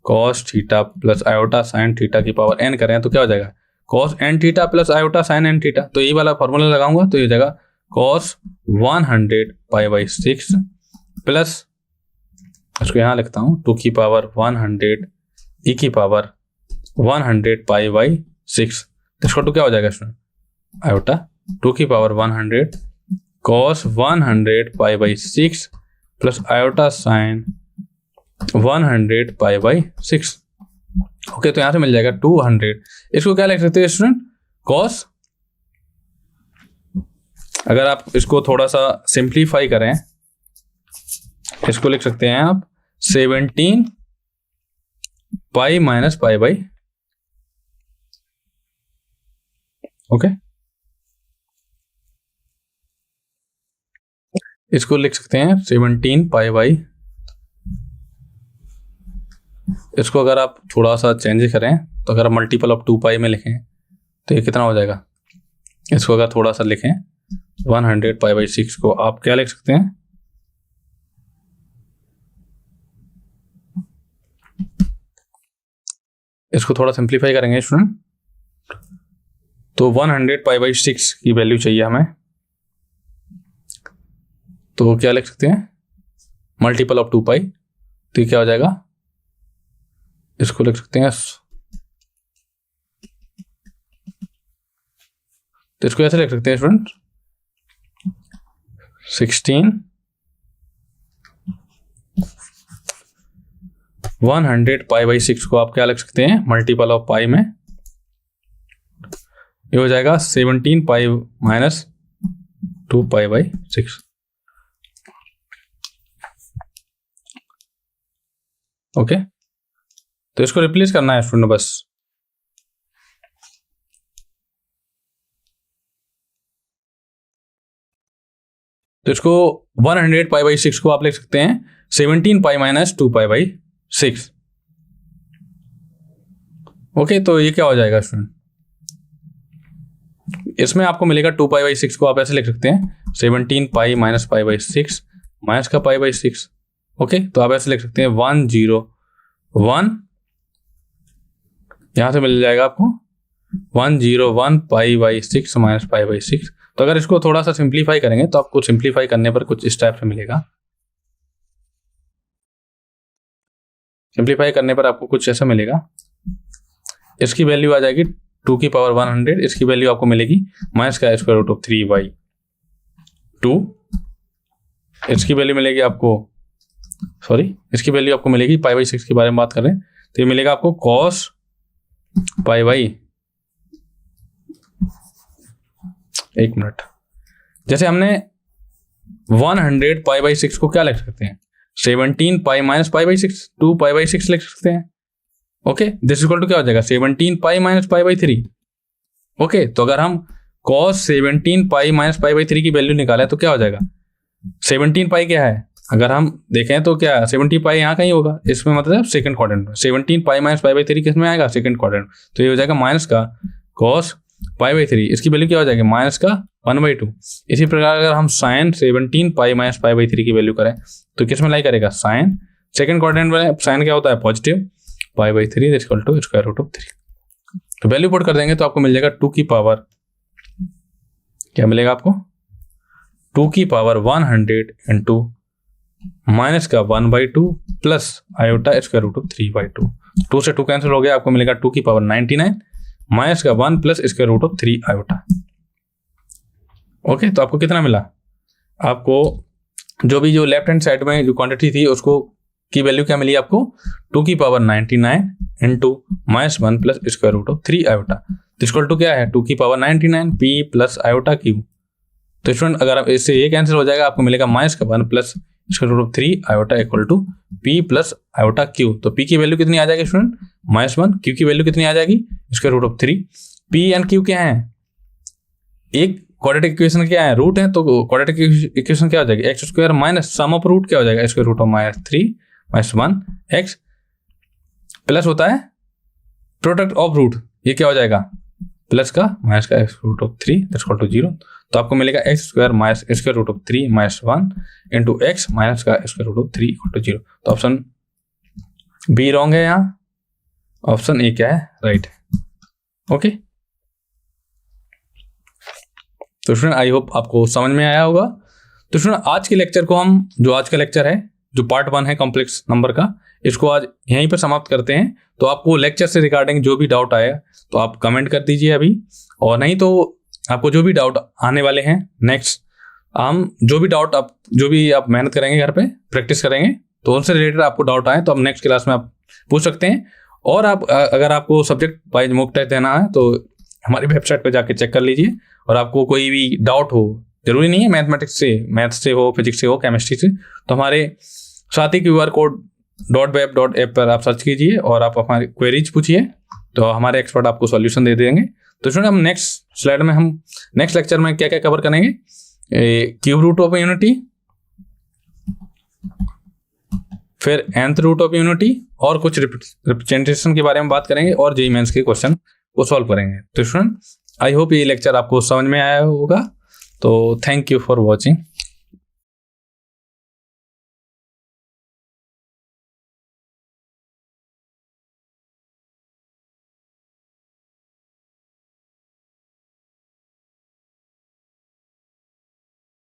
A: cos theta plus iota sine theta की पावर n करें तो क्या हो जाएगा cos n theta plus iota sine n theta. तो यही वाला फॉर्मूला लगाऊंगा तो ये हो जाएगा कॉस 100 पाई बाई 6 प्लस, इसको यहाँ लिखता हूँ, 2 की पावर 100 ई की पावर 100 पाई बाई 6। इसको तो क्या हो जाएगा स्टूडेंट, आयोटा 2 की power 100 cos 100 pi by 6 plus iota sign 100 pi by 6। Okay, तो यहां से मिल जाएगा 200। इसको क्या लिख सकते हैं स्टूडेंट, कॉस, अगर आप इसको थोड़ा सा सिंप्लीफाई करें, इसको लिख सकते हैं आप 17 pi minus pi by, okay, इसको लिख सकते हैं 17 पाई बाई, इसको अगर आप थोड़ा सा चेंज करें तो अगर मल्टीपल ऑफ 2 पाई में लिखें तो ये कितना हो जाएगा, इसको अगर थोड़ा सा लिखें 100 पाई बाई 6 को आप क्या लिख सकते हैं, इसको थोड़ा सिंप्लीफाई करेंगे स्टूडेंट, तो 100 पाई बाई 6 की वैल्यू चाहिए हमें, तो क्या लिख सकते हैं, मल्टीपल ऑफ 2 पाई, तो ये क्या हो जाएगा, इसको लिख सकते हैं, तो इसको ऐसे लिख सकते हैं स्टूडेंट 16 100 पाई बाई 6 को आप क्या लिख सकते हैं, मल्टीपल ऑफ पाई में, ये हो जाएगा 17 pi minus 2 pi by 6। Okay, तो इसको रिप्लेस करना है स्टूडेंट बस, तो इसको 100 पाई बाई 6 को आप लिख सकते हैं 17 pi minus 2 pi by 6। Okay, तो ये क्या हो जाएगा स्टूडेंट, इसमें आपको मिलेगा 2 पाई बाई 6 को आप ऐसे लिख सकते हैं 17 pi minus pi by 6 minus का पाई बाई 6। ओके, तो आप ऐसे लिख सकते हैं 101, यहां से मिल जाएगा आपको 101 पाई बाई 6 माइनस पाई बाई 6। तो अगर इसको थोड़ा सा सिंप्लीफाई करेंगे तो आपको सिंप्लीफाई करने पर कुछ इस टाइप से मिलेगा, सिंप्लीफाई करने पर आपको कुछ ऐसा मिलेगा, इसकी वैल्यू आ जाएगी 2 की पावर 100, इसकी वैल्यू आपको मिलेगी माइनस का स्क्वायर रूट ऑफ 3 बाई 2, इसकी वैल्यू मिलेगी आपको, सॉरी, इसकी वैल्यू आपको मिलेगी पाई बाई 6 के बारे में बात कर रहे हैं, तो ये मिलेगा आपको कॉस पाई बाई, एक मिनट, जैसे हमने 100 पाई बाई 6 को क्या लिख सकते हैं, 17 pi minus pi by 6, 2 pi by 6 लिख सकते हैं। ओके, दिस इक्वल टू क्या हो जाएगा 17 pi minus pi by 3। Okay, तो अगर हम cos 17 pi minus pi by 3 की वैल्यू निकालें तो क्या हो जाएगा, 17 पाई क्या है, अगर हम देखें तो क्या 17 पाई यहाँ कहीं होगा, इसमें मतलब सेकंड क्वाड्रेंट में, 17 पाई माइनस पाई बाई 3 किस में आएगा, सेकंड क्वाड्रेंट, तो ये हो जाएगा माइनस का cos पाई बाई 3, इसकी वैल्यू क्या हो जाएगी, माइनस का 1/2। इसी प्रकार अगर हम sine 17 pi minus pi by 3 की वैल्यू करें तो किस में लाई करेगा, साइन, सेकंड क्वाड्रेंट में साइन क्या होता है, positive, pi by 3 equal to square root of 3। तो वैल्यू पुट कर देंगे तो आपको मिल जाएगा 2 की पावर, क्या मिलेगा आपको, 2 की पावर 100 इंटू माइनस का 1/2 plus iota square root of 3/2, 2 से 2 कैंसिल हो गया, आपको मिलेगा 2 की पावर 99 माइनस का 1 plus square root of 3 iota. Okay, तो आपको कितना मिला, आपको जो भी जो लेफ्ट हैंड साइड में जो क्वांटिटी थी उसको की वैल्यू क्या मिली आपको, 2 की power 99 into minus 1 plus square root of 3 iota, तो इक्वल टू क्या है, 2 की power 99 P plus iota Q. तो स्टूडेंट अगर आप इससे ये कैंसिल हो जाएगा, आपको मिलेगा माइनस का 1 plus square root of 3 iota equal to P plus iota Q. तो पी की वैल्यू कितनी आ जाएगी स्टूडेंट, -1, क्यू की वैल्यू कितनी आ जाएगी, square root of 3। P and Q क्या है, एक क्वाड्रेटिक इक्वेशन क्या है, रूट है, तो क्वाड्रेटिक इक्वेशन क्या हो जाएगी, x square minus sum of root क्या हो जाएगा, square root of -3 -1 x plus होता है प्रोडक्ट ऑफ रूट, ये क्या हो जाएगा, प्लस का माइनस का x root of 3 equal to 0। तो आपको मिलेगा x square minus square root of 3 -1 into x minus का square root of 3 equal to 0। तो ऑप्शन बी रॉन्ग है, यहाँ ऑप्शन ए क्या है, राइट है। ओके, तो स्टूडेंट आई होप आपको समझ में आया होगा। तो स्टूडेंट आज के लेक्चर को हम, जो आज का लेक्चर है, जो पार्ट 1 है कॉम्प्लेक्स नंबर का, इसको आज यहीं पर समाप्त करते हैं। तो आपको लेक्चर से रिगार्डिंग जो भी डाउट आया तो आप कमेंट कर दीजिए अभी, और नहीं तो आपको जो भी डाउट आने वाले हैं नेक्स्ट, हम जो भी आप मेहनत करेंगे, घर पे प्रैक्टिस करेंगे, तो उनसे रिलेटेड आपको डाउट आए तो आप नेक्स्ट क्लास में आप पूछ सकते हैं। और आप अगर आपको सब्जेक्ट वाइज मॉक टेस्ट देना है तो हमारी वेबसाइट पर जाके चेक कर लीजिए। और आपको कोई भी डाउट हो, जरूरी नहीं है मैथ्स से हो, फिजिक्स से हो, केमिस्ट्री से, तो हमारे साथ ही QR कोड .web.app पर आप सर्च कीजिए और आप हमारी क्वेरीज पूछिए, तो हमारे एक्सपर्ट आपको सॉल्यूशन दे देंगे। तो स्टूडेंट हम नेक्स्ट स्लाइड में, हम नेक्स्ट लेक्चर में क्या क्या कवर करेंगे, क्यूब रूट ऑफ यूनिटी, फिर nth रूट ऑफ यूनिटी, और कुछ रिप्रेजेंटेशन के बारे में बात करेंगे, और जेईई मेंस के क्वेश्चन को सॉल्व करेंगे। तो स्टूडेंट आई होप ये लेक्चर आपको समझ में आया होगा। तो थैंक यू फॉर वॉचिंग।